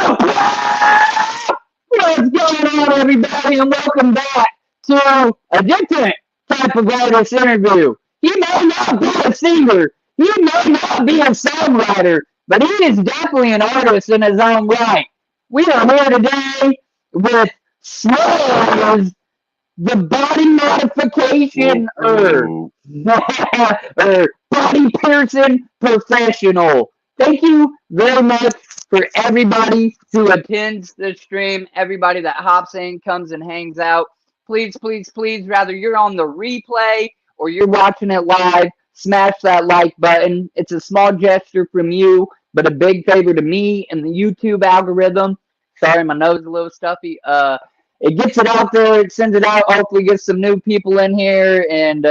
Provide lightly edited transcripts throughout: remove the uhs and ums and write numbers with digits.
What's going on, everybody, and welcome back to a different type of artist interview. He may not be a singer, he may not be a songwriter, but he is definitely an artist in his own right. We are here today with Smorez, the body modification Whoop, whoop. or body piercing professional. Thank you very much for everybody who attends the stream, everybody that hops in, comes and hangs out. Please, please, please, rather you're on the replay or you're watching it live, smash that like button. It's a small gesture from you, but a big favor to me and the YouTube algorithm. Sorry, my nose is a little stuffy. It gets it out there, it sends it out, hopefully gets some new people in here and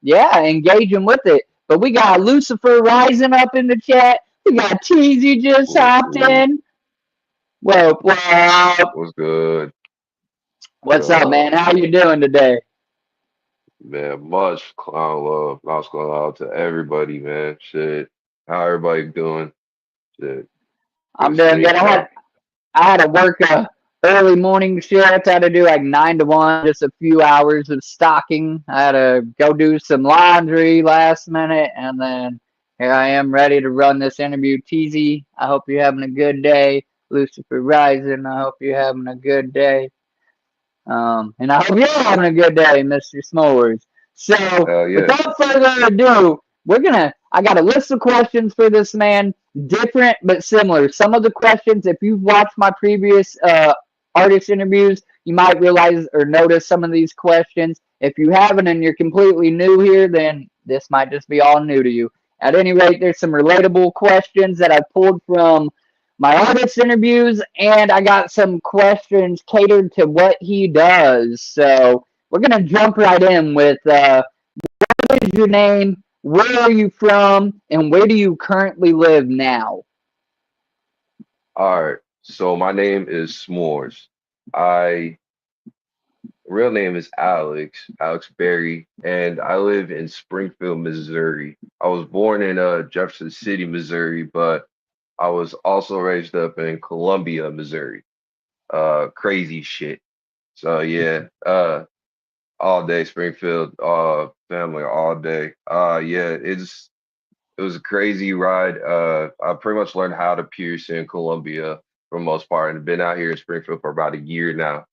yeah, engaging with it. But we got Lucifer rising up in the chat. We got Teasy just Whoop, hopped whoop. in. Well, What's good? what's up, man? How you doing today? Man, much clown love. Lots going out to everybody, man. Shit. How everybody doing? Shit. Good I'm to see doing good. you, man. I had to work a early morning shift. I had to do like 9 to 1, just a few hours of stocking. I had to go do some laundry last minute, and then here I am ready to run this interview. TZ, I hope you're having a good day. Lucifer Rising, I hope you're having a good day. And I hope you're having a good day, Mr. Smorez. So, Hell yeah. without further ado, I got a list of questions for this man, different but similar. Some of the questions, if you've watched my previous artist interviews, you might realize or notice some of these questions. If you haven't and you're completely new here, then this might just be all new to you. At any rate, there's some relatable questions that I pulled from my artist interviews, and I got some questions catered to what he does. So we're gonna jump right in with what is your name, where are you from, and where do you currently live now? All right. So my name is Smorez. I real name is Alxberry, and I live in Springfield, Missouri. I was born in Jefferson City, Missouri, but I was also raised up in Columbia, Missouri. Crazy shit. So yeah, all day Springfield, family all day. Yeah, it was a crazy ride. I pretty much learned how to pierce in Columbia for the most part, and been out here in Springfield for about a year now.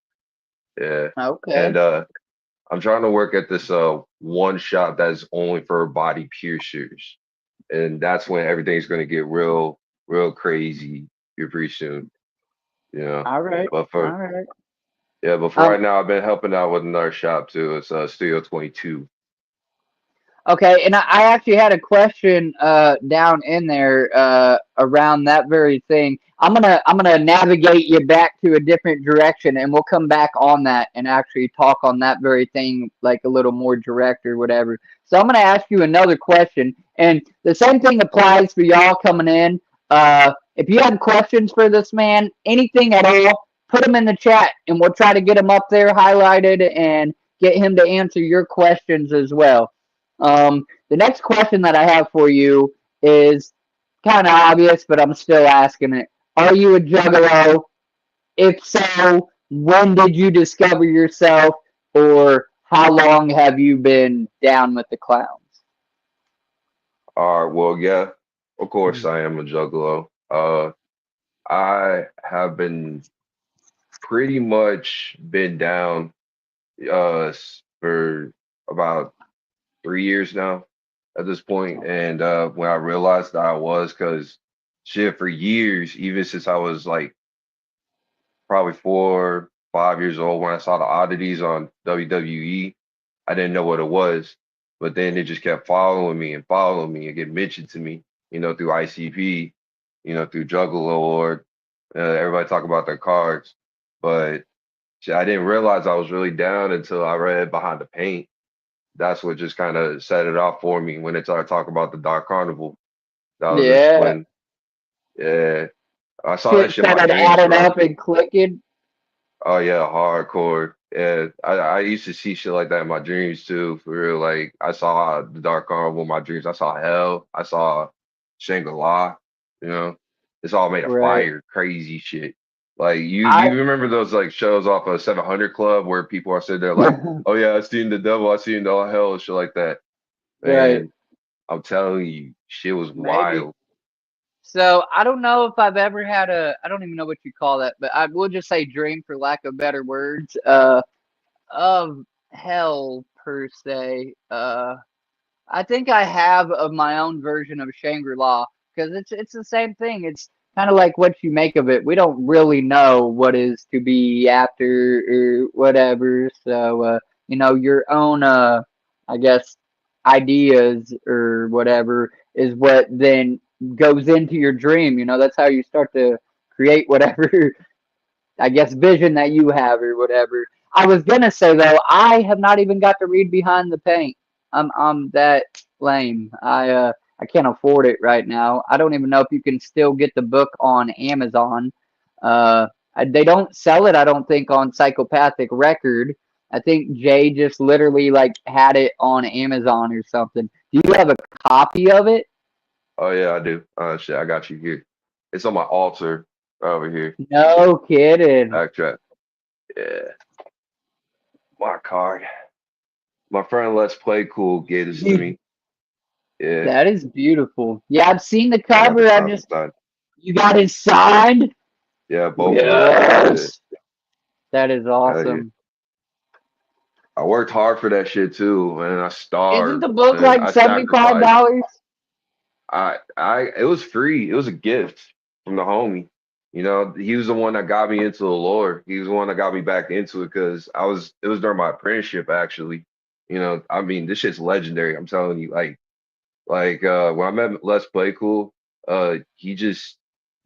Yeah, Okay. and I'm trying to work at this one shop that's only for body piercers, and that's when everything's going to get real crazy here pretty soon. You know, All right. but All for right. yeah, but for Um, right now, I've been helping out with another shop too. It's Studio 22. Okay, and I actually had a question down in there around that very thing. I'm gonna navigate you back to a different direction, and we'll come back on that and actually talk on that very thing like a little more direct or whatever. So I'm gonna ask you another question, and the same thing applies for y'all coming in. If you have questions for this man, anything at all, put them in the chat, and we'll try to get them up there highlighted and get him to answer your questions as well. The next question that I have for you is kind of obvious, but I'm still asking it. Are you a juggalo? If so, when did you discover yourself, or how long have you been down with the clowns? All right, well, yeah, of course I am a juggalo. I have been pretty much been down for about 3 years now at this point, and when I realized that I was, because shit, for years, even since I was like probably 4, 5 years old, when I saw the oddities on WWE, I didn't know what it was, but then it just kept following me and get mentioned to me, through ICP, through Juggalo or everybody talk about their cards, but shit, I didn't realize I was really down until I read Behind the Paint. That's what just kind of set it off for me when it started talking about the Dark Carnival. That was just Yeah, when, yeah, I saw that shit shit in my started dreams, adding bro. up and clicking. Oh yeah, hardcore. Yeah, I used to see shit like that in my dreams too, for real. Like I saw the Dark Carnival in my dreams. I saw Hell. I saw Shangri-La. You know, it's all made of Right. fire, crazy shit. Like I you remember those like shows off of 700 Club where people are sitting there like, oh yeah, I seen the devil, I seen all hell and shit like that. right, Man, I'm telling you, shit was maybe. wild. So I don't know if I've ever had a. I don't even know what you call that, but I will just say dream for lack of better words. Of hell per se. I think I have of my own version of Shangri-La because it's the same thing. It's kind of like what you make of it. We don't really know what is to be after or whatever. So your own I guess ideas or whatever is what then goes into your dream. That's how you start to create whatever I guess vision that you have or whatever. I was gonna say though, I have not even got to read Behind the Paint. I'm that lame. I can't afford it right now. I don't even know if you can still get the book on Amazon. Uh, they don't sell it, I don't think, on Psychopathic Record. I think Jay just literally like had it on Amazon or something. Do you have a copy of it? Oh yeah, I do. Shit, I got you here. It's on my altar over here. No kidding. Backtrack. Yeah, my card. My friend Let's Play Cool gave this to me. Yeah, That is beautiful. Yeah, I've seen the I got the cover. copy signed. You got it signed? Yeah, both of them. Yeah, Yes. That is hell yeah. awesome. I worked hard for that shit too, and I Isn't starved the book and like I $75? sacrificed. It was free. It was a gift from the homie. You know, he was the one that got me into the lore. He was the one that got me back into it because it was during my apprenticeship actually. You know, I mean, this shit's legendary. I'm telling you, when I met Let's Play Cool, he just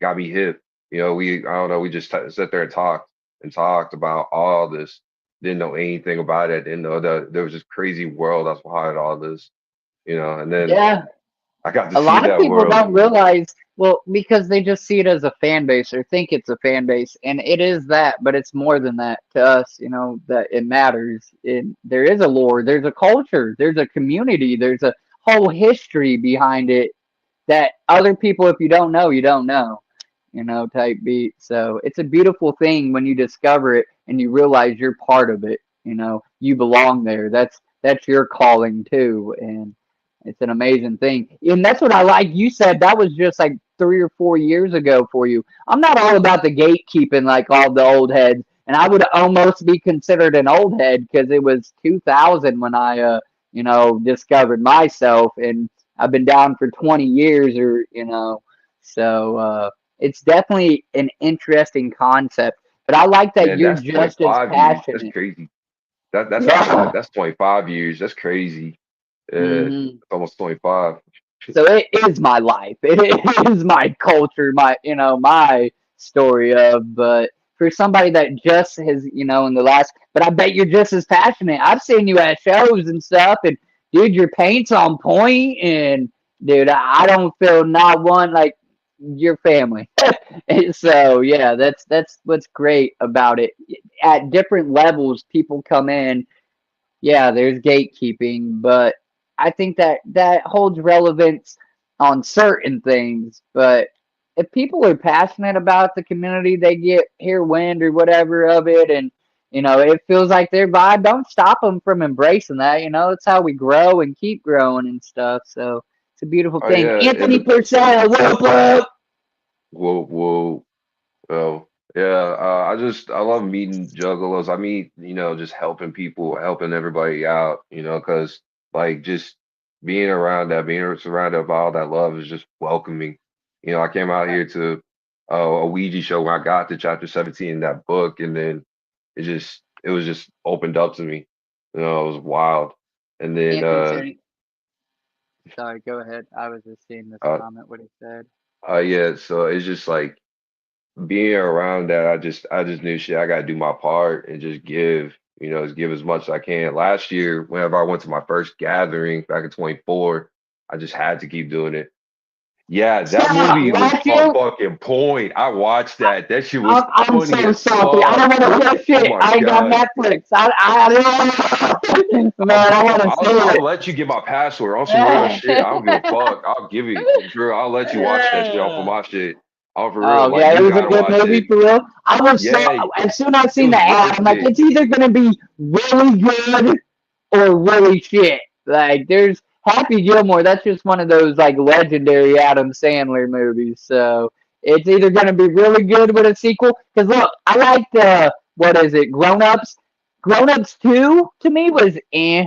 got me hip. You know, I don't know, we just sat there and talked about all this. Didn't know anything about it. Didn't know that there was this crazy world that's behind all this. You know, and then Yeah. I got to A see lot of that people world. don't realize, well, because they just see it as a fan base or think it's a fan base, and it is that, but it's more than that to us, that it matters. There is a lore, there's a culture, there's a community, there's a whole history behind it that other people, if you don't know, you don't know. Type beat. So it's a beautiful thing when you discover it and you realize you're part of it. You belong there. That's your calling too, and it's an amazing thing. And that's what I like. You said that was just like 3 or 4 years ago for you. I'm not all about the gatekeeping like all the old heads, and I would almost be considered an old head because it was 2000 when I discovered myself, and I've been down for 20 years or. So it's definitely an interesting concept, but I like that Man, you're that's just as 25 years. That's passionate. crazy. Yeah. That's 25 years. That's crazy. hmm It's almost 25. So it is my life. It is my culture, my story of. But for somebody that just has, in the last, but I bet you're just as passionate. I've seen you at shows and stuff, and dude, your paint's on point, and dude, I don't feel not one like your family. And so yeah, that's what's great about it. At different levels, people come in. Yeah, there's gatekeeping, but I think that holds relevance on certain things. But if people are passionate about the community, they get hear wind or whatever of it, and it feels like their vibe. Don't stop them from embracing that. It's how we grow and keep growing and stuff. So it's a beautiful Oh thing. yeah, Anthony and Purcell, whoop whoop. whoa. Oh, yeah. I love meeting juggalos. I meet, you know, just helping people, helping everybody out, you know, because like just being around that, being surrounded by all that love is just welcoming. You know, I came out here to a Ouija show when I got to chapter 17 in that book, and then it was just opened up to me. You know, it was wild. And then Anthony said, sorry, go ahead. I was just seeing this uh comment, what he said. yeah, so it's just like being around that, I just knew shit. I got to do my part and just give, you know, just give as much as I can. Last year, whenever I went to my first gathering back in 24, I just had to keep doing it. Yeah, that Stop! movie was Last on year, fucking point. I watched that. That shit was I'm funny so as salty. I fuck. don't want to hear Oh shit. my I ain't got God. Netflix. Man, I want to I'll see let you get my password on some real shit. I don't give a it. fuck. I'll give it. Bro, I'll let you watch that shit off of my shit. Oh, for real, Oh like yeah, it you was a gotta good watch movie it. for real. I was so Yeah, as soon as I it seen the was ad, worth I'm like, it. it's either gonna be really good or really shit. Like there's Happy Gilmore. That's just one of those like legendary Adam Sandler movies. So it's either gonna be really good with a sequel. Because look, I liked what is it, Grown Ups. Grown Ups 2 to me was eh.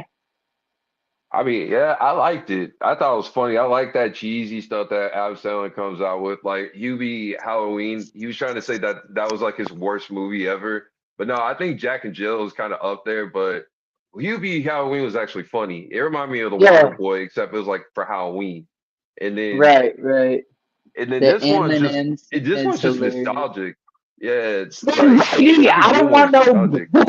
I mean, yeah, I liked it. I thought it was funny. I like that cheesy stuff that Adam Sandler comes out with. Like Hubie Halloween, he was trying to say that that was like his worst movie ever. But no, I think Jack and Jill is kind of up there. But Hubie Halloween was actually funny. It reminded me of the Water Yeah, Boy, except it was like for Halloween. And then right, right. this The one's just M&M this is one's just hilarious. nostalgic. Yeah, Slim like Shady, Happy I don't Gilmore's want nostalgic. no,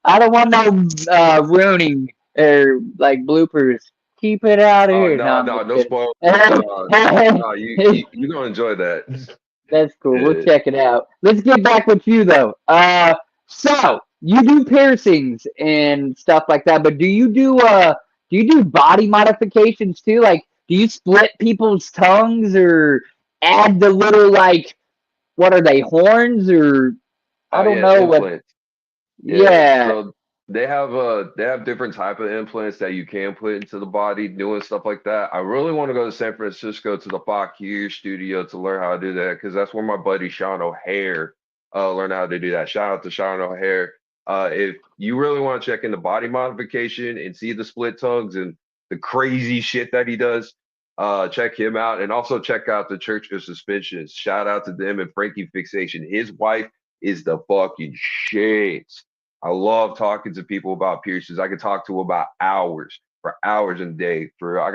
I don't want no ruining or like bloopers. Keep it out of Oh here. No, no, I'm no, just no kidding. spoilers. No, no, you're gonna enjoy that. That's cool. We'll Yeah. check it out. Let's get back with you though. So you do piercings and stuff like that, but do you do body modifications too? Like, do you split people's tongues or add the little like what are they, horns or I Oh don't yeah, know what. implants. Yeah, Yeah, so they have different type of implants that you can put into the body, doing stuff like that. I really want to go to San Francisco to the Fakir studio to learn how to do that because that's where my buddy Sean O'Hare learned how to do that. Shout out to Sean O'Hare. If you really want to check into body modification and see the split tongues and the crazy shit that he does, check him out and also check out the Church of Suspensions. Shout out to them and Frankie Fixation. His wife is the fucking shit. I love talking to people about piercings. I could talk to about hours for hours a day. For I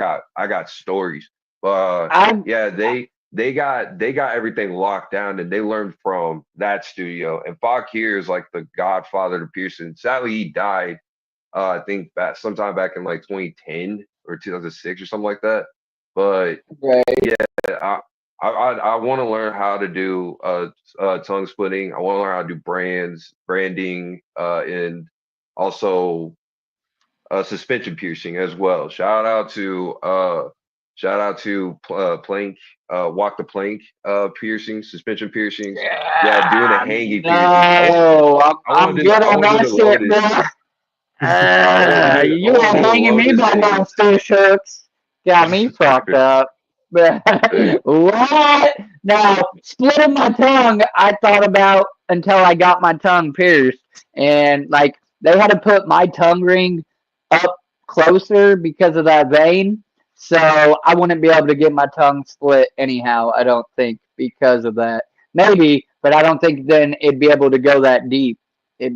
got stories. But I yeah, they got everything locked down and they learned from that studio. And Fakir is like the godfather to piercing. Sadly, he died. I think back sometime back in like 2010 or 2006 or something like that. But right. yeah, I want to learn how to do tongue splitting. I want to learn how to do branding, and also suspension piercing as well. Shout out to Plank, walk the plank piercings, suspension piercings. Yeah, doing the Yeah, hanging piercings. no, I'm good I on want to do that the shit, loaded. bro. I You want to ain't do the hanging me loaded by no hangings. fish hooks. Got me fucked up. What? Now, splitting my tongue, I thought about until I got my tongue pierced. And, like, they had to put my tongue ring up closer because of that vein. So I wouldn't be able to get my tongue split anyhow, I don't think, because of that. Maybe, but I don't think then it'd be able to go that deep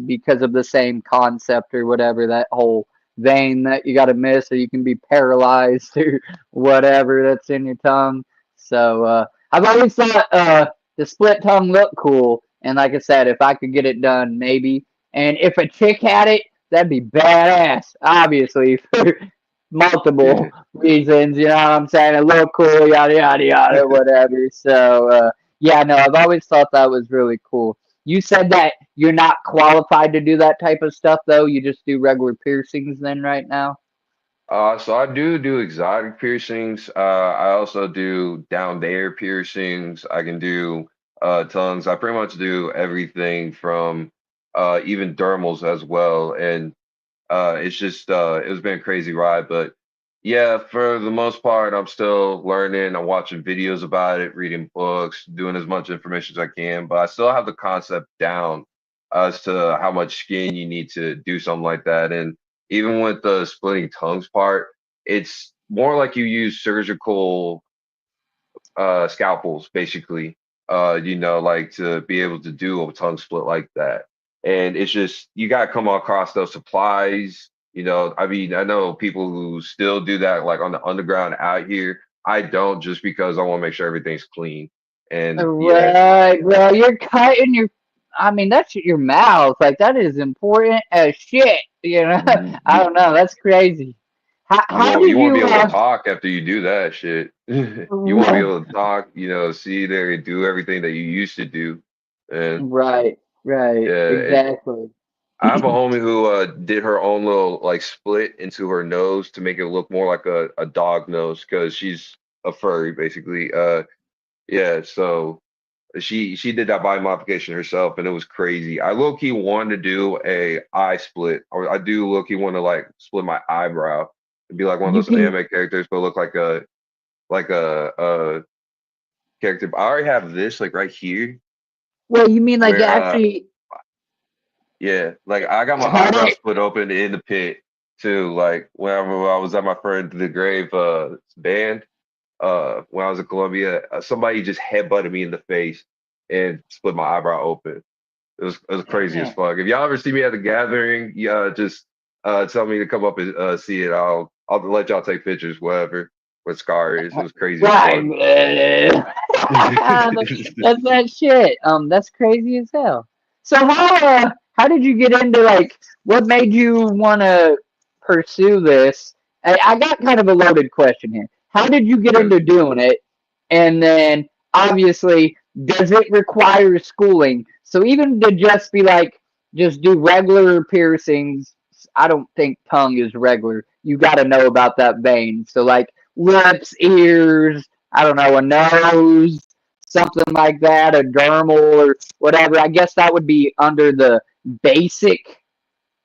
because of the same concept or whatever, that whole vein that you got to miss or you can be paralyzed or whatever that's in your tongue. So I've always thought the split tongue looked cool. And like I said, if I could get it done, maybe. And if a chick had it, that'd be badass, obviously, for multiple Yeah. reasons. You know what I'm saying? It looked cool, yada, yada, yada, whatever. So, yeah, no, I've always thought that was really cool. You said that you're not qualified to do that type of stuff, though. You just do regular piercings then right now? So I do exotic piercings. I also do down there piercings. I can do tongues. I pretty much do everything from even dermals as well. And it's just it's been a crazy ride, but yeah, for the most part, I'm still learning. I'm watching videos about it, reading books, doing as much information as I can, but I still have the concept down as to how much skin you need to do something like that. And even with the splitting tongues part, it's more like you use surgical scalpels basically, like to be able to do a tongue split like that. And it's just you got to come across those supplies. I mean, I know people who still do that like on the underground out here. I don't, just because I want to make sure everything's clean. And yeah. Right, bro. You're cutting your. I mean, that's your mouth. Like that is important as shit. You know. I Mhm. don't know. That's crazy. How You did want to be you? able to talk after you do that shit. You want to be able to talk, see there and do everything that you used to do. And Right, right, yeah, exactly. I have a homie who did her own little like split into her nose to make it look more like a dog nose because she's a furry basically. Yeah, so She did that body modification herself, and it was crazy. I low key wanted to do a eye split, or I do low key want to like split my eyebrow and be like one of You those can, anime characters, but look like a character. But I already have this like right here, well, you mean like where actually yeah, like I got my cut eyebrow it? split open in the pit too. Like whenever I was at my friend the grave band, when I was in Colombia, somebody just headbutted me in the face and split my eyebrow open. It was crazy as Damn. fuck. If y'all ever see me at the gathering, yeah, just tell me to come up and see it. I'll let y'all take pictures, whatever. What scar is. It was crazy as fuck. Right. That's that shit. That's crazy as hell. So how did you get into like what made you want to pursue this? I got kind of a loaded question here. How did you get Yeah. into doing it? And then obviously, does it require schooling? So even to just be like just do regular piercings, I don't think tongue is regular. You got to know about that vein. So like lips, ears, I don't know, a nose, something like that, a dermal or whatever. I guess that would be under the basic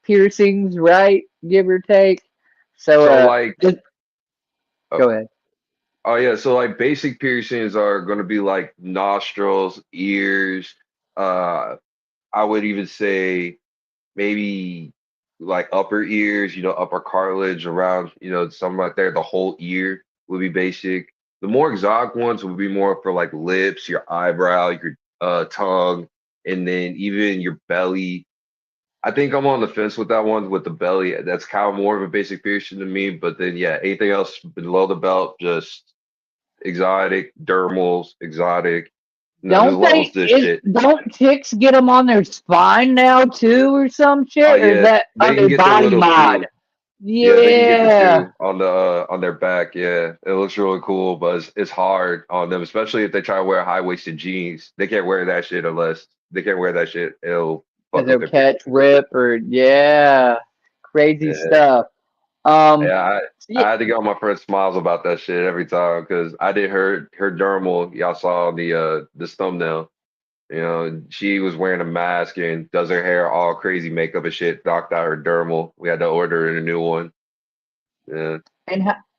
piercings, right? Give or take. So, So like, just oh, go ahead. oh yeah, so like basic piercings are gonna be like nostrils, ears. Uh, I would even say maybe like upper ears, upper cartilage around, something like that. The whole ear would be basic. The more exotic ones would be more for like lips, your eyebrow, your tongue, and then even your belly. I think I'm on the fence with that one with the belly. That's kind of more of a basic piercing to me. But then yeah, anything else below the belt, just exotic, dermals, exotic. There's Don't levels they? to this shit. Don't chicks get them on their spine now too, or some Oh shit, or is yeah, that they can under get the body little mod? two. Yeah, they can get the Yeah, two on their back. Yeah, it looks really cool, but it's hard on them, especially if they try to wear high-waisted jeans. They can't wear that shit unless they can't wear that shit. It'll because fuck up they'll their catch picture. rip or yeah, crazy Yeah, stuff. Um, yeah. yeah, I had to get on my friend's smiles about that shit every time because I did her dermal. Y'all saw the thumbnail. She was wearing a mask and does her hair all crazy makeup and shit. Knocked out her dermal. We had to order a new one. Yeah.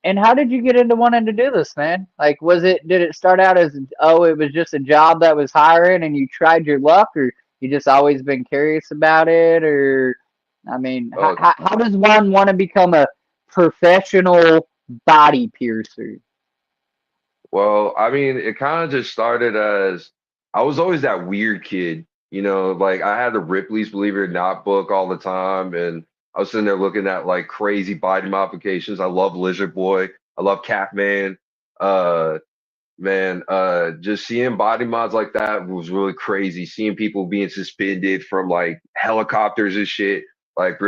and how did you get into wanting to do this, man? Like, did it start out as oh, it was just a job that was hiring, and you tried your luck, or you just always been curious about it, or I mean, Oh, how does one want to become a professional body piercer? well, I mean, it kind of just started as I was always that weird kid, like I had the Ripley's Believe It or Not book all the time, and I was sitting there looking at like crazy body modifications. I love Lizard Boy, I love Catman. Uh, man, just seeing body mods like that was really crazy. Seeing people being suspended from like helicopters and shit, like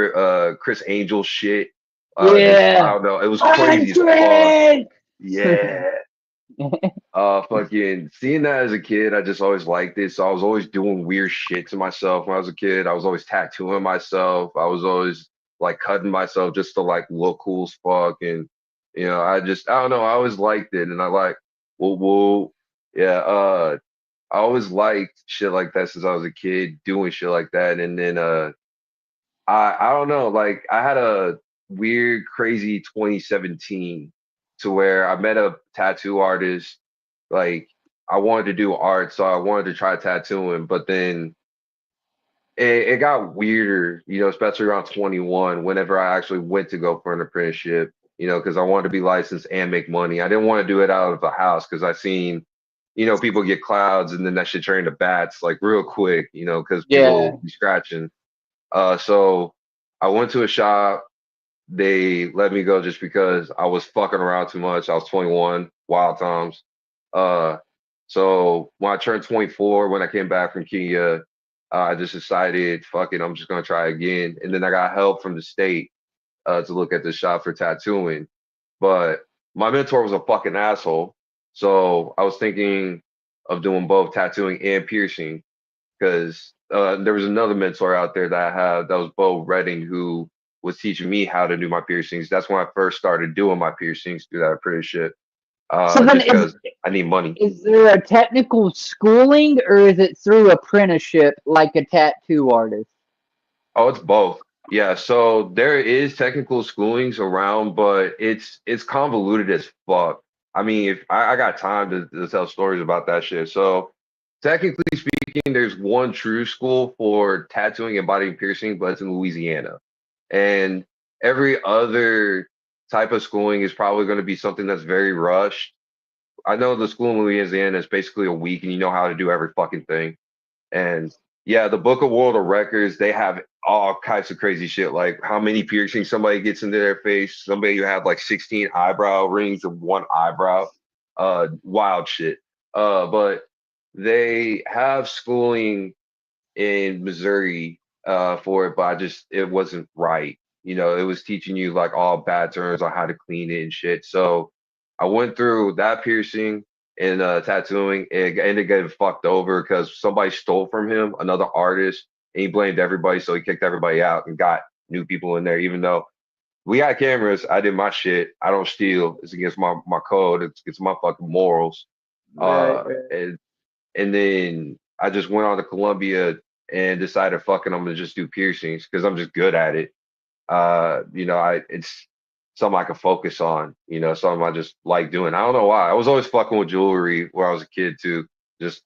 Chris Angel shit. Just I Yeah, don't know, it was crazy as fuck. Andre. Yeah. Fucking seeing that as a kid, I just always liked it. So I was always doing weird shit to myself when I was a kid. I was always tattooing myself. I was always like cutting myself just to like look cool as fuck. And I don't know, I always liked it. And I like, whoa, whoa. Yeah, I always liked shit like that since I was a kid, doing shit like that. And then I don't know, like I had a weird, crazy 2017 to where I met a tattoo artist. Like I wanted to do art, so I wanted to try tattooing, but then it got weirder, especially around 21, whenever I actually went to go for an apprenticeship, because I wanted to be licensed and make money. I didn't want to do it out of the house because I seen, people get clouds and then that shit turn to bats like real quick, because Yeah, people be scratching. So I went to a shop. They let me go just because I was fucking around too much. I was 21, wild times. Uh, so when I turned 24, when I came back from Kenya, I just decided, fuck it, I'm just gonna try again. And then I got help from the state to look at the shop for tattooing. But my mentor was a fucking asshole. So I was thinking of doing both tattooing and piercing because there was another mentor out there that I had that was Bo Redding who was teaching me how to do my piercings. That's when I first started doing my piercings through that apprenticeship. So then, just because I need money. is there a technical schooling, or is it through apprenticeship like a tattoo artist? Oh, it's both. Yeah, so there is technical schoolings around, but it's convoluted as fuck. I mean, if I got time to tell stories about that shit. So technically speaking, there's one true school for tattooing and body piercing, but it's in Louisiana. And every other type of schooling is probably going to be something that's very rushed. I know the school in Louisiana is basically a week and you know how to do every fucking thing. And yeah, the Book of World of Records, they have all kinds of crazy shit, like how many piercings somebody gets into their face. Somebody who had like 16 eyebrow rings of one eyebrow. Wild shit. But they have schooling in Missouri for it, but it wasn't right. You know, it was teaching you like all bad terms on how to clean it and shit. So I went through that piercing and tattooing. It ended up getting fucked over because somebody stole from him, another artist, and he blamed everybody, so he kicked everybody out and got new people in there. Even though we got cameras, I did my shit. I don't steal. It's against my code. It's against my fucking morals. Right, Uh, right. and then I just went on to Columbia and decided, fucking, I'm gonna just do piercings because I'm just good at it. It's something I can focus on. Something I just like doing. I don't know why. I was always fucking with jewelry when I was a kid too.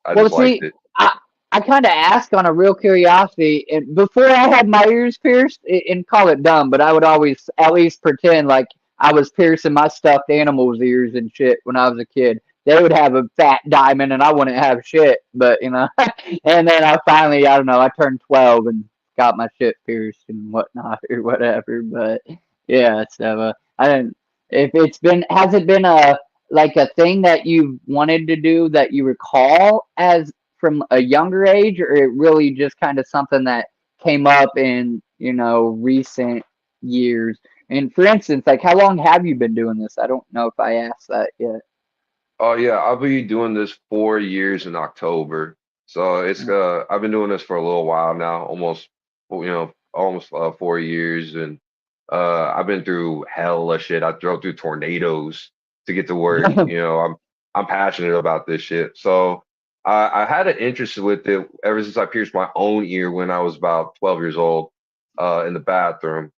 I Well, just liked see, it. I kind of asked on a real curiosity, and before I had my ears pierced, and call it dumb, but I would always at least pretend like I was piercing my stuffed animals' ears and shit when I was a kid. They would have a fat diamond, and I wouldn't have shit. But and then I finally, I don't know, I turned 12 and got my shit pierced and whatnot or whatever. But yeah, so I didn't. If it's been, has it been a like a thing that you wanted to do that you recall as from a younger age, or it really just kind of something that came up in recent years? And for instance, like how long have you been doing this? I don't know if I asked that yet. Oh yeah, I'll be doing this 4 years in October. So I've been doing this for a little while now, almost 4 years, and I've been through hella shit. I drove through tornadoes to get to work. I'm passionate about this shit. So I had an interest with it ever since I pierced my own ear when I was about 12 years old, in the bathroom.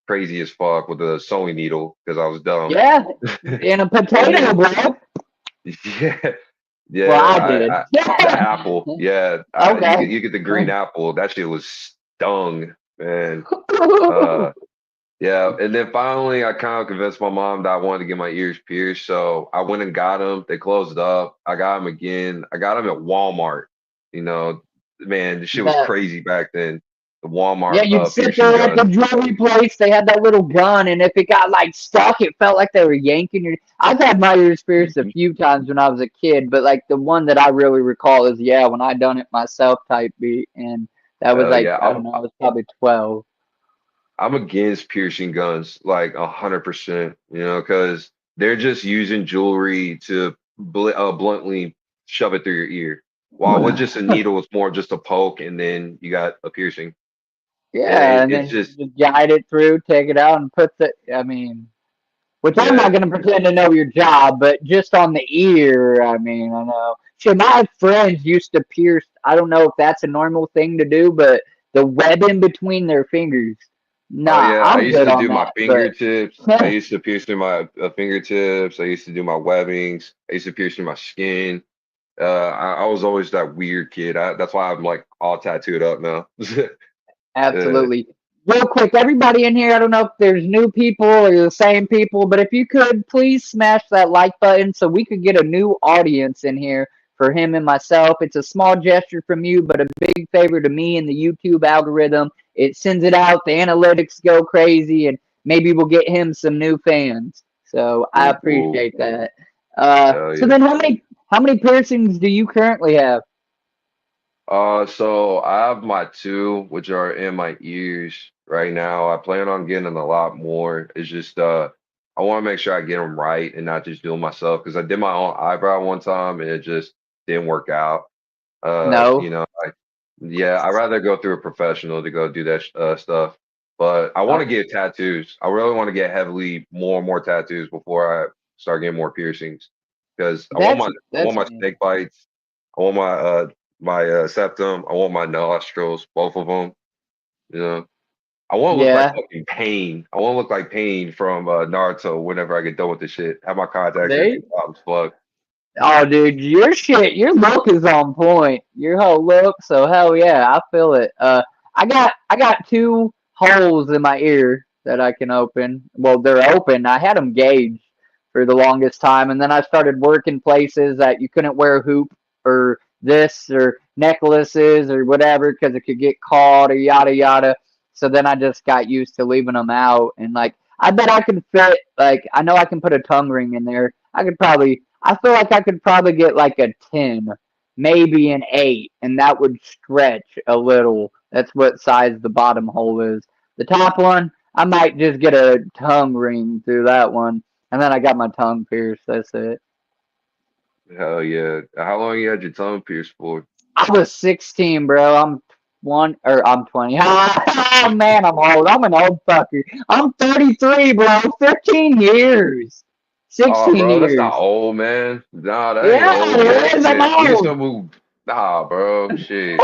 Crazy as fuck with a sewing needle because I was dumb. Yeah, in a And potato, then bro. yeah, Well, yeah, I did. the apple. Yeah, Okay. you get the green apple. That shit was stung, man. Uh, yeah, and then finally, I kind of convinced my mom that I wanted to get my ears pierced. So I went and got them. They closed up. I got them again. I got them at Walmart. You know, man, the shit was But crazy back then. The yeah, Walmart you'd sit piercing there at the gun. jewelry place. They had that little gun, and if it got like stuck, it felt like they were yanking your. I've had my ears pierced a few times when I was a kid, but like the one that I really recall is yeah, when I done it myself type beat, and that was Hell like yeah, I don't know, I was probably 12. I'm against piercing guns, like 100%, because they're just using jewelry to bluntly shove it through your ear. While with just a needle, it's more just a poke, and then you got a piercing. Yeah, And and it's then just, you guide it through, take it out, and put the. I mean, which I'm not yeah, gonna pretend to know your job, but just on the ear, I mean, I know. Shit, my friends used to pierce. I don't know if that's a normal thing to do, but the web in between their fingers. oh Nah, yeah, I I'm used good to on do my that, but fingertips. I used to pierce through my fingertips. I used to do my webbings. I used to pierce through my skin. I was always that weird kid. That's why I'm like all tattooed up now. Uh, absolutely. Real quick, everybody in here, I don't know if there's new people or the same people, but if you could please smash that like button so we could get a new audience in here for him and myself. It's a small gesture from you, but a big favor to me and the YouTube algorithm. It sends it out, the analytics go crazy, and maybe we'll get him some new fans. So I whoop, whoop. appreciate that. Hell So yeah. then how many piercings do you currently have? So I have my two, which are in my ears right now. I plan on getting a lot more. It's just I want to make sure I get them right and not just do them myself because I did my own eyebrow one time and it just didn't work out. No. Yeah, I'd rather go through a professional to go do that stuff. But I want to Oh, get tattoos. I really want to get heavily more and more tattoos before start getting more piercings because I want That's my neat. snake bites, I want my septum, I want my nostrils, both of them. You know, I want to look like Yeah. fucking Pain. I want to look like Pain from Naruto whenever I get done with this shit. Have my contacts, They everything pop as fuck. Oh, dude, your shit, your look is on point. Your whole look, so hell yeah, I feel it. I got two holes in my ear that I can open. Well, they're open. I had them gauged for the longest time, and then I started working places that you couldn't wear a hoop or this or necklaces or whatever because it could get caught or yada yada. So then I just got used to leaving them out, and like I bet I could fit. Like I know I can put a tongue ring in there. I feel like I could probably get like a 10, maybe an 8, and that would stretch a little. That's what size the bottom hole is. The top one, I might just get a tongue ring through that one, and then I got my tongue pierced. That's it. Hell yeah. How long you had your tongue pierced for? I was 16, bro. I'm 20. Oh man, I'm old. I'm an old fucker. I'm 33, bro. 15 years. Oh, 16 bro, that's not years. old, man. Nah, that ain't Yeah, old it yet. is. I'm Shit, you can still old. move. Nah, bro, shit,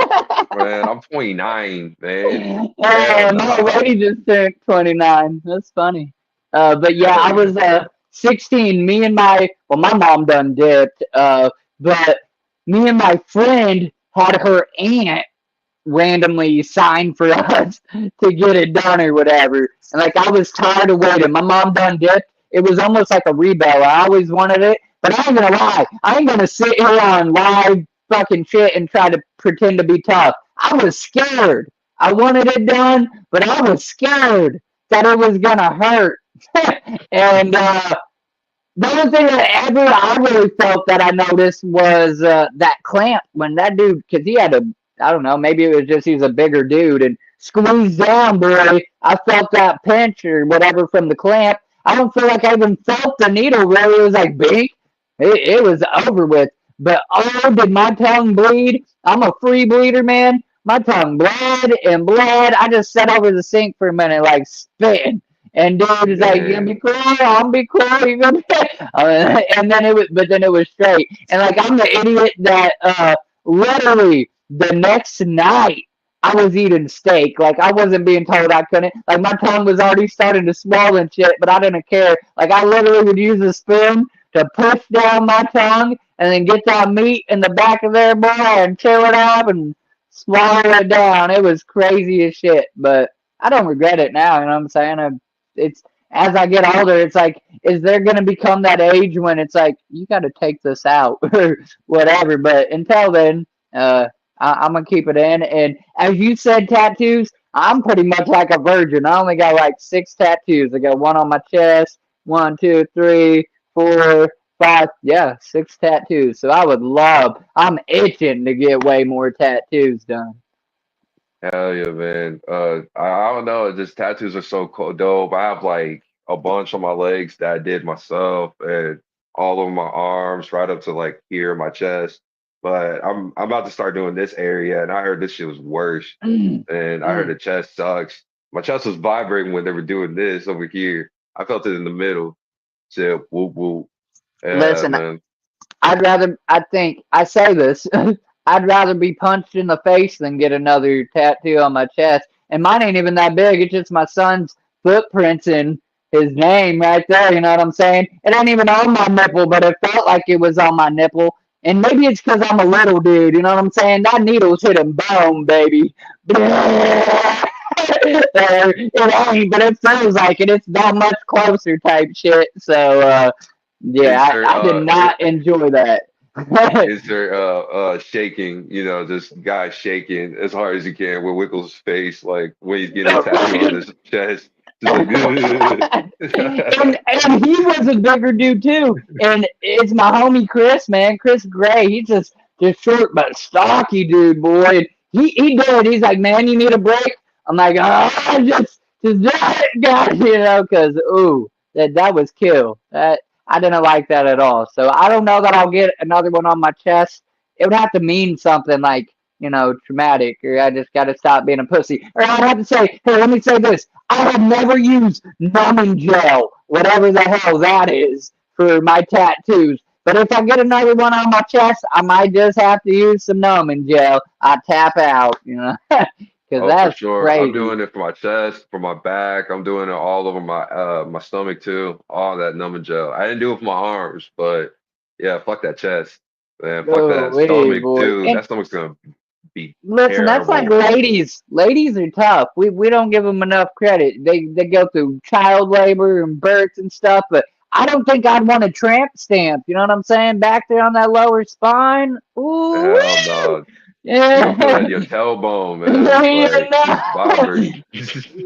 man. I'm 29, man. Hell Oh, no, nah. Lady just turned 29. That's funny. But yeah, Hell I yeah. was 16. My mom done dipped. But me and my friend had her aunt randomly sign for us to get it done or whatever. And like I was tired of waiting. My mom done dipped. It was almost like a rebel. I always wanted it, but I ain't gonna lie. I ain't gonna sit here on live fucking shit and try to pretend to be tough. I was scared. I wanted it done, but I was scared that it was gonna hurt. And the only thing that ever I really felt that I noticed was that clamp when that dude, because he had a, I don't know, maybe it was just he's a bigger dude and squeezed down, boy. I felt that pinch or whatever from the clamp. I don't feel like I even felt the needle really. It was like bink. It was over with. But oh, did my tongue bleed? I'm a free bleeder, man. My tongue bled and bled. I just sat over the sink for a minute, like spitting. And dude is like, "You gonna be Man, cool? I'm be cool. You gonna be?" And then it was straight. And like, I'm the idiot that literally the next night I was eating steak. Like, I wasn't being told I couldn't. Like, my tongue was already starting to swell and shit, but I didn't care. Like, I literally would use a spoon to push down my tongue and then get that meat in the back of there, boy, and chew it up and swallow it down. It was crazy as shit, but I don't regret it now. You know what I'm saying? It's as I get older, it's like, is there going to become that age when it's like you got to take this out or whatever? But until then, I'm gonna keep it in. And as you said, tattoos. I'm pretty much like a virgin. I only got like 6 tattoos. I got one on my chest, one, two, three, four, five. Yeah, 6 tattoos. So I would love. I'm itching to get way more tattoos done. hell yeah, man. I don't know. Just tattoos are so cool, dope. I have like a bunch on my legs that I did myself, and all over my arms, right up to like here, my chest. But I'm about to start doing this area, and I heard this shit was worse. Mm, And I heard mm. the chest sucks. My chest was vibrating when they were doing this over here. I felt it in the middle. Said whoop whoop. Yeah, Listen, man. I think, I say this, I'd rather be punched in the face than get another tattoo on my chest. And mine ain't even that big. It's just my son's footprints and his name right there. You know what I'm saying? It ain't even on my nipple, but it felt like it was on my nipple. And maybe it's because I'm a little dude. You know what I'm saying? That needle's hitting bone, baby. It ain't, but it feels like it. It's that much closer type shit. So, yeah, Is there I did not enjoy that. is there shaking, just guy shaking as hard as he can with Wickles' face, like when he's getting a tattoo on his chest, just like and he was a bigger dude too. And it's my homie Chris, man, Chris Gray. He's just short but stocky dude, boy. And he did. He's like, man, you need a break. I'm like, oh, just God, because ooh, that was kill. That I didn't like that at all. So I don't know that I'll get another one on my chest. It would have to mean something like, traumatic, or I just got to stop being a pussy. Or I'd have to say, hey, let me say this. I have never used numbing gel, whatever the hell that is, for my tattoos. But if I get another one on my chest, I might just have to use some numbing gel. I tap out, because Oh, for that's sure. I'm crazy. doing it for my chest, for my back. I'm doing it all over my stomach too. All that numbing gel. I didn't do it for my arms, but yeah, fuck that chest. Man, fuck Oh, that wait, stomach, boy. dude. And That stomach's gonna be listen, that's like terrible. ladies. Ladies are tough. We don't give them enough credit. They go through child labor and births and stuff, but I don't think I'd want a tramp stamp. You know what I'm saying? Back there on that lower spine. Ooh, Hell no. You can feel yeah. that in your tailbone, man. Yeah, Like it's no. vibrating.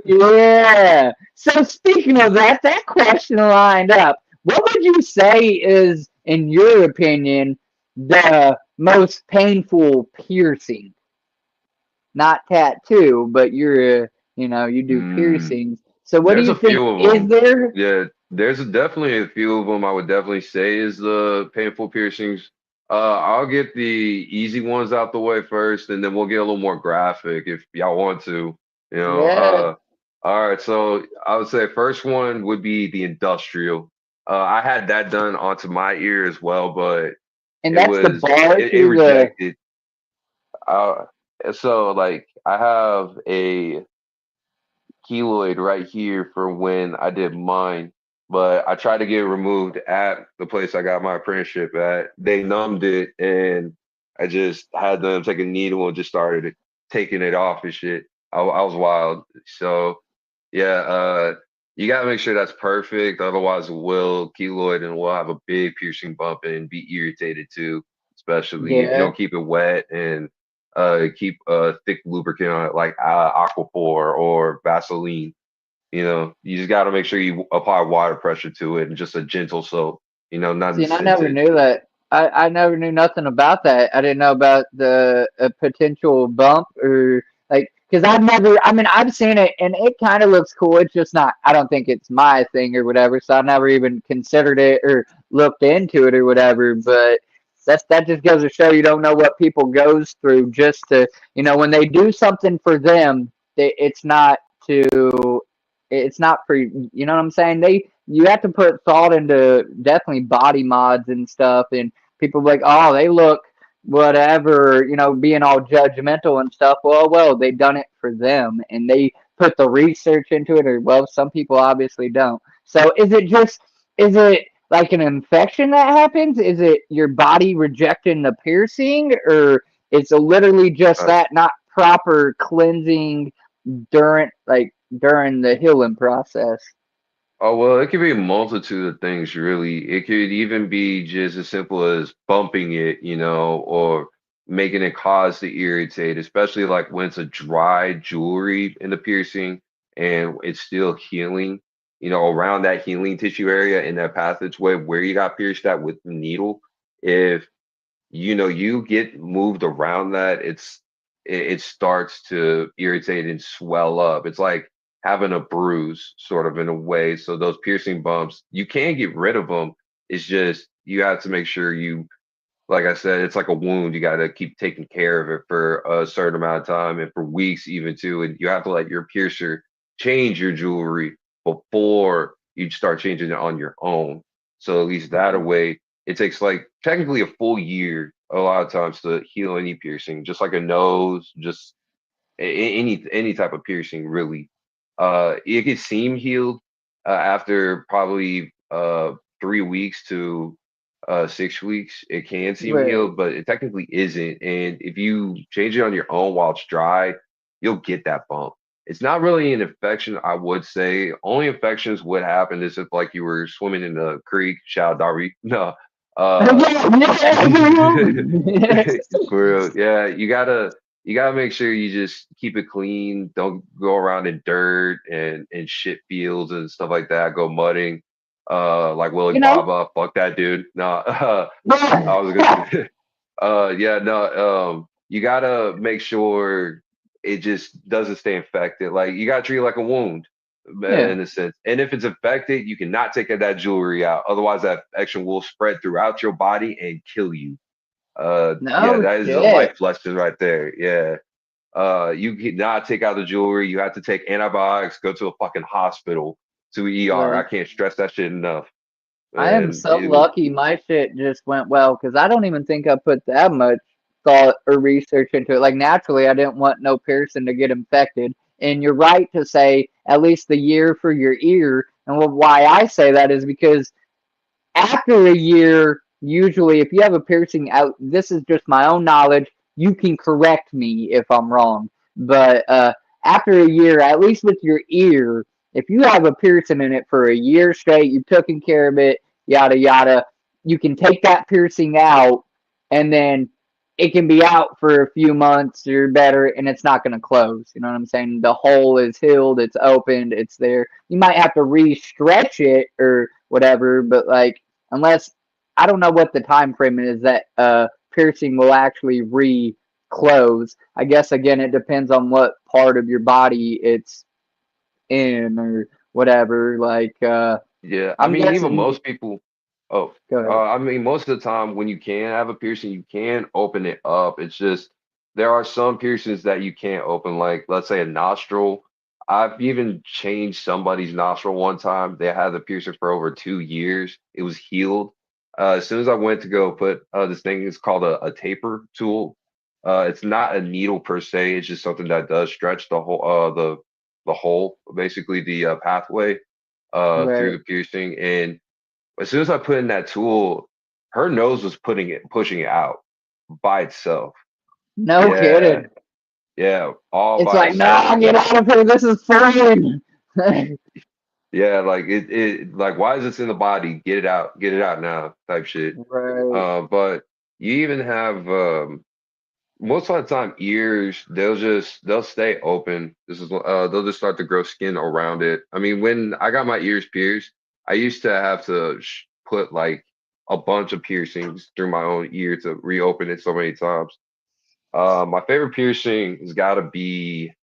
Yeah. So speaking of that, that question lined up. What would you say is, in your opinion, the most painful piercing? Not tattoo, but you do Mm. piercings. So what do There's you a think? few of Is them. there? Yeah, there's definitely a few of them I would definitely say is the painful piercings. I'll get the easy ones out the way first, and then we'll get a little more graphic if y'all want to. You know, Yeah. all right. So I would say first one would be the industrial. I had that done onto my ear as well, but And that's the bar it through the. rejected. Uh, so like I have a keloid right here for when I did mine, but I tried to get it removed at the place I got my apprenticeship at. They numbed it, and I just had them take a needle and just started taking it off and shit. I was wild. So yeah, you gotta make sure that's perfect, otherwise it will keloid and we'll have a big piercing bump and be irritated too, especially if you Yeah. don't keep it wet and keep a thick lubricant on it like Aquaphor or Vaseline. You know, you just got to make sure you apply water pressure to it and just a gentle soap. You know, nothing See, and I never scented. knew that. I never knew nothing about that. I didn't know about the potential bump or like because I've never. I mean, I've seen it and it kind of looks cool. It's just not. I don't think it's my thing or whatever. So I never even considered it or looked into it or whatever. But that just goes to show you don't know what people goes through just to when they do something for them. It's not to. It's not for you know what I'm saying. You have to put thought into definitely body mods and stuff, and people be like, oh, they look whatever, being all judgmental and stuff. Well, they done it for them, and they put the research into it, or well, some people obviously don't. So is it like an infection that happens? Is it your body rejecting the piercing, or it's literally just Uh, that not proper cleansing during the healing process? oh, well, it could be a multitude of things, really. It could even be just as simple as bumping it, you know, or making it cause to irritate, especially like when it's a dry jewelry in the piercing and it's still healing, you know, around that healing tissue area in that passageway where you got pierced at with the needle. If you know you get moved around that, it starts to irritate and swell up. It's like having a bruise sort of in a way. So those piercing bumps, you can get rid of them. It's just you have to make sure you, like I said, it's like a wound. You got to keep taking care of it for a certain amount of time and for weeks even too. And you have to let your piercer change your jewelry before you start changing it on your own. So at least that away, it takes like technically a full year a lot of times to heal any piercing, just like a nose, just any type of piercing really. It can seem healed after probably 3 weeks to 6 weeks. It can seem Right. healed, but it technically isn't. And if you change it on your own while it's dry, you'll get that bump. It's not really an infection, I would say. Only infections would happen is if like you were swimming in the creek, shout out Darby. No. Uh Yeah. for real. Yeah, you gotta make sure you just keep it clean. Don't go around in dirt and shit fields and stuff like that. Go mudding. Like Willie you know, Baba. Fuck that dude. No, I was gonna yeah, say, yeah, no, you gotta make sure it just doesn't stay infected. Like you gotta treat it like a wound, in a sense. And if it's infected, you cannot take that jewelry out. Otherwise, that infection will spread throughout your body and kill you. Yeah, no that is a shit. life lesson right there. Yeah. You cannot take out the jewelry. You have to take antibiotics, go to a fucking hospital, to ER. I Right. can't stress that shit enough. I am and so lucky my shit just went well because I don't even think I put that much thought or research into it. Like naturally, I didn't want no person to get infected. And you're right to say at least the year for your ear. And why I say that is because after a year, usually, if you have a piercing out, this is just my own knowledge. You can correct me if I'm wrong. But after a year, at least with your ear, if you have a piercing in it for a year straight, you've taken care of it, yada yada, you can take that piercing out, and then it can be out for a few months or better, and it's not going to close. You know what I'm saying? The hole is healed, it's opened, it's there. You might have to re-stretch it or whatever, but like unless I don't know what the time frame is that piercing will actually re-close. I guess again it depends on what part of your body it's in or whatever. Like yeah, I I'm mean, even guessing. most people, oh, Go ahead. I mean, most of the time when you can have a piercing, you can open it up. It's just there are some piercings that you can't open, like let's say a nostril. I've even changed somebody's nostril one time. They had the piercing for over 2 years. It was healed. As soon as I went to go put this thing, it's called a taper tool. It's not a needle per se. It's just something that does stretch the hole, basically the pathway through Right. the piercing. And as soon as I put in that tool, her nose was pushing it out by itself. No Yeah, kidding. yeah, all It's by like itself. no, get out of here. This is fine. Yeah, like like why is this in the body? Get it out now, type shit. Right. But you even have most of the time ears, they'll stay open. This is they'll just start to grow skin around it. I mean, when I got my ears pierced, I used to have to put like a bunch of piercings through my own ear to reopen it so many times. My favorite piercing has got to be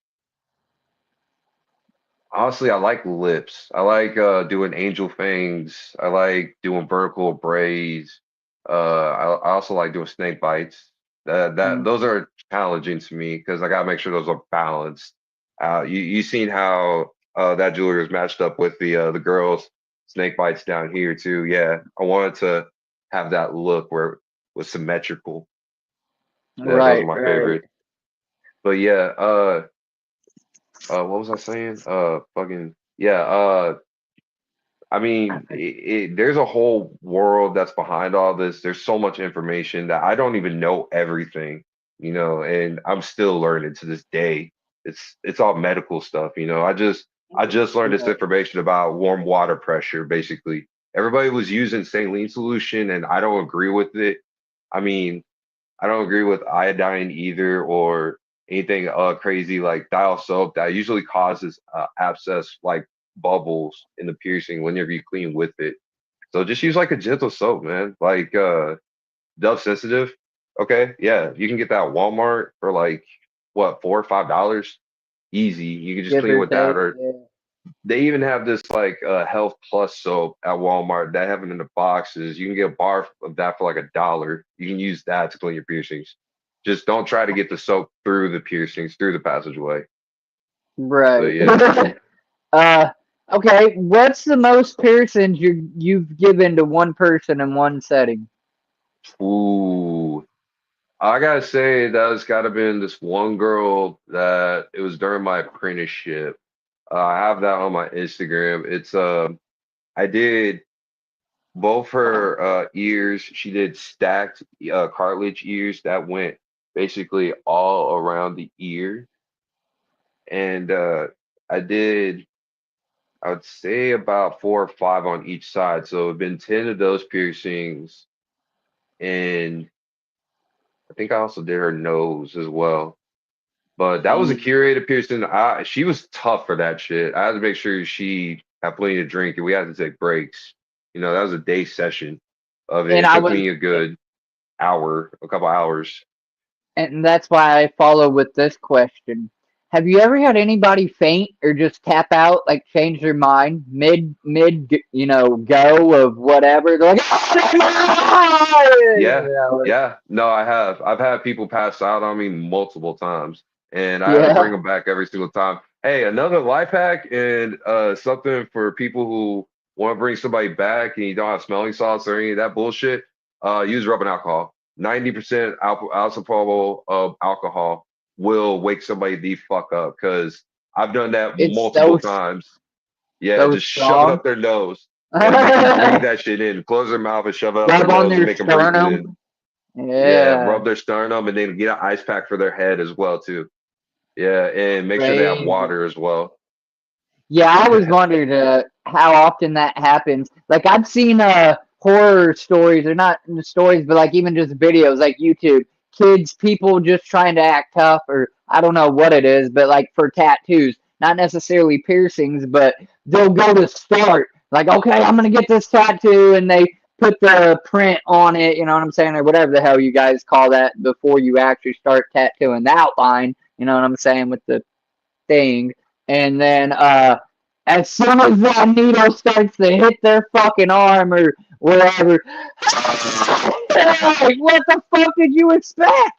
honestly, I like lips. I like doing angel fangs. I like doing vertical braids. I also like doing snake bites. That Mm. those are challenging to me because I gotta make sure those are balanced. You seen how that jewelry was matched up with the girls snake bites down here too. Yeah, I wanted to have that look where it was symmetrical. Yeah, those are Right. my Right. favorite. But yeah, what was I saying? Fucking yeah. I mean, there's a whole world that's behind all this. There's so much information that I don't even know everything, and I'm still learning to this day. It's all medical stuff, I just learned this Right. information about warm water pressure, basically. Everybody was using saline solution, and I don't agree with it. I mean, I don't agree with iodine either or anything crazy like dial soap that usually causes abscess like bubbles in the piercing whenever you clean with it. So just use like a gentle soap, man. Like Dove Sensitive. Okay, yeah, you can get that at Walmart for like what, $4 or $5. Easy. You can just Give clean or with that, take. or Yeah. they even have this like Health Plus soap at Walmart that have it in the boxes. You can get a bar of that for like $1. You can use that to clean your piercings. Just don't try to get the soap through the piercings, through the passageway. But Right. yeah. uh. Okay. What's the most piercings you've given to one person in one setting? Ooh. I gotta say that's gotta been this one girl that it was during my apprenticeship. I have that on my Instagram. It's I did both her ears. She did stacked cartilage ears that went basically all around the ear. And I did, I would say about 4 or 5 on each side. So it'd been 10 of those piercings. And I think I also did her nose as well. But that was a Mm. curated piercing. She was tough for that shit. I had to make sure she had plenty to drink and we had to take breaks. That was a day session of it. And It I took was me a good hour, a couple hours. And that's why I follow with this question. Have you ever had anybody faint or just tap out, like change their mind mid, go of whatever? They're like, Yeah, yeah. No, I have. I've had people pass out on me multiple times, and I had to bring yeah, them back every single time. Hey, another life hack and something for people who want to bring somebody back and you don't have smelling salts or any of that bullshit, use rubbing alcohol. 90% isopropyl of alcohol will wake somebody the fuck up because I've done that It's multiple times. Yeah, so just shove it strong. up their nose and make them breathe Rub that shit in. Close their mouth and shove it up their on nose and their make them breathe it in. sternum. Yeah, Yeah, rub their sternum and then get an ice pack for their head as well too. Yeah, and make sure they have crazy. water as well. Yeah, I always wondered how often that happens. Like I've seen horror stories, or not stories, but like even just videos, like YouTube, kids, people just trying to act tough, or I don't know what it is, but like for tattoos, not necessarily piercings, but they'll go to start like, okay, I'm gonna get this tattoo, and they put the print on it, you know what I'm saying, or whatever the hell you guys call that before you actually start tattooing the outline, you know what I'm saying, with the thing, and then as soon as that needle starts to hit their fucking arm or whatever, like, what the fuck did you expect?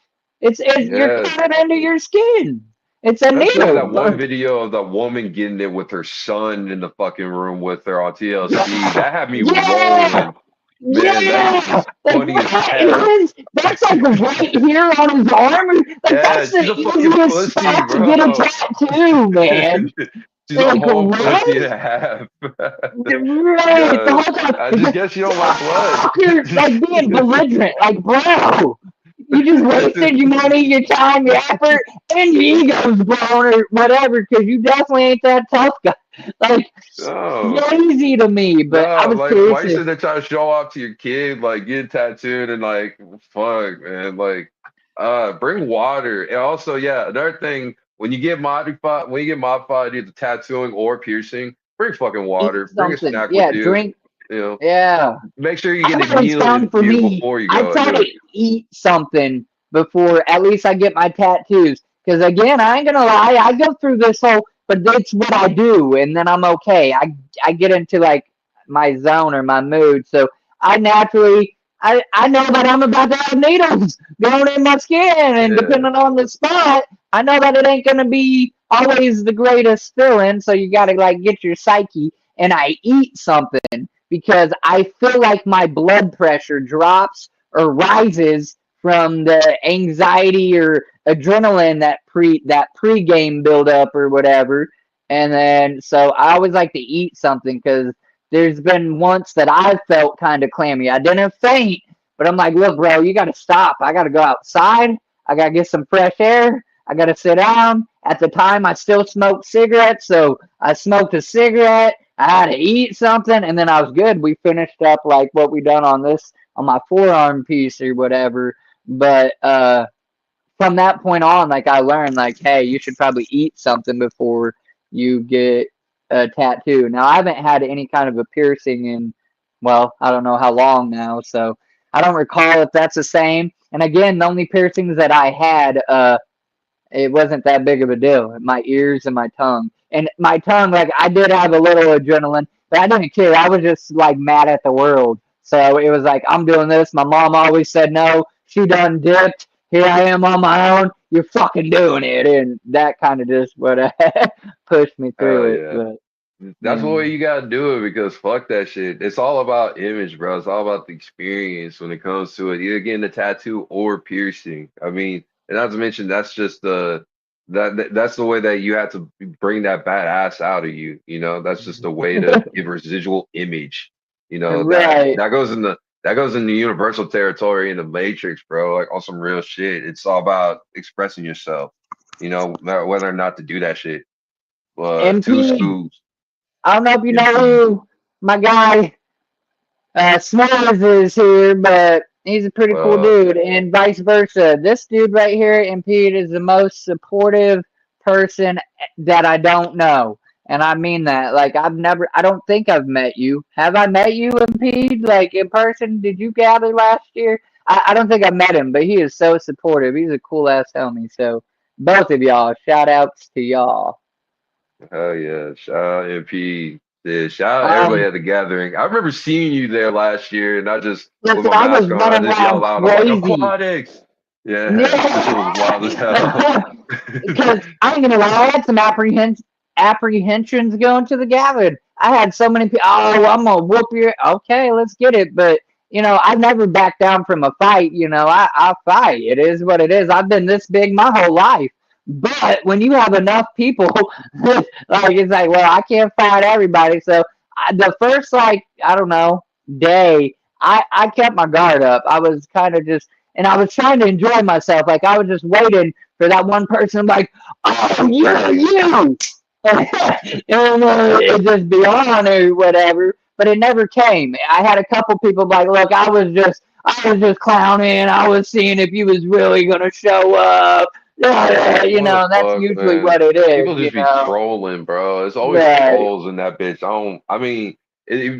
It's you're Yeah, cutting into your skin. It's a especially needle. that one video of that woman getting it with her son in the fucking room with her on TLC. Yeah, That had me yeah, rolling. Man, that shit yeah. was Like funny what? as hell. That's like right here on his arm. Like Yeah, that's she's the a fucking easiest pussy, spot to get a bro. tattoo, man. She's a Like whole pussy and what? a half. Right, the Yeah, whole time. I It's just like, guess you don't like blood. you're like being belligerent. Like, bro, you just wasted your money, your time, your effort, and your ego's blown or whatever, because you definitely ain't that tough guy. Like, No. crazy to me, but I No, was like why curious you if sitting there trying to show off to your kid, like get tattooed and like fuck, man, like bring water. And also, yeah, another thing, when you get modified either tattooing or piercing, bring fucking eat water, bring a something. snack with Yeah, you, drink. you know, Yeah. make sure you get I've a always meal found into for you me, before you I go try do to it. eat something before at least I get my tattoos. Because again, I ain't gonna lie, I go through this whole, but that's what I do, and then I'm okay. I get into like my zone or my mood, so I naturally I know that I'm about to have needles going in my skin, and Yeah, depending on the spot, I know that it ain't gonna be always the greatest feeling. So you gotta like get your psyche, and I eat something because I feel like my blood pressure drops or rises from the anxiety or adrenaline that pregame buildup or whatever. And then so I always like to eat something because there's been once that I felt kind of clammy. I didn't faint, but I'm like, look, bro, you got to stop. I got to go outside. I got to get some fresh air. I got to sit down. At the time, I still smoked cigarettes, so I smoked a cigarette. I had to eat something, and then I was good. We finished up like what we done on this on my forearm piece or whatever. But from that point on, like I learned, like, hey, you should probably eat something before you get a tattoo. Now I haven't had any kind of a piercing in, well, I don't know how long now, so I don't recall if that's the same. And again, the only piercings that I had, it wasn't that big of a deal. My ears and my tongue. And my tongue, like I did have a little adrenaline, but I didn't care. I was just like mad at the world. So it was like, I'm doing this. My mom always said no. She done dipped. Here I am on my own. You're fucking doing it. And that kind of just what pushed me hell through it. yeah. But That's the yeah. way you gotta do it because fuck that shit. It's all about image, bro. It's all about the experience when it comes to it. Either getting a tattoo or piercing. I mean, and not to mention that's just that's the way that you have to bring that badass out of you. You know, that's just a way to give a residual image. You know, Right. that goes in the universal territory in the Matrix, bro. Like on some real shit. It's all about expressing yourself. You know, whether or not to do that shit. Two MP, schools. I don't know if you know MP. who my guy Smorez is here, but he's a pretty cool Well, dude, and vice versa. This dude right here, Impede, is the most supportive person that I don't know. And I mean that. Like, I don't think I've met you. Have I met you, Impede? Like, in person? Did you gather last year? I don't think I met him, but he is so supportive. He's a cool ass homie. So, both of y'all, shout outs to y'all. hell yeah. Shout out MP. Yeah, shout out everybody Um, at the gathering. I remember seeing you there last year, and I just with listen, my I was mask on, I running just yelled around out, I'm like, crazy. aquatics. Yeah, this shit was wild as hell. Yeah. Because I ain't gonna lie, I had some apprehensions going to the gathering. I had so many people. Oh, I'm gonna whoop your. Okay, let's get it. But I never back down from a fight. I fight. It is what it is. I've been this big my whole life. But when you have enough people, like it's like, well, I can't fight everybody. So the first, like, I don't know, day, I kept my guard up. I was kind of just, and I was trying to enjoy myself. Like I was just waiting for that one person. I'm like, oh, you're you. It just be on or whatever, but it never came. I had a couple people like, look, I was just clowning. I was seeing if you was really gonna show up. What the That's fuck, usually man? what it is. People just be trolling, bro. It's always Right, trolls in that bitch. I mean,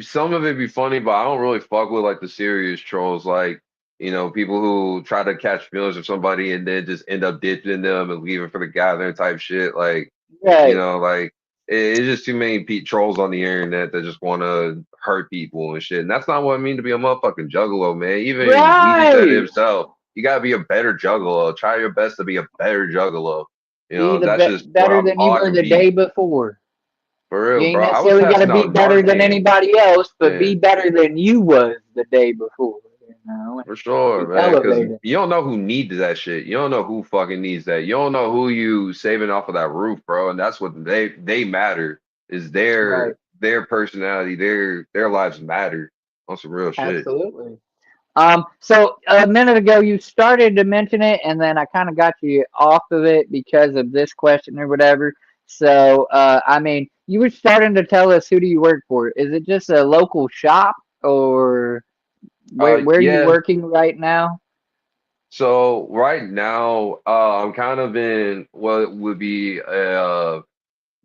some of it be funny, but I don't really fuck with like the serious trolls, like people who try to catch feelings of somebody and then just end up ditching them and leaving for the gathering type shit. Like, right, like it's just too many trolls on the internet that just want to hurt people and shit. And that's not what I mean to be a motherfucking juggalo, man. Even Easy said it right. himself. You gotta be a better juggalo. Try your best to be a better juggalo. Be the That's just what better than you all I were can the be. day before. For You real, ain't bro. I was necessarily got to passing be out better than Narcan. anybody else, but Yeah, be better than you was the day before. And for sure, keep man. Because elevating. you don't know who needs that shit. You don't know who fucking needs that. You don't know who you saving off of that roof, bro. And that's what they matter is Right. their personality, their lives matter on some real shit. Absolutely. So a minute ago you started to mention it, and then I kind of got you off of it because of this question or whatever. So, I mean, you were starting to tell us who do you work for? Is it just a local shop, or where are you Yeah. working right now? So right now, I'm kind of in what would be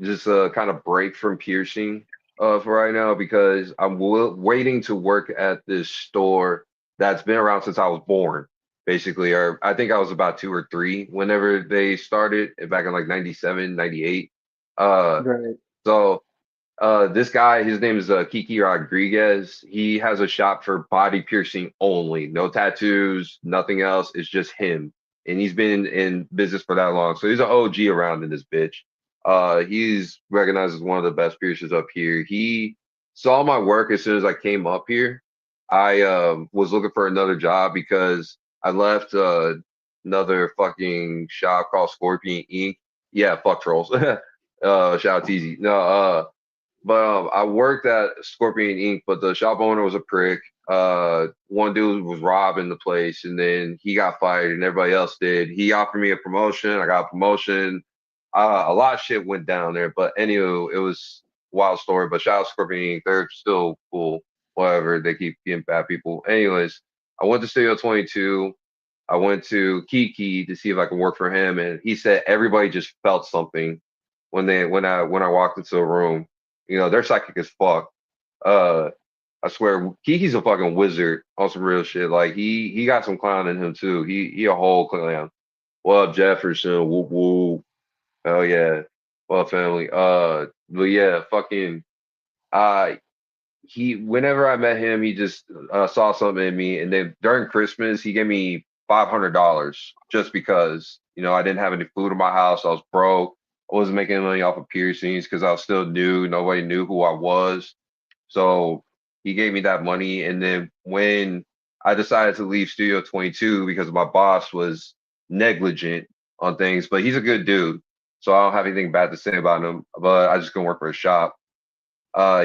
just a kind of break from piercing for right now because I'm waiting to work at this store that's been around since I was born, basically. Or I think I was about 2 or 3 whenever they started back in like 97, 98. Uh, Right. so this guy, his name is Kiki Rodriguez. He has a shop for body piercing only, no tattoos, nothing else. It's just him, and he's been in business for that long. So he's an OG around in this bitch. He's recognized as one of the best piercers up here. He saw my work as soon as I came up here. I was looking for another job because I left another fucking shop called Scorpion Inc. Yeah, fuck trolls. Shout out Teasy. No, but I worked at Scorpion Inc., but the shop owner was a prick. One dude was robbing the place, and then he got fired, and everybody else did. He offered me a promotion. I got a promotion. A lot of shit went down there, but anyway, it was a wild story. But shout out Scorpion Inc. They're still cool. Whatever, they keep being bad people. Anyways, I went to Studio 22. I went to Kiki to see if I could work for him, and he said everybody just felt something when I walked into the room. They're psychic as fuck. Uh, I swear, Kiki's a fucking wizard on some real shit. Like he got some clown in him too. He a whole clown. What up, Jefferson? Whoop whoop. Hell yeah. What up, family? But yeah, fucking. Uh, he whenever I met him, he just saw something in me, and then during Christmas, he gave me $500 just because I didn't have any food in my house. I was broke. I wasn't making money off of piercings because I was still new. Nobody knew who I was. So he gave me that money. And then when I decided to leave Studio 22 because my boss was negligent on things, but he's a good dude. So I don't have anything bad to say about him, but I just gonna work for a shop.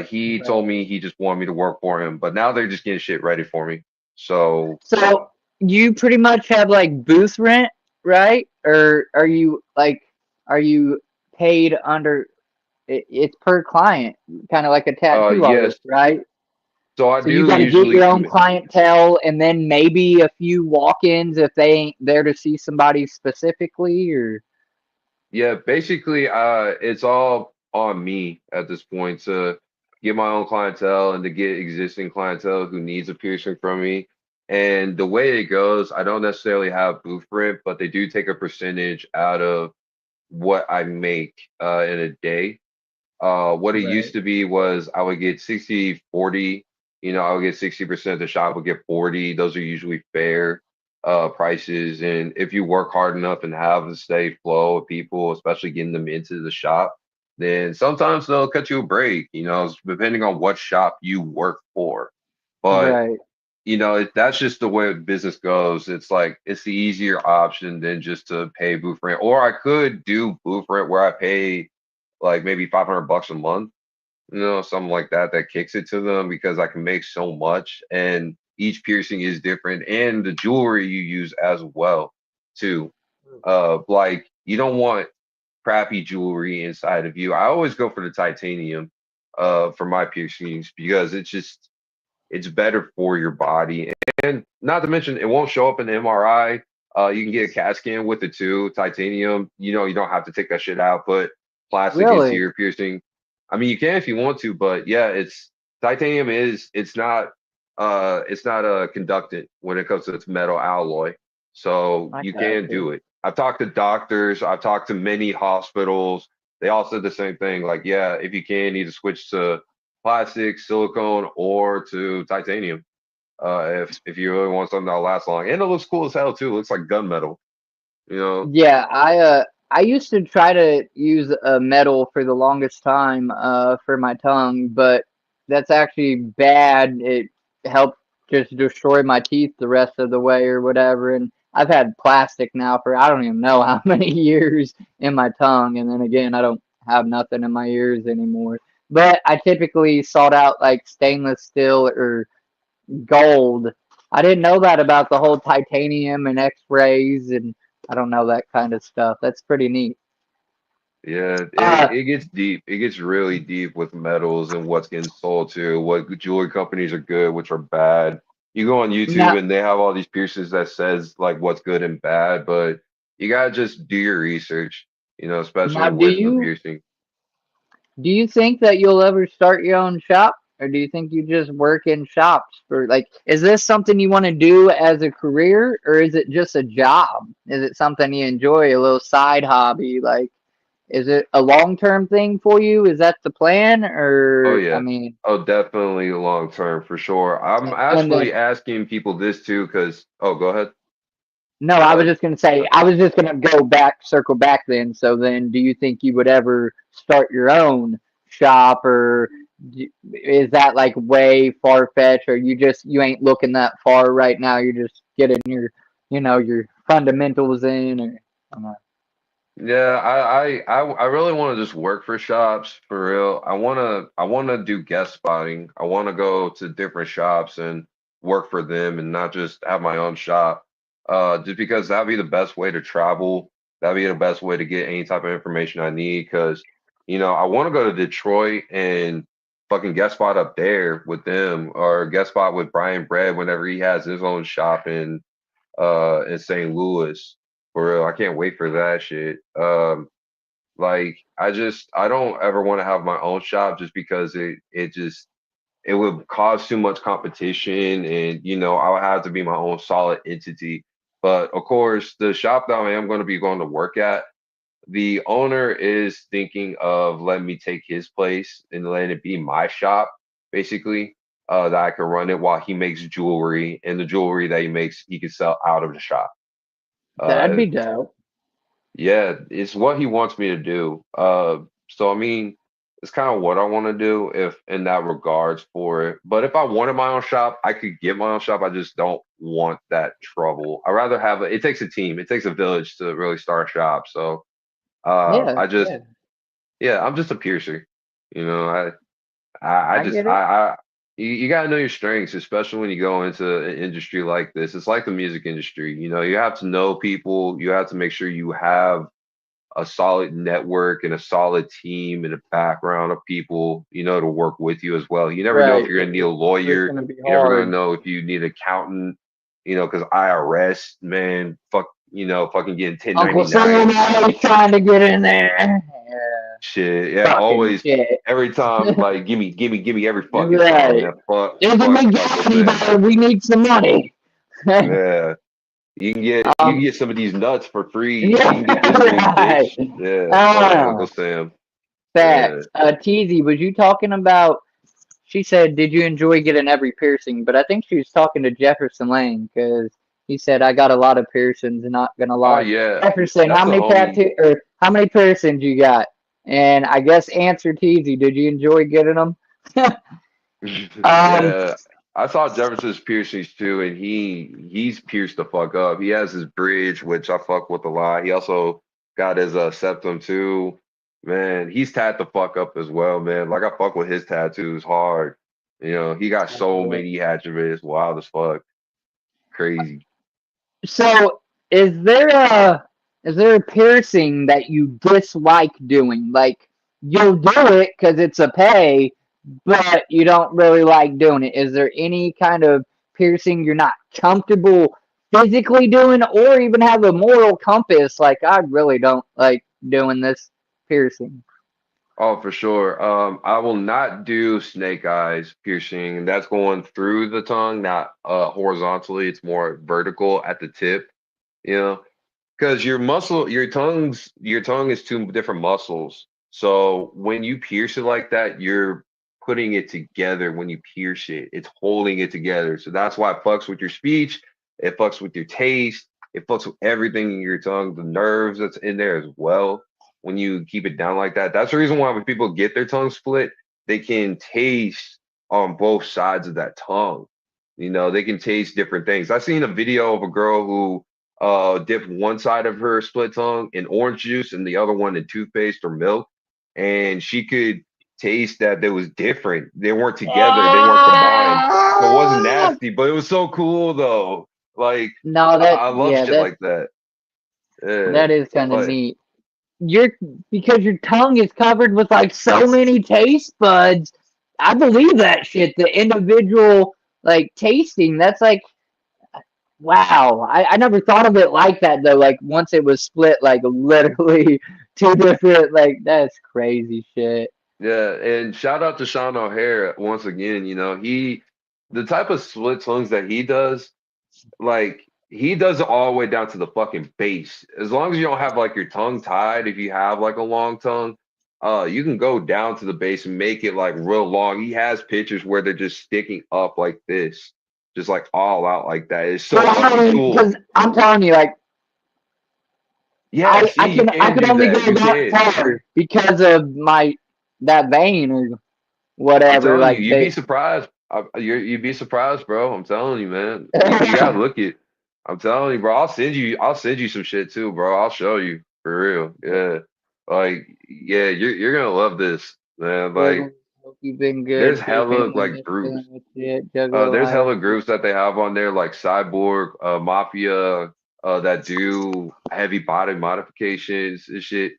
He told Right. me he just wanted me to work for him, but now they're just getting shit ready for me. So So you pretty much have like booth rent, right? Or are you paid under? It's per client, kind of like a tattoo yes. artist, right? So I So you do got to get usually your own clientele, and then maybe a few walk-ins if they ain't there to see somebody specifically, or yeah, basically it's all on me at this point to get my own clientele and to get existing clientele who needs a piercing from me. And the way it goes, I don't necessarily have booth rent, but they do take a percentage out of what I make in a day. What it used right, to be was I would get 60/40. I would get 60%, the shop would get 40. Those are usually fair prices. And if you work hard enough and have a steady flow of people, especially getting them into the shop, then sometimes they'll cut you a break, depending on what shop you work for. But Right. that's just the way business goes. It's like it's the easier option than just to pay booth rent. Or I could do booth rent where I pay like maybe $500 a month, something like that that kicks it to them because I can make so much and each piercing is different and the jewelry you use as well too. Like you don't want crappy jewelry inside of you. I always go for the titanium for my piercings because it's better for your body. And not to mention, it won't show up in the MRI. You can get a CAT scan with it too. Titanium, you don't have to take that shit out. Put plastic into Really? your piercing. I mean, you can if you want to, but yeah, it's titanium is it's not a conductant when it comes to its metal alloy. So I you got can do you. it. I've talked to doctors. I've talked to many hospitals. They all said the same thing. Like, yeah, if you can, you need to switch to plastic, silicone, or to titanium. If you really want something that'll last long, and it looks cool as hell too. It looks like gunmetal. You know? Yeah, I used to try to use a metal for the longest time for my tongue, but that's actually bad. It helped just destroy my teeth the rest of the way or whatever. And I've had plastic now for I don't even know how many years in my tongue, and then again, I don't have nothing in my ears anymore. But I typically sought out like stainless steel or gold. I didn't know that about the whole titanium and X-rays, and I don't know that kind of stuff. That's pretty neat. Yeah, Uh, it gets deep. It gets really deep with metals and what's getting sold to, what jewelry companies are good, which are bad. You go on YouTube now, and they have all these piercings that says like what's good and bad, but you gotta just do your research, now, especially do with the you piercing. do you think that you'll ever start your own shop, or do you think you just work in shops for like? Is this something you want to do as a career, or is it just a job? Is it something you enjoy, a little side hobby? Like, is it a long-term thing for you? Is that the plan, Oh or I yeah. mean, Oh, definitely long term for sure. I'm and then actually asking people this too, because go ahead. no, I was Uh, just gonna say, I was just gonna go back, circle back then. So then, do you think you would ever start your own shop, or is that like way far fetched, or you ain't looking that far right now? You're just getting your, your fundamentals in, or I don't know. Yeah, I really want to just work for shops for real. I wanna do guest spotting. I want to go to different shops and work for them and not just have my own shop. Just because that'd be the best way to travel. That'd be the best way to get any type of information I need. Because I want to go to Detroit and fucking guest spot up there with them or guest spot with Brian Bread whenever he has his own shop in St. Louis. For real, I can't wait for that shit. Like I don't ever want to have my own shop just because it would cause too much competition and I would have to be my own solid entity. But of course, the shop that I am going to be going to work at, the owner is thinking of letting me take his place and letting it be my shop, basically. That I can run it while he makes jewelry, and the jewelry that he makes, he can sell out of the shop. That'd Uh, be dope. yeah, it's what he wants me to do. So I mean, it's kind of what I want to do if in that regards for it. But if I wanted my own shop, I could get my own shop. I just don't want that trouble. I rather have it takes a team, it takes a village to really start a shop. So Yeah, I just yeah, yeah, I'm just a piercer. You know, I I just get it. you gotta know your strengths, especially when you go into an industry like this. It's like the music industry. You have to know people. You have to make sure you have a solid network and a solid team and a background of people, to work with you as well. You never know if Right. you're gonna need a It's lawyer. gonna be You never gonna hard. know if you need an accountant, because IRS, man, fucking getting Uncle 1099. Sam always trying to get in there. Yeah, Shit, yeah, fucking always shit. every time, like, gimme every fucking time, Right. man. Fuck, There's a Uncle McGarry Sam. bar. We need some money. Yeah, you can get some of these nuts for free. You can get Yeah, this big right. bitch. Yeah, fuck Ah, Uncle Sam. Yeah. facts. Teasy, was you talking about? She said, "Did you enjoy getting every piercing?" But I think she was talking to Jefferson Lane because he said, "I got a lot of piercings." And not gonna Oh lie, yeah, Jefferson, that's how the many homie. tattoo or how many piercings you got? And I guess answer teasy. Did you enjoy getting them? um, Yeah, I saw Jefferson's piercings too, and he's pierced the fuck up. He has his bridge, which I fuck with a lot. He also got his septum too. Man, he's tattooed the fuck up as well, man. Like I fuck with his tattoos hard. He got so many hatchets, wild as fuck, crazy. so is there a piercing that you dislike doing? Like you'll do it because it's a pay, but you don't really like doing it. Is there any kind of piercing you're not comfortable physically doing, or even have a moral compass? Like I really don't like doing this piercing. Oh, for sure. I will not do snake eyes piercing, and that's going through the tongue, not horizontally. It's more vertical at the tip, you know, because your tongue is two different muscles. So when you pierce it like that, you're putting it together when you pierce it. It's holding it together. So that's why it fucks with your speech, it fucks with your taste, it fucks with everything in your tongue, the nerves that's in there as well when you keep it down like that. That's the reason why when people get their tongue split, they can taste on both sides of that tongue. They can taste different things. I seen a video of a girl who dipped one side of her split tongue in orange juice and the other one in toothpaste or milk, and she could taste that they was different. They weren't together, they weren't combined. So it wasn't Ah! nasty, but it was so cool though. Like No, I love shit that like that. Yeah. that is kind of But neat. You're because your tongue is covered with like so many taste buds. I believe that shit. The individual like tasting. That's like wow. I never thought of it like that though. Like once it was split, like literally two different. Like that's crazy shit. yeah, and shout out to Sean O'Hare once again. The type of split tongues that he does, like he does it all the way down to the fucking base. As long as you don't have like your tongue tied, if you have like a long tongue, you can go down to the base and make it like real long. He has pictures where they're just sticking up like this, just like all out like that. It's But so I fucking don't cool. because I'm telling you, like Yeah, see, you I can can do only go that. You that can. far because of my that vein or I'm whatever. telling you, Like you'd be they. surprised. You'd be surprised, bro. I'm telling you, man. You gotta look it. I'm telling you, bro. I'll send you some shit too, bro. I'll show you for real. Yeah, like yeah, you're gonna love this, man. Juggalos, Like hope you've been there's good. Your hella family like is groups. feeling with shit. Juggalo There's hella Island. groups that they have on there, like Cyborg, Mafia, that do heavy body modifications and shit.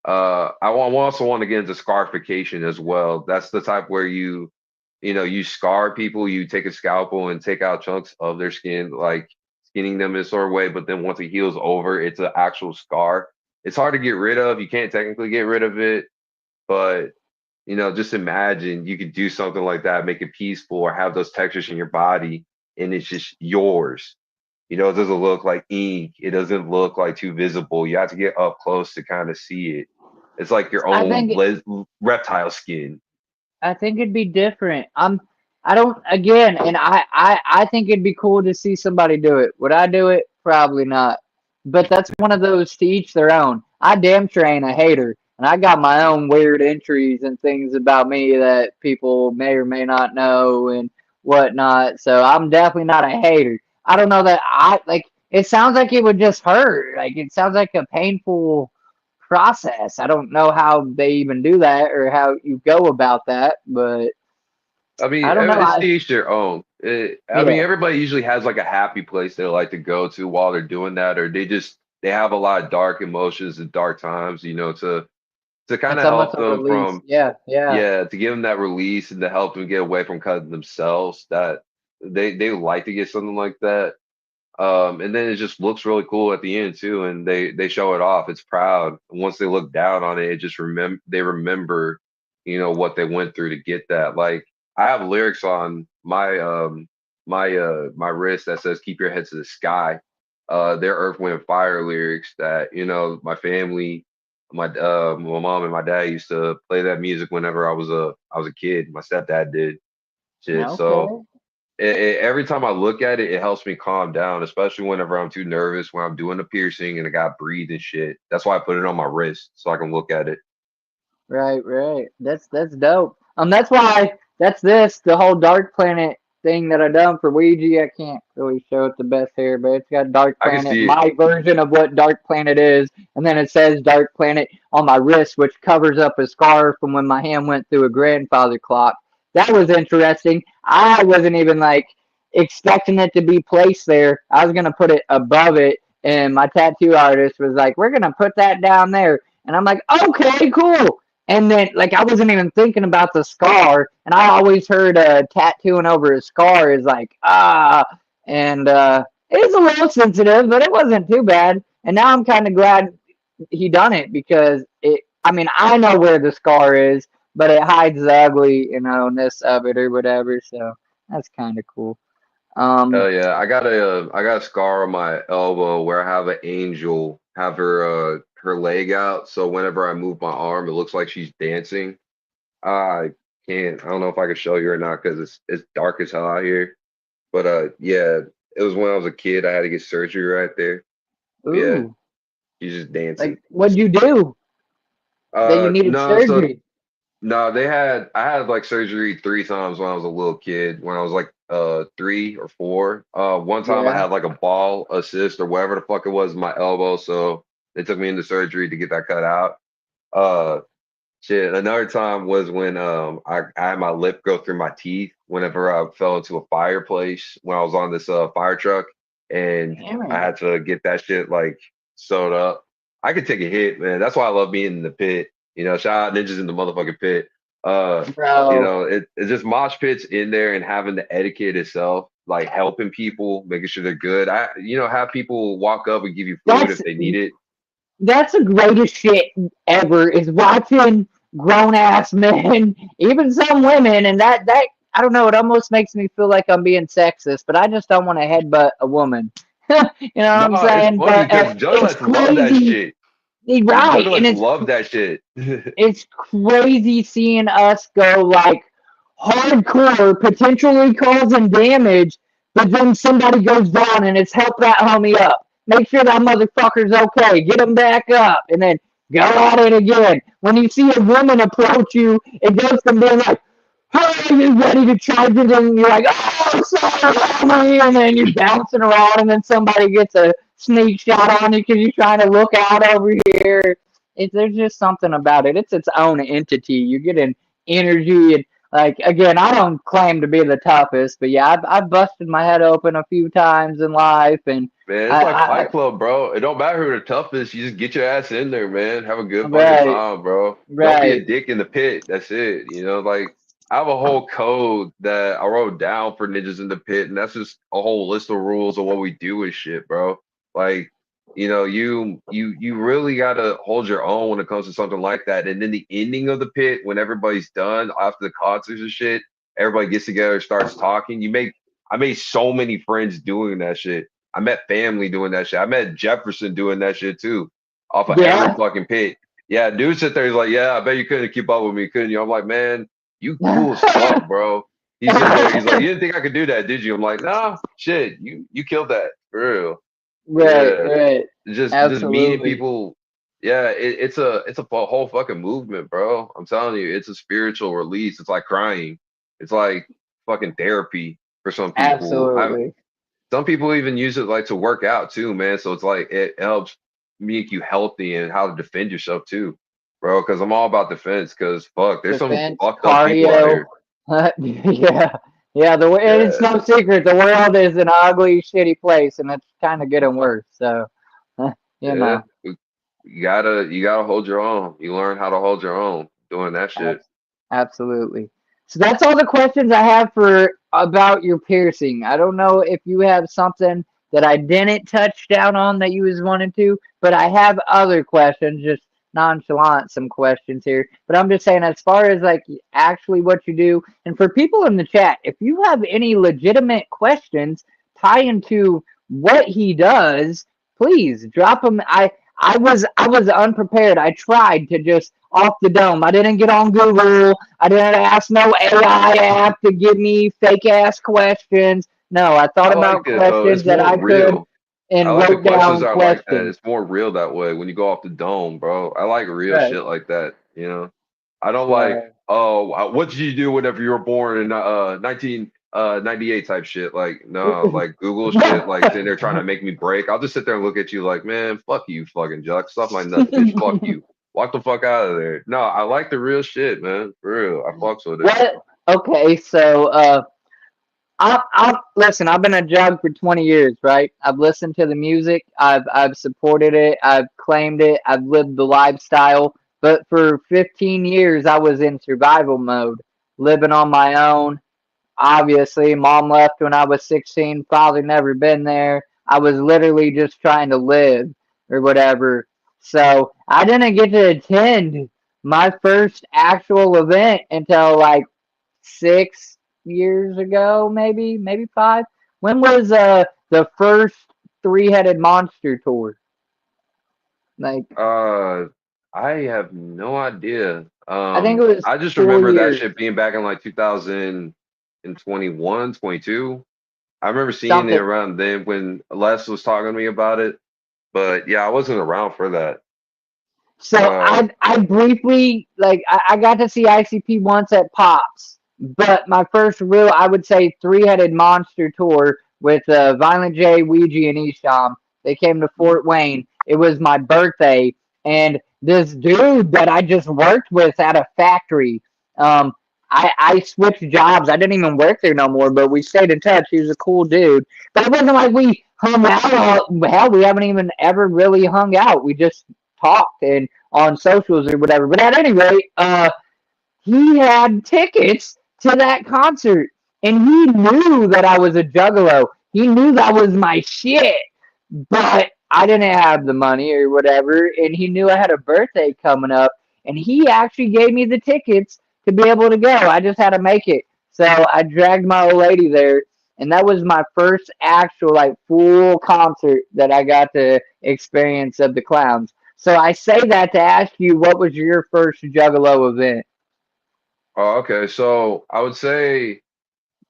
I also want to get into scarification as well. That's the type where you scar people. You take a scalpel and take out chunks of their skin, like skinning them in a sort of way. But then once it heals over, it's an actual scar. It's hard to get rid of. You can't technically get rid of it, but just imagine you could do something like that, make it peaceful, or have those textures in your body, and it's just yours. It doesn't look like ink. It doesn't look like too visible. You have to get up close to kind of see it. It's like your I own think reptile skin. I think it'd be different. I don't again, and I think it'd be cool to see somebody do it. Would I do it? Probably not. But that's one of those to each their own. I damn sure ain't a hater, and I got my own weird entries and things about me that people may or may not know and whatnot. So I'm definitely not a hater. I don't know that I like. It sounds like it would just hurt. Like it sounds like a painful process. I don't know how they even do that or how you go about that, but I mean, I don't know. it's to each their own. I mean, Yeah, everybody usually has like a happy place they like to go to while they're doing that, or they have a lot of dark emotions and dark times, to kind it's of almost help a them release. from. Yeah, yeah. Yeah, to give them that release and to help them get away from cutting themselves. That they like to get something like that. And then it just looks really cool at the end too, and they show it off. It's proud. And once they look down on it, it just remember, what they went through to get that. Like I have lyrics on my wrist that says "Keep your head to the sky." They're Earth, Wind, and Fire lyrics that my family, my mom and my dad used to play that music whenever I was a kid. My stepdad did shit. So Okay. every time I look at it, it helps me calm down, especially whenever I'm too nervous when I'm doing the piercing and I got breathe and shit. That's why I put it on my wrist so I can look at it. Right. That's dope. That's why the whole Dark Planet thing that I done for Ouija. I can't really show it the best here, but it's got Dark I can Planet, see it. my version of what Dark Planet is, and then it says Dark Planet on my wrist, which covers up a scar from when my hand went through a grandfather clock. That was interesting. I wasn't even like expecting it to be placed there. I was gonna put it above it, and my tattoo artist was like, "We're gonna put that down there." And I'm like, okay, cool. And then, like, I wasn't even thinking about the scar. And I always heard tattooing over a scar is like, and it is a little sensitive, but it wasn't too bad. And now I'm kind of glad he done it because I mean, I know where the scar is, but it hides the ugly, ness of it or whatever. So that's kind of cool. Um, Hell yeah. I got a scar on my elbow where I have an angel have her leg out. So whenever I move my arm, it looks like she's dancing. I can't. I don't know if I can show you or not because it's dark as hell out here. But yeah, it was when I was a kid. I had to get surgery right there. But yeah, ooh, she's just dancing. like, what'd you do that you needed No, so surgery? no, I had like surgery 3 times when I was a little kid, when I was like 3 or 4. One time I Yeah. had like a ball assist or whatever the fuck it was in my elbow, so they took me into surgery to get that cut out. Uh Shit, another time was when I had my lip go through my teeth whenever I fell into a fireplace when I was on this fire truck, and Damn I it. had to get that shit like sewed up. I could take a hit, man. That's why I love being in the pit. Shout out ninjas in the motherfucking pit. Uh, Bro, it's just mosh pits in there and having the etiquette itself, like helping people, making sure they're good. Have people walk up and give you food that's if they need it. that's the greatest shit ever is watching grown ass men, even some women, and that I don't know, it almost makes me feel like I'm being sexist, but I just don't want to headbutt a woman. You know what No, I'm it's saying? funny But because it's Juggalettes love that crazy, shit. right? And Juggalos love that shit. it's crazy seeing us go like hardcore, potentially causing damage, but then somebody goes down and it's help that homie up. Make sure that motherfucker's okay. Get him back up, and then go at it again. When you see a woman approach you, it goes from being like, "Hey, you're ready to charge it," and you're like, "Oh, sorry, homie," and then you're bouncing around, and then somebody gets a sneak shot on you because you're trying to look out over here. There's just something about it. It's its own entity. You're getting energy and like again, I don't claim to be the toughest, but yeah, I've busted my head open a few times in life, and Man, it's like I Fight Club, bro. It don't matter who the toughest. You just get your ass in there, man. Have a good fucking right, time, bro. Don't be a right, dick in the pit. That's it. Like I have a whole code that I wrote down for ninjas in the pit, and that's just a whole list of rules of what we do and shit, bro. Like, you really gotta hold your own when it comes to something like that. And then the ending of the pit, when everybody's done after the concerts and shit, everybody gets together, starts talking. I made so many friends doing that shit. I met family doing that shit. I met Jefferson doing that shit too, off of every yeah. fucking pit. Yeah, dude sit there, he's like, yeah, I bet you couldn't keep up with me, couldn't you? I'm like, man, you cool as fuck, bro. He sit there, he's like, you didn't think I could do that, did you? I'm like, nah, shit, you killed that for real. But Right, yeah, right. just meeting Absolutely. people. Yeah, it's a whole fucking movement, bro. I'm telling you, it's a spiritual release. It's like crying. It's like fucking therapy for some people. Absolutely. Some people even use it like to work out too, man. So it's like it helps make you healthy and how to defend yourself too, bro. Because I'm all about defense. Because fuck, there's some Defense, fucked up people out cardio. here. Yeah. Yeah, and it's Yeah, no secret the world is an ugly, shitty place, and it's kind of getting worse. So, you yeah. know. You gotta hold your own. You learn how to hold your own doing that shit. Absolutely. So that's all the questions I have for about your piercing. I don't know if you have something that I didn't touch down on that you was wanting to, but I have other questions, just nonchalant some questions here. But I'm just saying, as far as like actually what you do, and for people in the chat, if you have any legitimate questions tying to what he does, please drop them. I was unprepared. I tried to just off the dome. I didn't get on Google. I didn't ask no AI app to give me fake ass questions. No, I thought I about like it though. questions It's that more I could real. I and like the wrote questions down that are like that. questions. It's more real that way when you go off the dome, bro. I like real Right. shit like that. I don't like, Right. oh, what did you do whenever you were born in 1998 type shit. Like, no, like Google shit, like sitting there trying to make me break. I'll just sit there and look at you like, man, fuck you, fucking Juck. Stuff my nuts, bitch. Fuck you. Walk the fuck out of there. No, I like the real shit, man. For real. I fucks with it. What? Okay, so I listen. I've been a jug for 20 years, right? I've listened to the music. I've supported it. I've claimed it. I've lived the lifestyle. But for 15 years, I was in survival mode, living on my own. Obviously, mom left when I was 16. Father never been there. I was literally just trying to live or whatever. So I didn't get to attend my first actual event until like 6 years ago, maybe five. When was the first three-headed monster tour? Like Uh, I have no idea. I think it was I just four remember that years, shit being back in like 2021, 22. I remember seeing it something. around then when Les was talking to me about it. But yeah, I wasn't around for that. So Uh, I briefly I got to see ICP once at Pops, but my first real I would say three-headed monster tour with Violent J, Ouija, and Isham. They came to Fort Wayne. It was my birthday, and this dude that I just worked with at a factory. Um, I switched jobs. I didn't even work there no more, but we stayed in touch. He was a cool dude. But it wasn't like we hung out. Hell, we haven't even ever really hung out. We just talked and on socials or whatever. But at any rate, he had tickets to that concert, and he knew that I was a juggalo. He knew that was my shit, but I didn't have the money or whatever, and he knew I had a birthday coming up, and he actually gave me the tickets to be able to go. I just had to make it. So I dragged my old lady there, and that was my first actual like full concert that I got to experience of the clowns. So I say that to ask you, what was your first Juggalo event? oh, okay. So I would say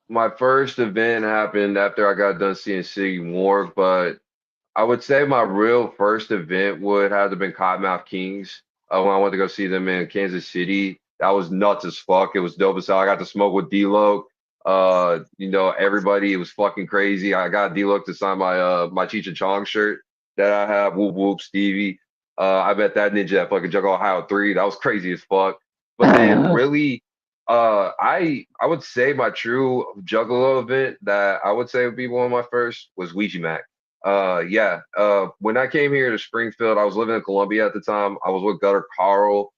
my first event happened after I got done seeing City Morgue, but I would say my real first event would have to been Cottonmouth Kings. When I went to go see them in Kansas City. That was nuts as fuck. It was dope as hell. I got to smoke with D-Lo. Everybody. It was fucking crazy. I got D-Lo to sign my Cheech and Chong shirt that I have. Whoop whoop Stevie. I met that ninja at fucking Juggle Ohio 3. That was crazy as fuck. But then really, I would say my true Juggalo event that I would say would be one of my first was Ouija Mac. Yeah. When I came here to Springfield, I was living in Columbia at the time. I was with Gutter Carl.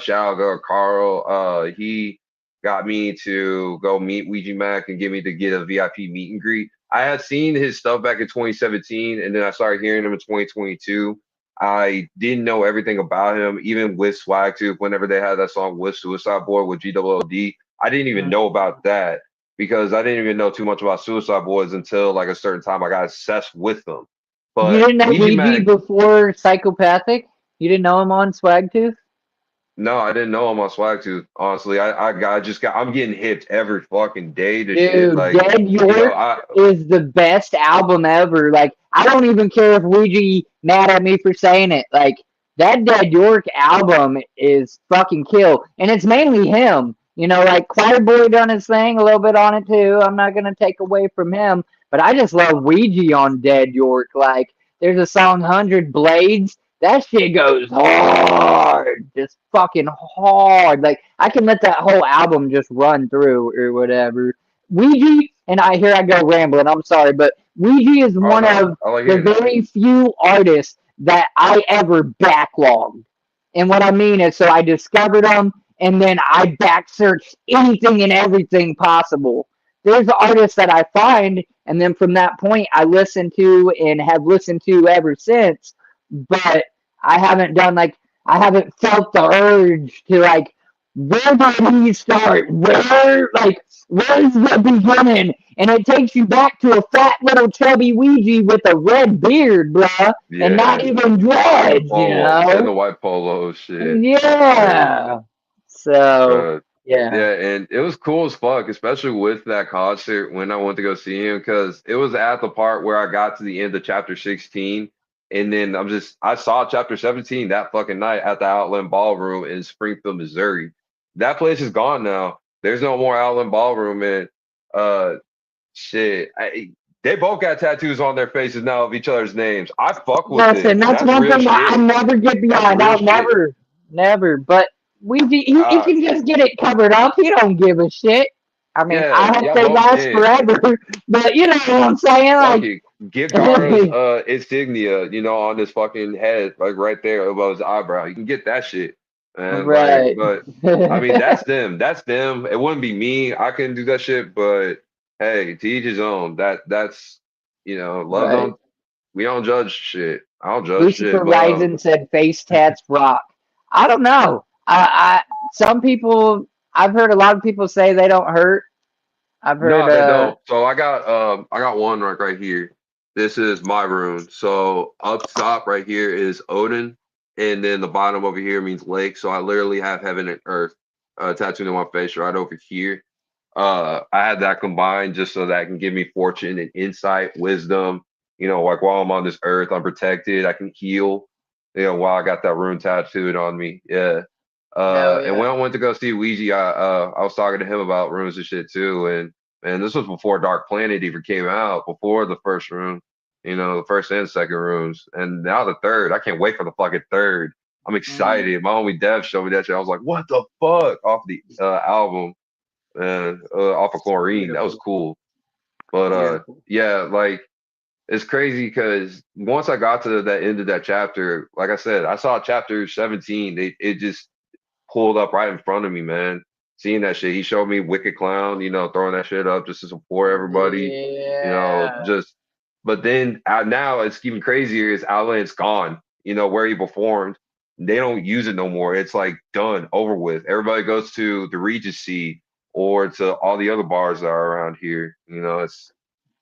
Shout out Gutter Carl. He got me to go meet Ouija Mac and get me to get a VIP meet and greet. I had seen his stuff back in 2017, and then I started hearing him in 2022. I didn't know everything about him, even with Swag Tooth, whenever they had that song with Suicide Boy with GWLD. I didn't even know about that because I didn't even know too much about Suicide Boys until like a certain time I got obsessed with them. You But didn't know Ouija Ouija Mac, before Psychopathic? You didn't know him on Swagtooth? no, I didn't know him on Swag Tooth. Honestly, I'm getting hipped every fucking day to shit. Dude, Like, Dead you know, York I is the best album ever. Like, I don't even care if Ouija mad at me for saying it. Like, that Dead York album is fucking kill. And it's mainly him. You know, like Choir Boy done his thing a little bit on it too. I'm not gonna take away from him. But I just love Ouija on Dead York. Like, there's a song 100 Blades. That shit goes hard. Just fucking hard. Like, I can let that whole album just run through or whatever. Ouija, and here I go rambling. I'm sorry, but Ouija is oh one no, of I like the hearing it. very few artists that I ever backlogged. And what I mean is, so I discovered them, and then I back searched anything and everything possible. There's artists that I find, and then from that point, I listen to and have listened to ever since. But I haven't done like I haven't felt the urge to like where did he start? Where's the beginning? And it takes you back to a fat little chubby Ouija with a red beard, bruh, and not Yeah, even and the dreads, you polo and the know? white polo shit. And Yeah. So, uh, yeah. yeah, and it was cool as fuck, especially with that concert when I went to go see him, because it was at the part where I got to the end of chapter 16, and then I saw chapter 17 that fucking night at the Outland Ballroom in Springfield, Missouri. that place is gone now. There's no more Allen Ballroom, and uh, shit. They both got tattoos on their faces now of each other's names. I fuck with it. Listen, that's That's one real thing that I shit. never get That's behind. real I'll shit. never. But he Uh, can just get it covered up. He don't give a shit. I mean, yeah, I hope y'all they both last can. forever. But you know what I'm saying? Fuck Like, it. Get Garo's insignia, on his fucking head, like right there above his eyebrow. You can get that shit. And like, right. but I mean that's them. That's them. It wouldn't be me. I couldn't do that shit, but hey, to each his own. That's love Right. don't we don't judge shit. I don't judge Lucifer shit, but Rising said face tats rock. I don't know. I some people I've heard a lot of people say they don't hurt. I've heard no, they don't. So I got one right here. This is my rune. So up top right here is Odin, and then the bottom over here means lake. So I literally have heaven and earth tattooed on my face right over here. I had that combined just so that can give me fortune and insight, wisdom. Like while I'm on this earth, I'm protected. I can heal. While I got that rune tattooed on me. Yeah. hell And when yeah. I went to go see Ouija, I was talking to him about runes and shit too. And this was before Dark Planet even came out, before the first rune, the first and second runes, and now the third. I can't wait for the fucking third. I'm Hmm. excited. My homie Dev showed me that shit. I was like, what the fuck? Off the album and off of Chlorine. That was Beautiful. cool. But Beautiful. yeah, like it's crazy because once I got to that end of that chapter, like I said, I saw chapter 17. It just pulled up right in front of me, man. Seeing that shit, he showed me Wicked Clown, throwing that shit up just to support everybody, Yeah. just. But then now it's even crazier. Is Outland's gone, where he performed. They don't use it no more. It's like done, over with. Everybody goes to the Regency or to all the other bars that are around here. It's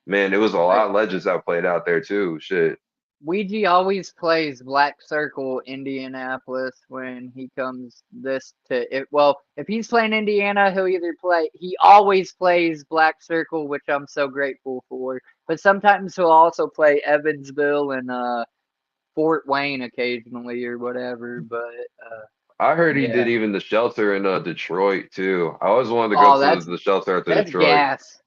man, it was a lot But of legends that played out there too. Shit. Ouija always plays Black Circle Indianapolis when he comes this to it. Well, if he's playing Indiana, he always plays Black Circle, which I'm so grateful for. But sometimes he'll also play Evansville and Fort Wayne occasionally or whatever. But I heard he yeah. did even the shelter in Detroit too. I always wanted to go Oh, to the shelter at the that's Detroit. gas.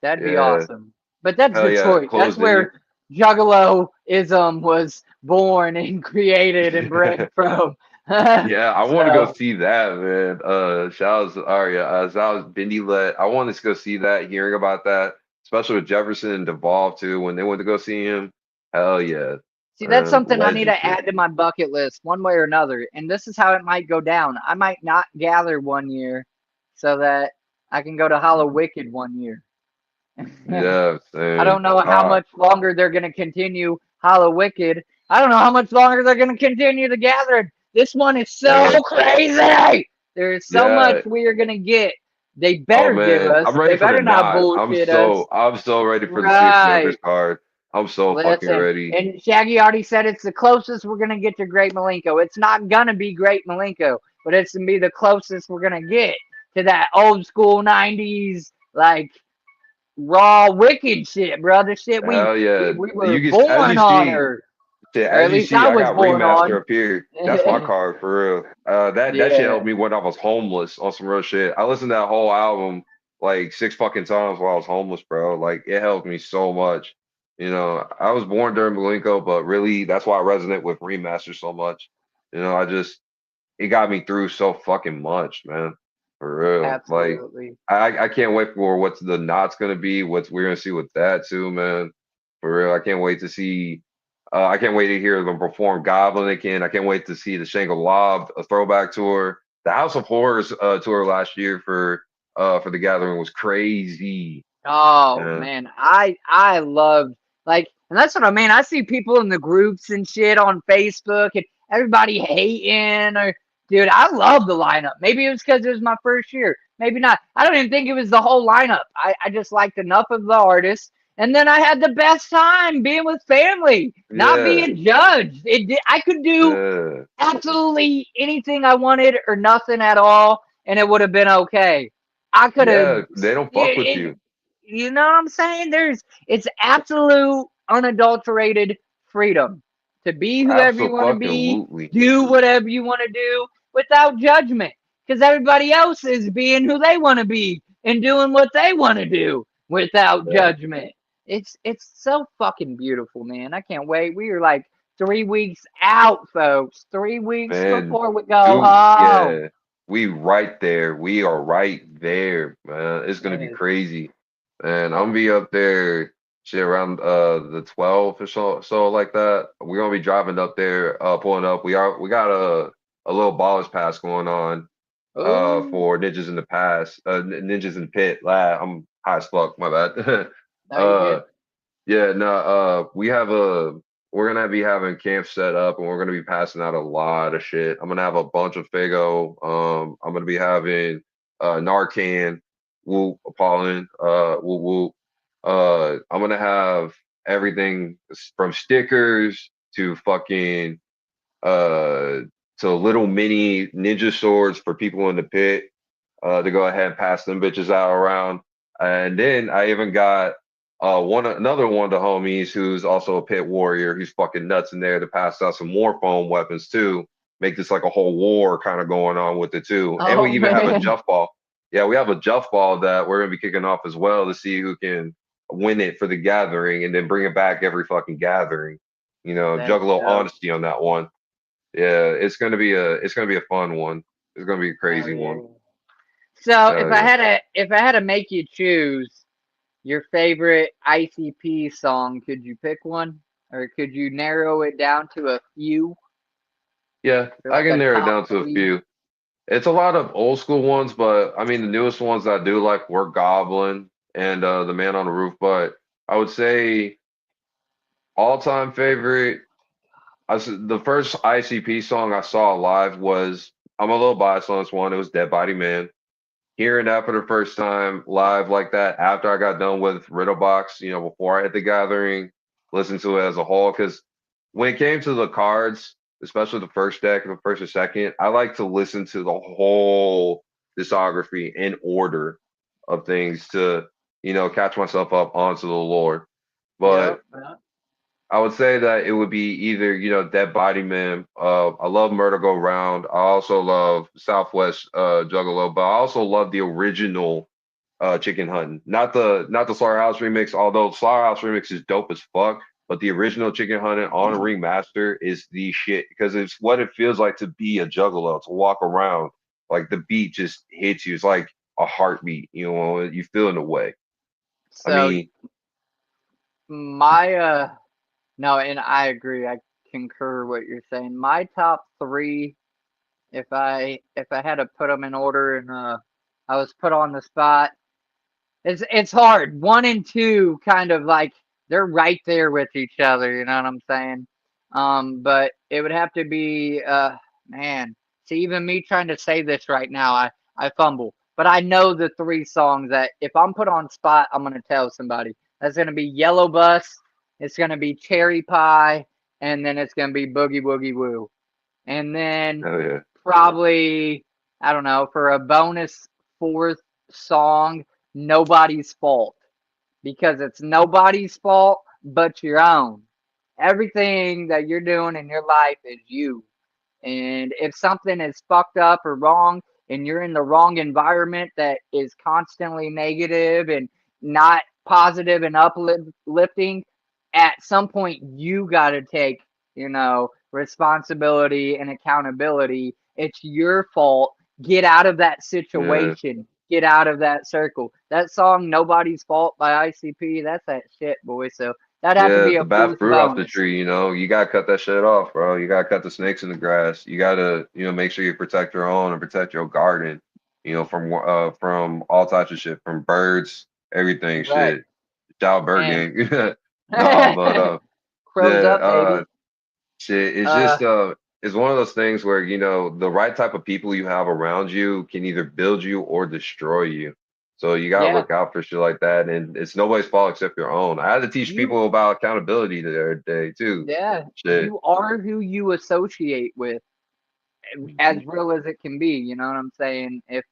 That'd be Yeah, awesome. But that's hell yeah, Detroit. That's closed in. where Juggaloism was born and created and bred from. Yeah, I want to go So see that, man. Shout out to Aria. Shout out Bindi Let. I wanted to go see that, hearing about that, especially with Jefferson and Devolve too, when they went to go see him. Hell yeah, see, that's something I need legend to shit. add to my bucket list one way or another. And this is how it might go down. I might not gather one year so that I can go to Hollow Wicked one year. Yeah, I don't and know how much longer they're going to continue Hollow Wicked. I don't know how much longer they're going to continue the Gathering. This one is yeah, so crazy. There is so much yeah. we are going to get. They Oh better give man, I'm us. ready They for the better not knot. I'm bullshit so us. I'm so ready for the six members Right. card. I'm so fucking Listen, ready. and Shaggy already said it's the closest we're going to get to Great Malenko. It's not going to be Great Malenko, but it's going to be the closest we're going to get to that old school 90s, like, raw wicked shit, bro. The shit Hell yeah. we were You can, as born you on, see, or shit, or at as you least see, I I was got born remaster on. up here. That's my card for real. That shit Yeah. helped me when I was homeless on some real shit. I listened to that whole album like six fucking times while I was homeless, bro. Like it helped me so much. I was born during Malenko, but really that's why I resonate with remaster so much. I just it got me through so fucking much, man. For real. Like Absolutely. I can't wait for what's the knot's gonna be, what we're gonna see with that too, man. For real. I can't wait to see I can't wait to hear them perform Goblin again. I can't wait to see the Shangri-La a throwback tour. The House of Horrors tour last year for the Gathering was crazy. Oh Yeah. man, I loved, like, and that's what I mean. I see people in the groups and shit on Facebook and everybody hating, or dude, I love the lineup. Maybe it was because it was my first year. Maybe not. I don't even think it was the whole lineup. I just liked enough of the artists. And then I had the best time being with family, not Yeah. being judged. I could do Yeah. absolutely anything I wanted or nothing at all, and it would have been okay. I could have, Yeah. They don't fuck with you. you know what I'm saying? It's absolute unadulterated freedom to be whoever you want to be, Absolutely. do whatever you want to do without judgment. because everybody else is being who they want to be and doing what they want to do without Yeah. judgment. It's so fucking beautiful, man. I can't wait. We are like 3 weeks out, folks. 3 weeks Man, before we go dude, home. yeah, we right there. We are right there, man. It's gonna be Yes. crazy. And I'm gonna be up there shit around the 12th or so like that. We're gonna be driving up there, pulling up. We got a little ballers pass going on Oh, for Ninjas in the Pass, Ninjas in the Pit. I'm high as fuck, my bad. no, you're uh good. yeah, no, we're gonna be having camp set up and we're gonna be passing out a lot of shit. I'm gonna have a bunch of Fago. I'm gonna be having Narcan, whoop, pollen, whoop whoop. I'm gonna have everything from stickers to fucking uh to little mini ninja swords for people in the pit to go ahead and pass them bitches out around. And then I even got another one of the homies who's also a pit warrior who's fucking nuts in there to pass out some more foam weapons too. Make this like a whole war kind of going on with it too. And we Oh even have a man, Juff Ball. Yeah, we have a Juff Ball that we're gonna be kicking off as well to see who can win it for the gathering and then bring it back every fucking gathering. You know, that's juggle a little dope. honesty on that one. Yeah, it's gonna be a fun one. It's gonna be a Hell crazy yeah. one. So Hell yeah. if I had to make you choose your favorite ICP song, could you pick one, or could you narrow it down to a few, Yeah, or I like can a narrow it top down to a three? few. It's a lot of old school ones, but I mean the newest ones I do like were Goblin and The Man on the Roof. But I would say all time favorite. The first ICP song I saw live was I'm a little biased on this one. It was Dead Body Man. Hearing that for the first time live like that after I got done with Riddlebox, before I hit the gathering, listen to it as a whole. Because when it came to the cards, especially the first deck, the first or second, I like to listen to the whole discography in order of things to, catch myself up onto the lore. Yep. But I would say that it would be either, Dead Body Man. I love Murder Go Round. I also love Southwest Juggalo, but I also love the original Chicken Hunting. Not the Slaughterhouse remix, although Slaughterhouse remix is dope as fuck. But the original Chicken Hunting on Ring Master is the shit because it's what it feels like to be a Juggalo, to walk around. Like the beat just hits you. It's like a heartbeat, you feel in a way. I So mean, my no, and I agree. I concur what you're saying. My top three, if I had to put them in order, and I was put on the spot, it's hard. One and two kind of like they're right there with each other, you know what I'm saying? But it would have to be man. See, even me trying to say this right now, I fumble. But I know the three songs that if I'm put on spot, I'm gonna tell somebody. That's gonna be Yellow Bus, it's gonna be Cherry Pie, and then it's gonna be Boogie Woogie Woo. And then hell yeah, probably, I don't know, for a bonus fourth song, Nobody's Fault. Because it's nobody's fault but your own. Everything that you're doing in your life is you. And if something is fucked up or wrong, and you're in the wrong environment that is constantly negative and not positive and uplifting, at some point you got to take, responsibility and accountability. It's your fault. Get out of that yeah. situation. Get out of that circle. That song, Nobody's Fault by ICP, that's that shit, boy. So that'd have to Yeah, be the a bad fourth fruit off the bonus. tree, you gotta cut that shit off, bro. You gotta cut the snakes in the grass. You gotta, make sure you protect your own and protect your garden, from all types of shit, from birds, everything, Right. shit. Shout out bird And gang. Nah, but yeah, crows up, baby. shit, it's Uh, just it's one of those things where, the right type of people you have around you can either build you or destroy you. So you gotta yeah, look out for shit like that. And it's nobody's fault except your own. I had to teach you, people about accountability the other day too. yeah, Shit. you are who you associate with, as real as it can be. You know what I'm saying? If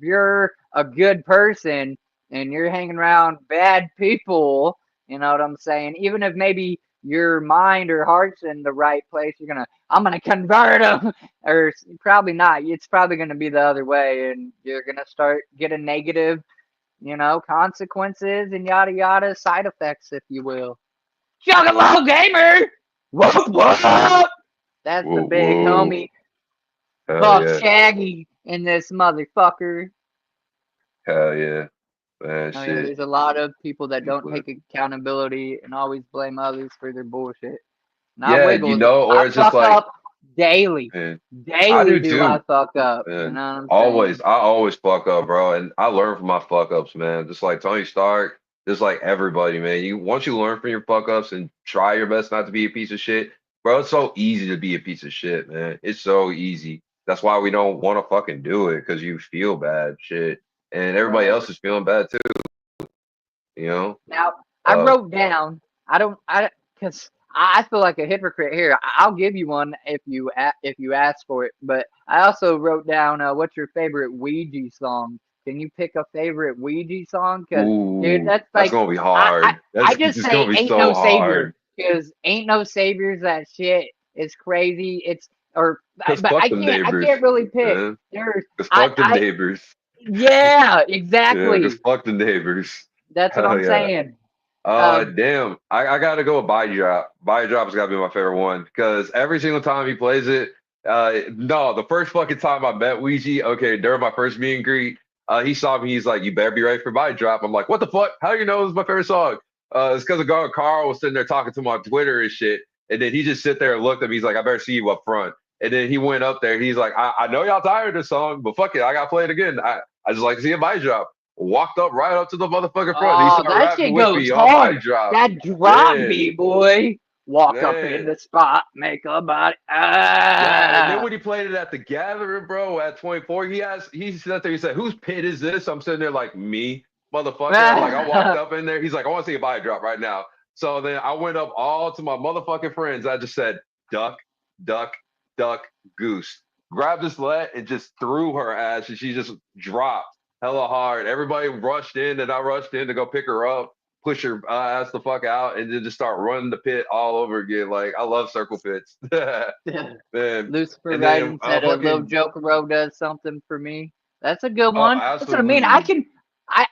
you're a good person and you're hanging around bad people, you know what I'm saying? Even if maybe your mind or heart's in the right place, I'm gonna convert them, or probably not. It's probably gonna be the other way, and you're gonna start getting negative, consequences and yada yada side effects, if you will. Juggalo gamer, what? That's the Whoa, big whoa. homie, Hell Buff yeah. Shaggy, in this motherfucker. Hell yeah. Man, Oh yeah, shit. there's a lot of people that Deep don't with it. take accountability and always blame others for their bullshit. Not Yeah, Wiggles. or I it's just fuck like, up daily. man, I Daily do do I too. fuck up. You Man, know what I'm always, saying? I always fuck up, bro, and I learn from my fuck ups, man. Just like Tony Stark, just like everybody, man. Once you learn from your fuck ups and try your best not to be a piece of shit, bro. It's so easy to be a piece of shit, man. It's so easy. That's why we don't want to fucking do it because you feel bad, shit, and everybody Right. else is feeling bad too, you know. Now, I Uh, wrote down. Because I feel like a hypocrite here. I'll give you one if you ask for it. But I also wrote down, what's your favorite Ouija song? Can you pick a favorite Ouija song? Because dude, ooh, that's that's like gonna be I hard. That's just it's gonna say be ain't so no savior hard. because ain't no saviors. That shit is crazy. Cause But fuck them I neighbors, can't really pick. man. There's Cause fuck them I neighbors. Yeah, Yeah, cause exactly. fuck the neighbors. That's what Hell I'm yeah. saying. Um, Damn. I gotta go with Body Drop. Body Drop's gotta be my favorite one because every single time he plays it, no, the first fucking time I met Ouija, okay, during my first meet and greet, he saw me. He's like, "You better be ready for Body Drop." I'm like, "What the fuck? How do you know this is my favorite song?" It's because Carl was sitting there talking to him on Twitter and shit, and then he just sit there and looked at me. He's like, "I better see you up front." And then he went up there. He's like, I know y'all tired of this song, but fuck it, I gotta play it again. I just like to see a Body Drop. Walked up right up to the motherfucking front. And he oh, started that rapping shit with goes me on Body hard. Drop. That drop Man, beat, boy. Walk up in man. the spot, make a body. Yeah, and then Ah. when he played it at the gathering, bro, at 24, he sat there, he said, "Whose pit is this?" I'm sitting there like, me, motherfucker. Like I walked up in there, he's like, "I want to see a Body Drop right now." So then I went up all to my motherfucking friends. I just said, duck, duck, duck, goose. Grabbed this let and just threw her ass, and she just dropped hella hard. Everybody rushed in, and I rushed in to go pick her up, push her ass the fuck out, and then just start running the pit all over again. Like I love circle pits. Man. Lucifer And then Rising said a little fucking Jokero does something for me. That's a good oh, one. That's what I mean. absolutely.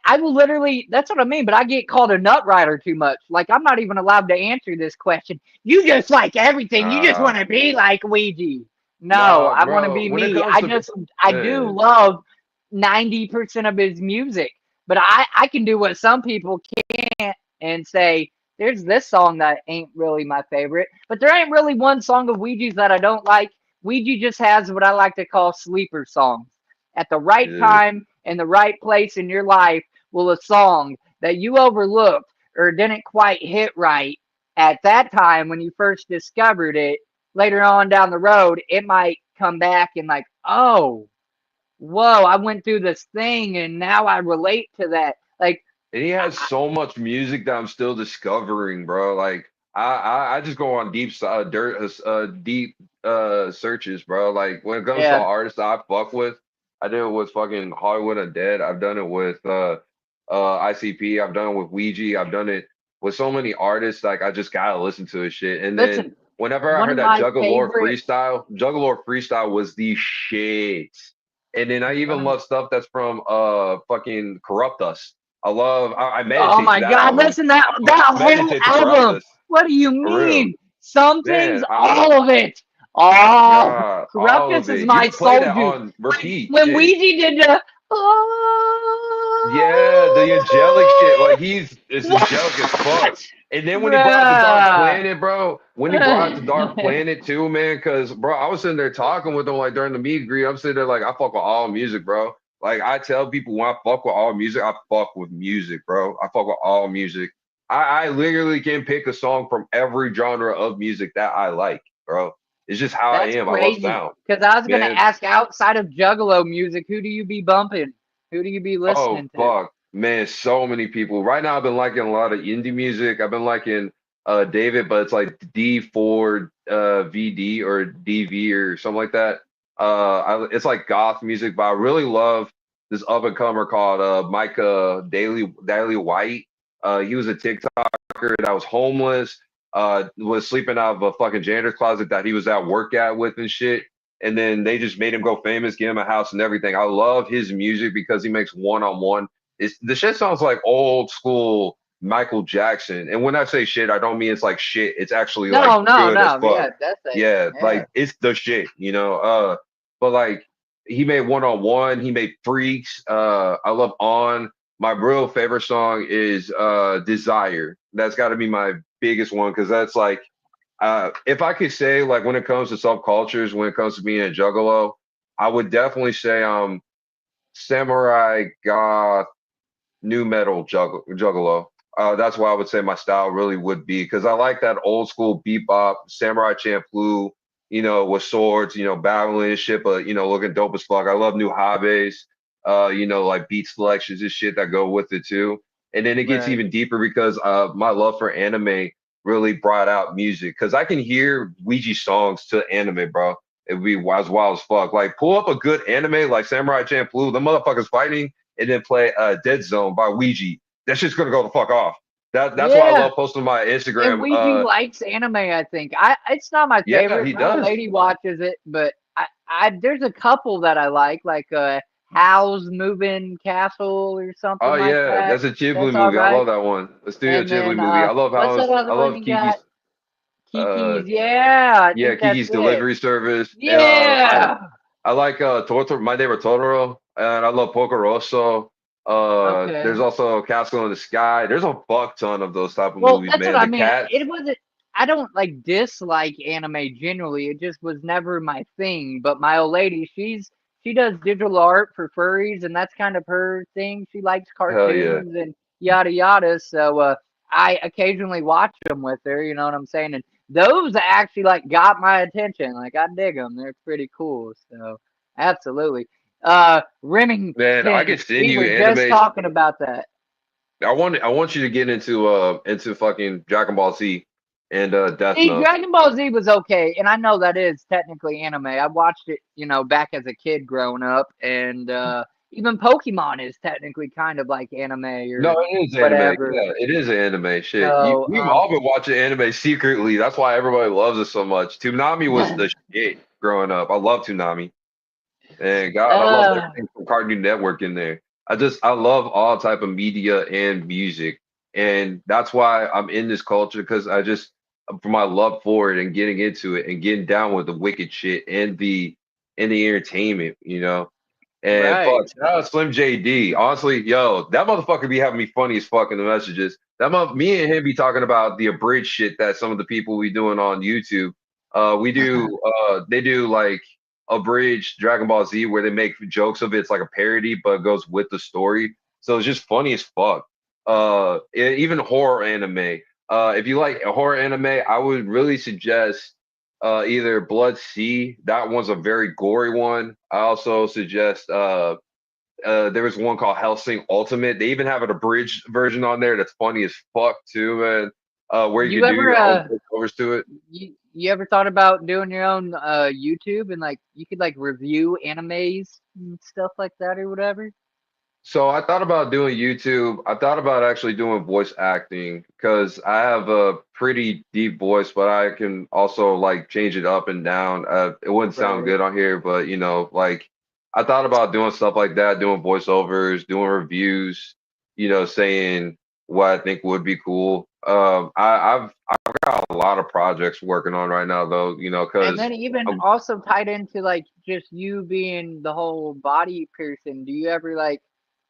I will literally, that's what I mean, but I get called a nut rider too much. Like, I'm not even allowed to answer this question. You just like everything. You just want Nah, to be like Ouija. No, nah, I want to bro. be When it me. comes to I do man, love 90% of his music, but I can do what some people can't and say, there's this song that ain't really my favorite, but there ain't really one song of Ouija's that I don't like. Ouija just has what I like to call sleeper songs. At the right yeah. time and the right place in your life will a song that you overlooked or didn't quite hit right at that time when you first discovered it, later on down the road, it might come back and like, oh, whoa, I went through this thing and now I relate to that. Like, And he has so much music that I'm still discovering, bro. Like I just go on deep searches, bro. Like when it comes to yeah, artists I fuck with, I did it with fucking Hollywood Undead. I've done it with ICP. I've done it with Ouija. I've done it with so many artists. Like I just gotta listen to his shit. And then listen, whenever I one heard of that my favorite, Juggalore freestyle was the shit. And then I one even of love stuff that's from fucking Corrupt Us. I oh meditate to my that God, album. listen I that whole meditate to Corrupt album. Us What do you for real, mean? Some things, man. all of it. Oh, God, all Corruptus of is it. You my could play soul that juice. on repeat, When shit. Ouija did the Yeah, the angelic shit. Like it's angelic as fuck. what? And then when he brought out the Dark Bruh. Planet, bro, when he brought out the Dark Planet too, man, because bro, I was sitting there talking with him like during the meet and greet. I'm sitting there like I fuck with all music, bro. Like I tell people when I fuck with all music, I fuck with music, bro. I fuck with all music. I literally can pick a song from every genre of music that I like, bro. It's just how I That's am. I love crazy. sound, Because I was gonna man. ask, outside of Juggalo music, who do you be bumping? Who do you be Oh listening to? fuck, man, so many people. Right now I've been liking a lot of indie music. I've been liking David, but it's like D4 VD or DV or something like that. It's like goth music, but I really love this up and comer called Micah Daily White. He was a TikToker that was homeless. was sleeping out of a fucking janitor's closet that he was at work at with and shit. And then they just made him go famous, give him a house and everything. I love his music because he makes one-on-one. It's the shit sounds like old school Michael Jackson. And when I say shit, I don't mean it's like shit. It's actually like No, no, good as no. fuck. Yeah, that's a Yeah, yeah. like it's the shit, you know. But like he made one-on-one, he made freaks. I love on. My real favorite song is Desire. That's gotta be my biggest one because that's like if I could say like when it comes to subcultures, when it comes to being a juggalo, I would definitely say samurai goth new metal juggalo. That's why I would say my style really would be because I like that old school bebop samurai champloo, with swords, battling and shit, but looking dope as fuck. I love new hobbies, like beat selections and shit that go with it too. And then it gets Right. even deeper because my love for anime really brought out music because I can hear Ouija songs to anime, bro. It'd be wild as fuck. Like pull up a good anime like Samurai Champloo, the motherfuckers fighting and then play Dead Zone by Ouija. That shit's gonna go the fuck off. That's why I Yeah. love posting my And Instagram. Ouija likes anime, I think. It's not my Yeah, favorite. he My old does. lady watches it, but I there's a couple that I like Howl's Moving Castle or Oh something like yeah, that. that's a Ghibli That's all movie. I right. love that one. The Studio And Ghibli then movie. I love what's that I other one love you got? uh Kiki's. Yeah, I yeah, think that's Kiki's it. Delivery Service. And Yeah. I like Totoro, My Neighbor Totoro, and I love Poco Rosso. There's Okay. also Castle in the Sky. There's a fuck ton of those type of Well, movies, that's what man. I The mean. Cats. It wasn't. I don't like dislike anime generally. It just was never my thing. But my old lady, she does digital art for furries, and that's kind of her thing. She likes Hell yeah. cartoons and yada yada. So I occasionally watch them with her. You know what I'm saying? And those actually like got my attention. Like I dig them. They're pretty cool. So absolutely. Man, I Remington, could send we you were just anime. talking about that. I want you to get into fucking Dragon Ball Z and Death See, Note. Dragon Ball Z was okay, and I know that is technically anime. I watched it, back as a kid growing up, and even Pokemon is technically kind of like anime No, or it is anime. whatever. Yeah, it is anime. Shit, So, we've all been watching anime secretly. That's why everybody loves it so much. Toonami was the shit growing up. I love Toonami. And God, I love uh, everything from Cartoon Network in there. I love all type of media and music, and that's why I'm in this culture because for my love for it and getting into it and getting down with the wicked shit and the entertainment, And right. fuck, shout out Slim JD. Honestly, yo, that motherfucker be having me funny as fuck in the messages. Me and him be talking about the abridged shit that some of the people we doing on YouTube. They do like abridged Dragon Ball Z where they make jokes of it. It's like a parody, but it goes with the story. So it's just funny as fuck. Even horror anime. If you like a horror anime, I would really suggest either Blood Sea. That one's a very gory one. I also suggest there was one called Hellsing Ultimate. They even have an abridged version on there that's funny as fuck too, man. Where you You could do ever your own voiceovers to it. you ever thought about doing your own YouTube and like you could like review animes and stuff like that or whatever? So I thought about doing YouTube. I thought about actually doing voice acting because I have a pretty deep voice, but I can also like change it up and down. It wouldn't sound Right. good on here, but like I thought about doing stuff like that, doing voiceovers, doing reviews, saying what I think would be cool. I've got a lot of projects working on right now though, And because then even also tied into like just you being the whole body person, do you ever like,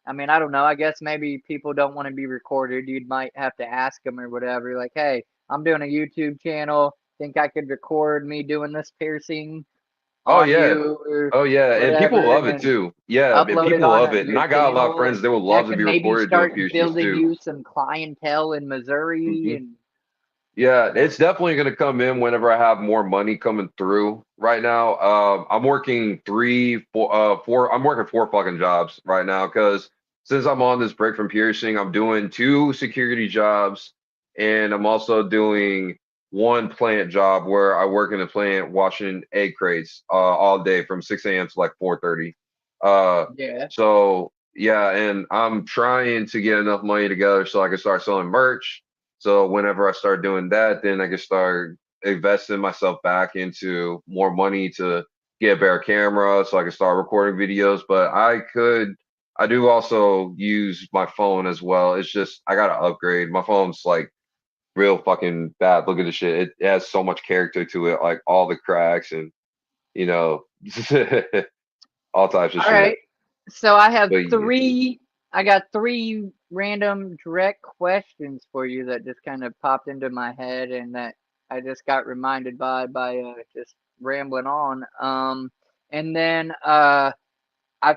I mean, I don't know, I guess maybe people don't want to be recorded. You might have to ask them or whatever, like, hey, I'm doing a YouTube channel. Think I could record me doing this piercing oh on yeah. you or Oh yeah, and people whatever, and love it then too. Yeah, and upload it people on love it. And your I got a lot of channel, friends and that would that love to could be maybe recorded doing start piercings building too. you some clientele in Missouri Hmm. and Yeah, it's definitely going to come in whenever I have more money coming through. Right now, I'm working four. I'm working four fucking jobs right now because since I'm on this break from piercing, I'm doing two security jobs, and I'm also doing one plant job where I work in a plant washing egg crates all day from 6 a.m. to like 4:30. Uh, yeah. so yeah, and I'm trying to get enough money together so I can start selling merch So whenever I start doing that, then I can start investing myself back into more money to get a better camera so I can start recording videos. But I do also use my phone as well. It's just I gotta upgrade. My phone's like real fucking bad. Look at this shit. It has so much character to it, like all the cracks and you know all types of All shit. right. So I have But three. I got three random direct questions for you that just kind of popped into my head and that I just got reminded by just rambling on. And then I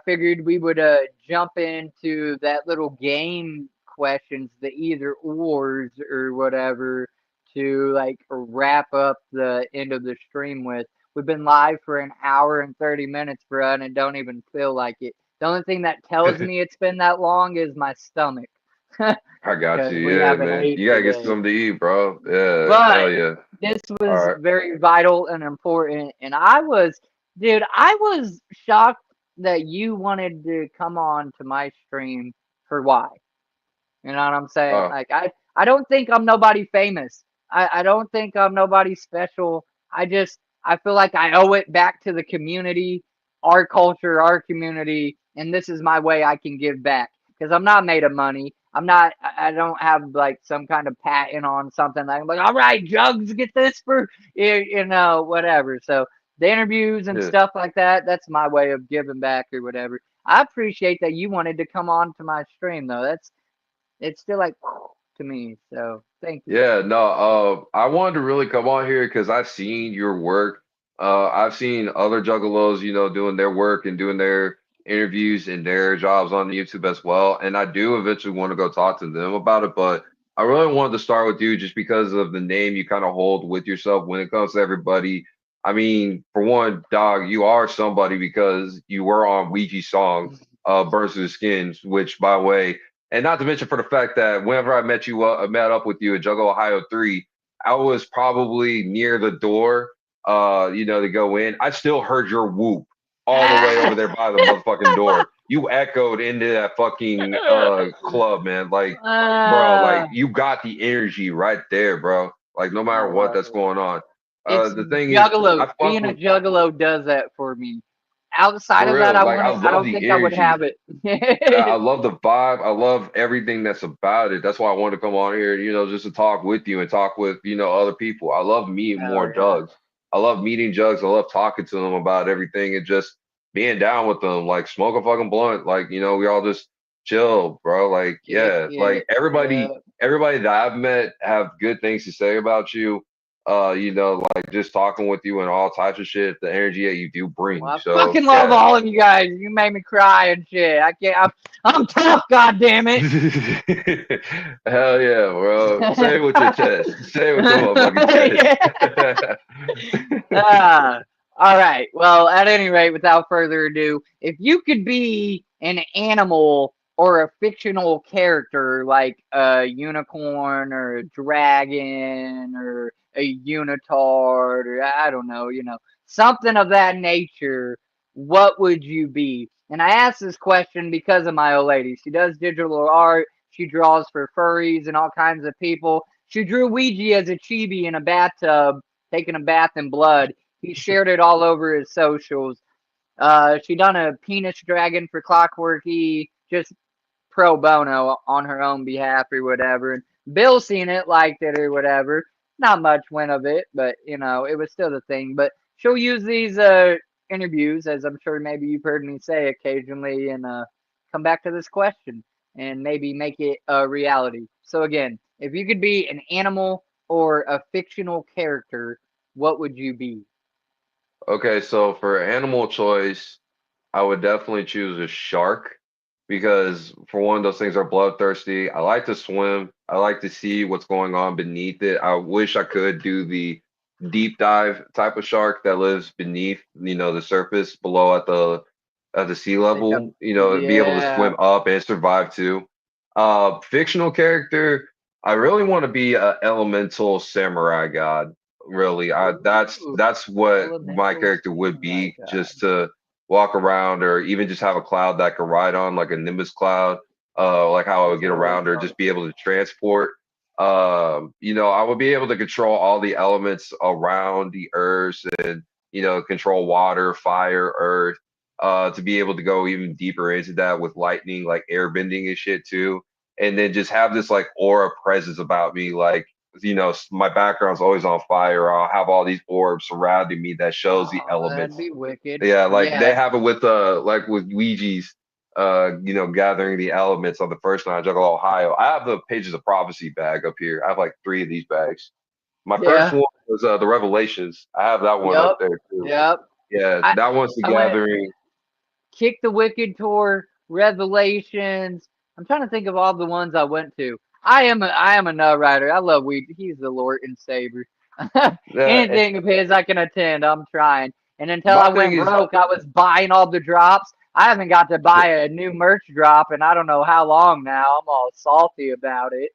figured we would jump into that little game questions, the either ors or whatever, to like wrap up the end of the stream with. We've been live for an hour and 30 minutes, bro, and it don't even feel like it. The only thing that tells me it's been that long is my stomach, I got you. because we Yeah, haven't man. ate You gotta get today. something to eat, bro. Yeah, But hell yeah. this All was right. very vital and important. And dude, I was shocked that you wanted to come on to my stream for why. You know what I'm saying? Oh, Like, I don't think I'm nobody famous. I don't think I'm nobody special. I feel like I owe it back to the community, our culture, our community, and this is my way I can give back. Because I'm not made of money. I don't have like some kind of patent on something. Like, I'm like, all right, Jugs, get this for, whatever. So the interviews and yeah. stuff like that, that's my way of giving back or whatever. I appreciate that you wanted to come on to my stream, though. It's still like to me. So thank you. Yeah, no, I wanted to really come on here because I've seen your work. I've seen other juggalos, doing their work and doing their interviews and their jobs on YouTube as well. And I do eventually want to go talk to them about it, but I really wanted to start with you just because of the name you kind of hold with yourself when it comes to everybody. I mean, for one, dog, you are somebody because you were on Ouija's song, Burns to the Skins, which, by the way, and not to mention for the fact that whenever I met up with you at Juggalo Ohio 3, I was probably near the door, to go in. I still heard your whoop all the way over there by the motherfucking door. You echoed into that fucking club, man. Like, bro, like uh, you got the energy right there, bro. Like no I matter what love that's it. going on. It's The thing is, Juggalo. I fuck Being a with Juggalo does that for me. Outside for of that, real. I Like I wouldn't. I love don't the think I would energy. have it. I love the vibe. I love everything that's about it. That's why I wanted to come on here, just to talk with you and talk with, other people. I love meeting Hell more yeah. jugs. I love meeting jugs. I love talking to them about everything and just being down with them. Like smoke a fucking blunt. Like, we all just chill, bro. Like, Kick yeah. Like it. everybody, Yeah. everybody that I've met have good things to say about you. Like just talking with you and all types of shit, the energy that you do Well, bring. I So fucking love yeah. all of you guys. You made me cry and shit. I can't. I'm tough. God damn it. Hell yeah, bro. Say it with your chest. Say it with your motherfucking chest. Yeah. All right. Well, at any rate, without further ado, if you could be an animal or a fictional character like a unicorn or a dragon or a unitard or I don't know, something of that nature, what would you be? And I asked this question because of my old lady. She does digital art. She draws for furries and all kinds of people. She drew Ouija as a chibi in a bathtub taking a bath in blood. He shared it all over his socials. She done a penis dragon for Clockwork E, just pro bono on her own behalf or whatever. And Bill seen it, liked it or whatever. Not much went of it, but it was still the thing. But she'll use these interviews, as I'm sure maybe you've heard me say occasionally, and come back to this question and maybe make it a reality. So again, if you could be an animal or a fictional character, what would you be? Okay, so for animal choice, I would definitely choose a shark because for one, those things are bloodthirsty. I like to swim. I like to see what's going on beneath it. I wish I could do the deep dive type of shark that lives beneath, the surface below at the sea Like a level, be able to yeah. swim up and survive too. Fictional character, I really want to be a elemental samurai god. Really, Ooh, that's what my elemental character would samurai be, god. just to walk around or even just have a cloud that I could ride on, like a Nimbus cloud, like how I would That's get what I was around or talking just be able to transport. I would be able to control all the elements around the earth and, control water, fire, earth, to be able to go even deeper into that with lightning, like air bending and shit too. And then just have this like aura presence about me, like, my background's always on fire. I'll have all these orbs surrounding me that shows the Oh, that'd elements. be wicked. Yeah, like they Yeah, have it with like with Ouija's gathering the elements on the first night, Juggalo, Ohio. I have the Pages of Prophecy bag up here. I have like three of these bags. My first yeah, one was the Revelations. I have that one up yep, there too. yep. Yeah, I that one's the I went gathering. Kick the Wicked tour, Revelations. I'm trying to think of all the ones I went to. I am a nut rider. I love weed. He's the Lord and Savior. Yeah, Anything of his I can attend, I'm trying. And until my I thing went is, broke, I was buying all the drops. I haven't got to buy a new merch drop and I don't know how long now. I'm all salty about it.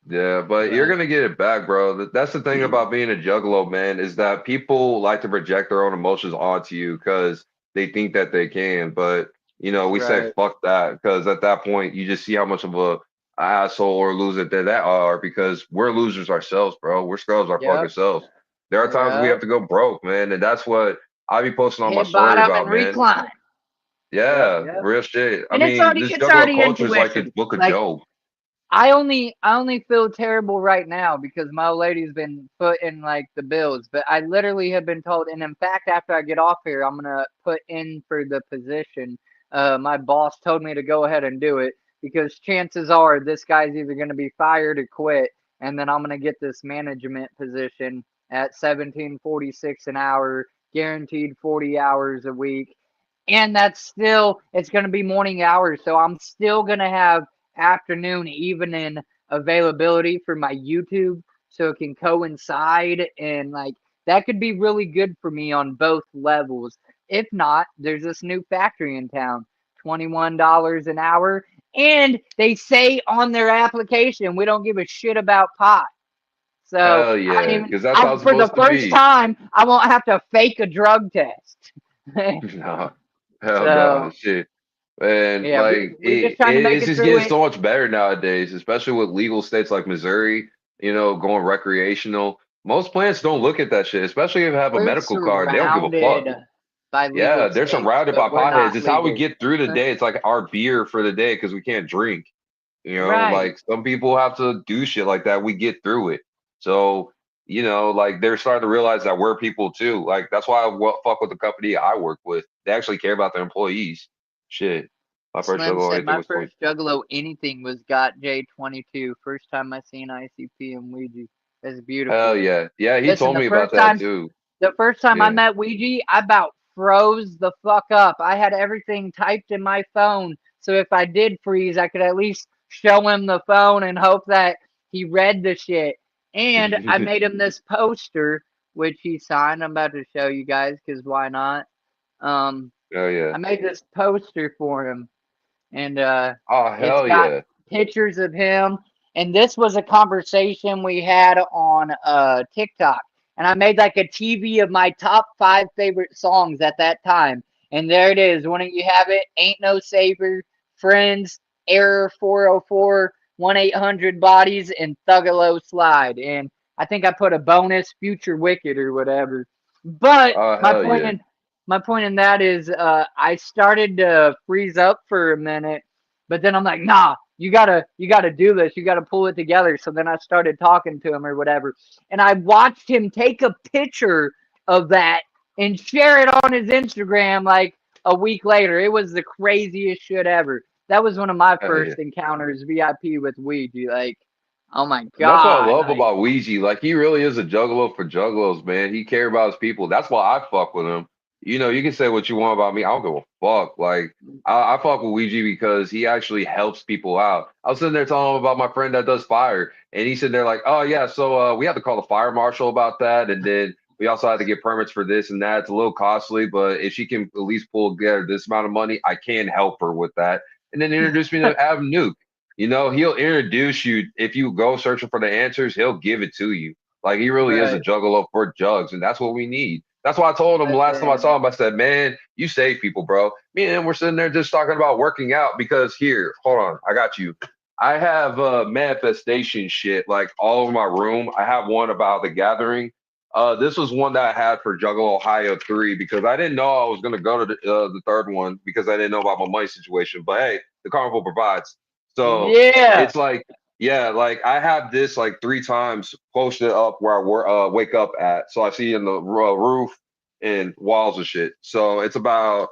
yeah, but you're But gonna get it back, bro. That's the thing about being a juggalo, man, is that people like to project their own emotions onto you because they think that they can. But we say right. fuck that because at that point you just see how much of a asshole or loser that are because we're losers ourselves, bro. We're scrubs our fucking Yep. selves. There are times we Yep. have to go broke, man, and that's what I be posting on my Hit story bottom and about, man. recline. Yep. Yeah, Yep. real shit. I And it's mean, already this it's juggalo already culture is like the intuition. book of Like Job. I only feel terrible right now because my old lady's been putting like the bills, but I literally have been told, and in fact, after I get off here, I'm gonna put in for the position. My boss told me to go ahead and do it because chances are this guy's either gonna be fired or quit, and then I'm gonna get this management position at 17.46 an hour, guaranteed 40 hours a week, and that's still it's gonna be morning hours, so I'm still gonna have afternoon, evening availability for my YouTube so it can coincide and like that could be really good for me on both levels. If not, there's this new factory in town, $21 an hour, and they say on their application we don't give a shit about pot. So Hell I yeah, even because that's I how it's for the supposed to first be. time I won't have to fake a drug test. No, hell no, So shit. And yeah, we like we're just trying to make it's it just through getting it. so much better nowadays, especially with legal states like Missouri, going recreational. Most plants don't look at that shit, especially if you have a We're medical card. They don't give a fuck. surrounded by legal Yeah, they're states, surrounded but by we're potheads. not It's how we legal. get through the day. It's like our beer for the day because we can't drink. Right. Like some people have to do shit like that. We get through it. So, like they're starting to realize that we're people too. Like that's why fuck with the company I work with. They actually care about their employees. Shit. My first Slim juggalo said anything my was 20. first Juggalo anything was Got J22. First time I seen ICP and Ouija. That's Hell beautiful. yeah. Yeah, he Listen, told me about that too. the first time I Yeah. met Ouija, I about froze the fuck up. I had everything typed in my phone, so if I did freeze, I could at least show him the phone and hope that he read the shit. And I made him this poster, which he signed. I'm about to show you guys, because why not? Um, Hell yeah. I made this poster for him, and Oh, it's hell got yeah. pictures of him. And this was a conversation we had on TikTok. And I made like a TV of my top 5 favorite songs at that time. And there it is. Why don't you have it? Ain't No Savior, Friends, Error 404, 1-800 Bodies, and Thuggalo Slide. And I think I put a bonus Future Wicked or whatever. But Oh, my hell point yeah. in my point in that is I started to freeze up for a minute, but then I'm like, nah, you gotta do this. You gotta pull it together. So then I started talking to him or whatever. And I watched him take a picture of that and share it on his Instagram like a week later. It was the craziest shit ever. That was one of my Hell yeah. first encounters VIP with Ouija. Like, oh my And that's what I God. love Like, about Ouija. Like he really is a juggalo for juggalos, man. He care about his people. That's why I fuck with him. You can say what you want about me. I don't give a fuck. Like I fuck with Ouija because he actually helps people out. I was sitting there telling him about my friend that does fire, and he's sitting there like, oh yeah, so we have to call the fire marshal about that, and then we also have to get permits for this and that. It's a little costly, but if she can at least pull together this amount of money, I can help her with that. And then introduce me to Av Nuke. He'll introduce you. If you go searching for the answers, he'll give it to you. Like he really is a right. juggalo for jugs, and that's what we need. That's why I told him last time I Listen, saw him. I said, "Man, you save people, bro." Me and him were sitting there just talking about working out because here, hold on, I got you. I have manifestation shit like all over my room. I have one about the gathering. This was one that I had for Juggalo Ohio 3 because I didn't know I was gonna go to the third one because I didn't know about my money situation. But hey, the carnival provides. So Yeah. it's like, yeah, like I have this like three times posted up where wake up at. So I see in the roof and walls and shit. So it's about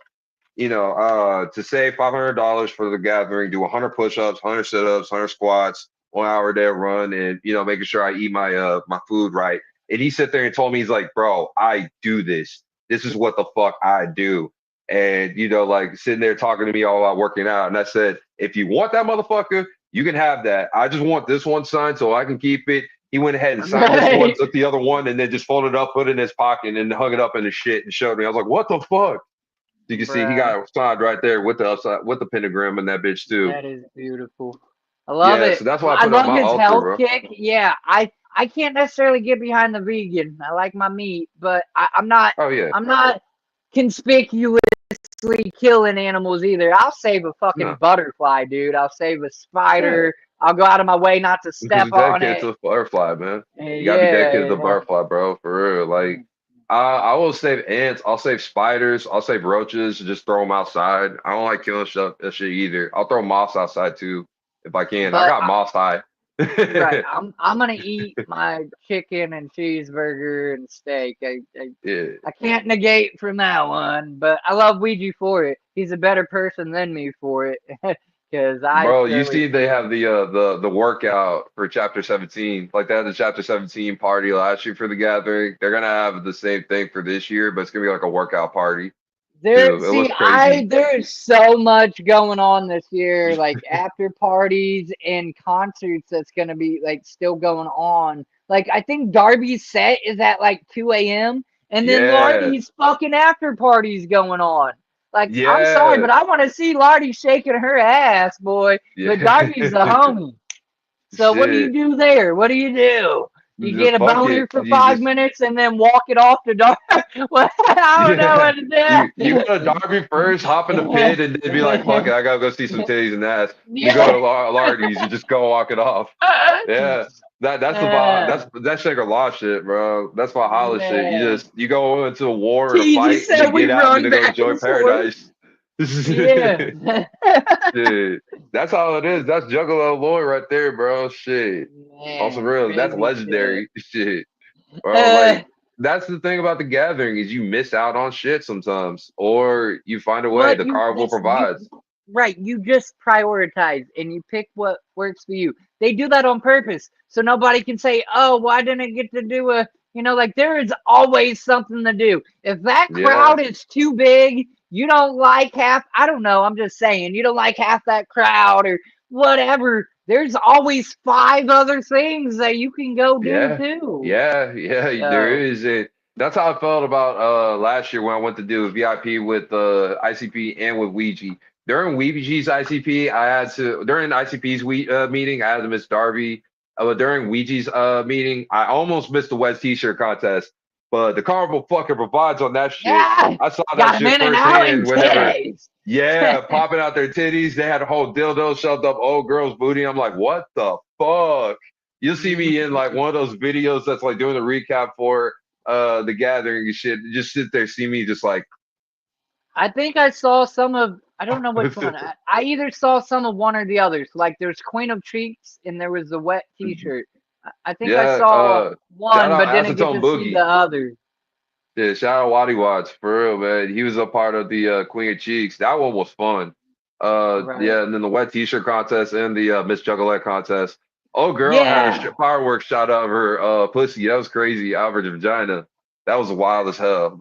to save $500 for the gathering, do 100 push-ups, 100 sit-ups, 100 squats, 1 hour a day run, and making sure I eat my food right. And he sat there and told me, he's like, bro, I do this. This is what the fuck I do. And like sitting there talking to me all about working out. And I said, if you want that motherfucker, you can have that. I just want this one signed so I can keep it. He went ahead and signed this one, Right. took the other one, and then just folded it up, put it in his pocket, and hung it up in his shit and showed me. I was like, what the fuck? You can see he Bruh. got a signed right there with the upside with the pentagram and that bitch too. That is beautiful. I love Yeah, it. so that's why I I put on love my his altar, health bro. kick. Yeah, I can't necessarily get behind the vegan. I like my meat, but I'm not Oh yeah, I'm not conspicuously killing animals either. I'll save a fucking no, butterfly, dude. I'll save a yeah, spider. I'll go out of my way not to because step you're on dedicated it. to the butterfly, man. You gotta be dedicated to the Yeah, butterfly, bro, for real. Like, I will save ants, I'll save spiders, I'll save roaches, and just throw them outside. I don't like killing stuff that shit either. I'll throw moths outside too if I can. I but got moth high. right, I'm gonna eat my chicken and cheeseburger and steak. Yeah. I can't negate from that one, but I love Ouija for it. He's a better person than me for it, because I Bro, you surely see they can't. have the workout for chapter 17. Like they had the chapter 17 party last year for the gathering. They're gonna have the same thing for this year, but it's gonna be like a workout party too. It looks crazy. There's so much going on this year, like after parties and concerts that's gonna be like still going on. Like I think Darby's set is at like 2 a.m. and then Yeah. Lardy's fucking after parties going on. Like I'm sorry, Yeah. but I want to see Lardy shaking her ass, boy. But Darby's the Yeah. homie. So what do you Shit. do there? What do you do? You get Just a fuck boner it. for You five just minutes and then walk it off to dark. Well, I don't know yeah. what You go to to Darby first, hop in the pit, and then be like, fuck it, I gotta go see some titties and ass. You go yeah. to Lardy's, you just go walk it off. Yeah, that's the vibe. Uh, That's Shaker Law shit, bro. That's Valhalla shit. man. You go into a war or a Cheesy fight, and then said we get out, and run then go back enjoy and forth. paradise. Yeah. Shit, that's how it is. That's Juggalo Lloyd right there, bro. Shit, also Man, real. That's crazy shit. legendary. Shit, bro. Uh, Like that's the thing about the gathering is you miss out on shit sometimes, or you find a way. but The carnival you provides. right, you just prioritize and you pick what works for you. They do that on purpose. So nobody can say, "Oh, why didn't I get to do a, like there is always something to do." If that Yeah, crowd is too big, you don't like half, I don't know, I'm just saying, you don't like half that crowd or whatever. There's always five other things that you can go do yeah, too. yeah. There So, is it. That's how I felt about last year when I went to do a VIP with ICP and with Ouija. During Ouija's ICP, I had to during ICP's meeting, I had to miss Darby. But during Ouija's meeting, I almost missed the West T-shirt contest. But the carnival fucking provides on that shit. yeah, I saw that got him shit in and out in firsthand whenever, titties. yeah, popping out their titties. They had a whole dildo shoved up old girl's booty. I'm like, what the fuck? You'll see me in like one of those videos that's like doing the recap for the gathering and shit. Just sit there, see me just like I think I saw some of, I don't know which one. I either saw some of one or the others. Like there's Queen of Treats and there was the wet T-shirt. I think I yeah, saw shout one, out but didn't get Acetone to see Boogie. the other. Yeah, shout out Waddy Watts for real, man. He was a part of the Queen of Cheeks. That one was fun. Right. Yeah, and then the wet t-shirt contest and the Miss Juggalette contest. Oh, girl had a Yeah. fireworks shot out of her pussy. That was crazy. Out of her vagina. That was wild as hell.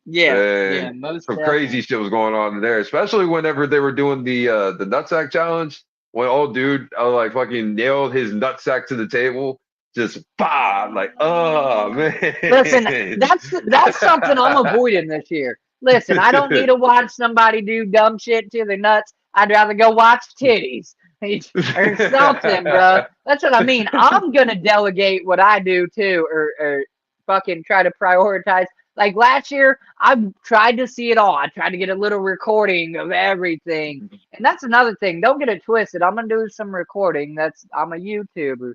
Yeah. Yeah. And Most some crazy definitely. shit was going on in there, especially whenever they were doing the nutsack challenge. When old dude like fucking nailed his nutsack to the table, just bah, like oh Listen, man. that's something I'm avoiding this year. Listen, I don't need to watch somebody do dumb shit to their nuts. I'd rather go watch titties or something, bro. That's what I mean. I'm gonna delegate what I do too, or fucking try to prioritize. Like last year, I tried to see it all. I tried to get a little recording of everything. And that's another thing. Don't get it twisted. I'm gonna do some recording. I'm a YouTuber.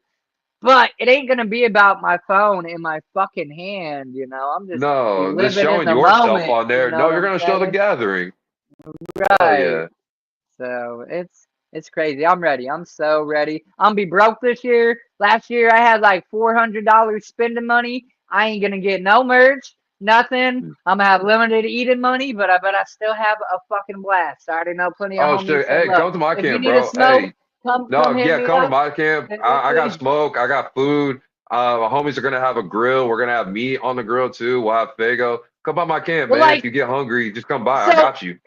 But it ain't gonna be about my phone in my fucking hand, you know. I'm just be No, just living in showing the yourself moment, on you there. know No, what you're I'm gonna show the saying? gathering. Hell Right. yeah. So it's crazy. I'm ready. I'm so ready. I'm gonna be broke this year. Last year I had like $400 spending money. I ain't gonna get no merch, nothing. I'm gonna have limited eating money, but I bet I still have a fucking blast. I already know plenty of Oh homies shit. say, Hey, look, come to my if you camp, need a bro. smoke, Hey. come No, hit yeah, me come to up. my camp. I got Seriously. smoke. I got food. My homies are gonna have a grill. We're gonna have meat on the grill too. We'll have Fago. Come by my camp, Well, man. If like, you get hungry, just come by. I so got you.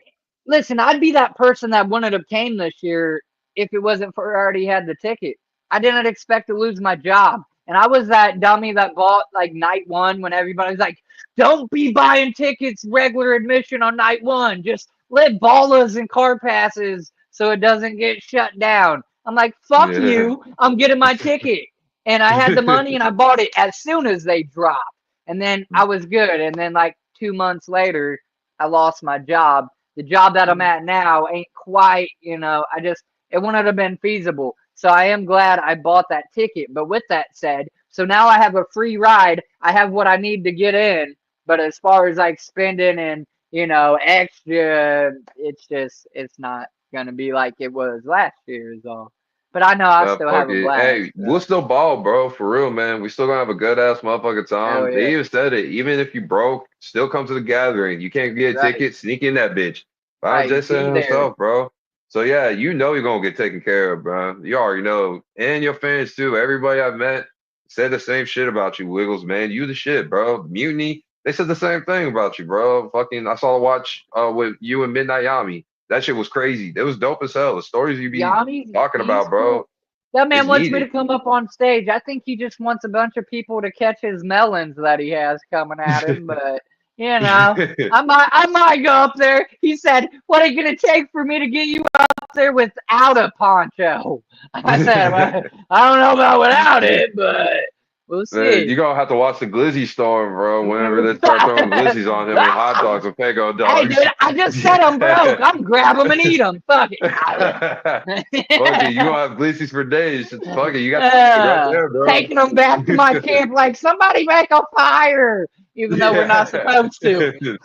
listen, I'd be that person that wouldn't have came this year if it wasn't for I already had the ticket. I didn't expect to lose my job. And I was that dummy that bought like night one when everybody was like, don't be buying tickets regular admission on night one. Just let ballas and car passes so it doesn't get shut down. I'm like, fuck Yeah. you. I'm getting my ticket. And I had the money and I bought it as soon as they dropped. And then I was good. And then like 2 months later, I lost my job. The job that I'm at now ain't quite, you know, it wouldn't have been feasible. So I am glad I bought that ticket. But with that said, so now I have a free ride. I have what I need to get in. But as far as like spending and, you know, extra, it's not going to be like it was last year, is all. But I know I still Fuck have a it. blast. Hey, we'll So, still ball, bro. For real, man. We still gonna have a good ass motherfucking hell time. They yeah. even said it. Even if you broke, still come to the gathering. You can't get a Right. ticket, sneak in that bitch. Found Right. Jason Be there. himself, bro. So yeah, you know you're gonna get taken care of, bro. You already know. And your fans too. Everybody I've met said the same shit about you, Wiggles, man. You the shit, bro. Mutiny, they said the same thing about you, bro. Fucking I saw a watch with you and Midnight Yami. That shit was crazy. It was dope as hell. The stories you be Yanni's talking he's about, cool. bro. That man It's wants me needed. to come up on stage. I think he just wants a bunch of people to catch his melons that he has coming at him. But you know, I might go up there. He said, "What are you gonna take for me to get you up there without a poncho?" I said, well, "I don't know about without it, but we'll Man, see." you're gonna have to watch the Glizzy storm, bro, whenever they start throwing glizzies on him and hot dogs and Fago Hey, dogs. dude, I just said I'm broke. I'm grab them and eat them. Fuck Fuck it, you it. gonna have glizzies for days. Fuck it, you got the ticket right there, bro. Taking them back to my camp like somebody make a fire, even though we're not Yeah. supposed to.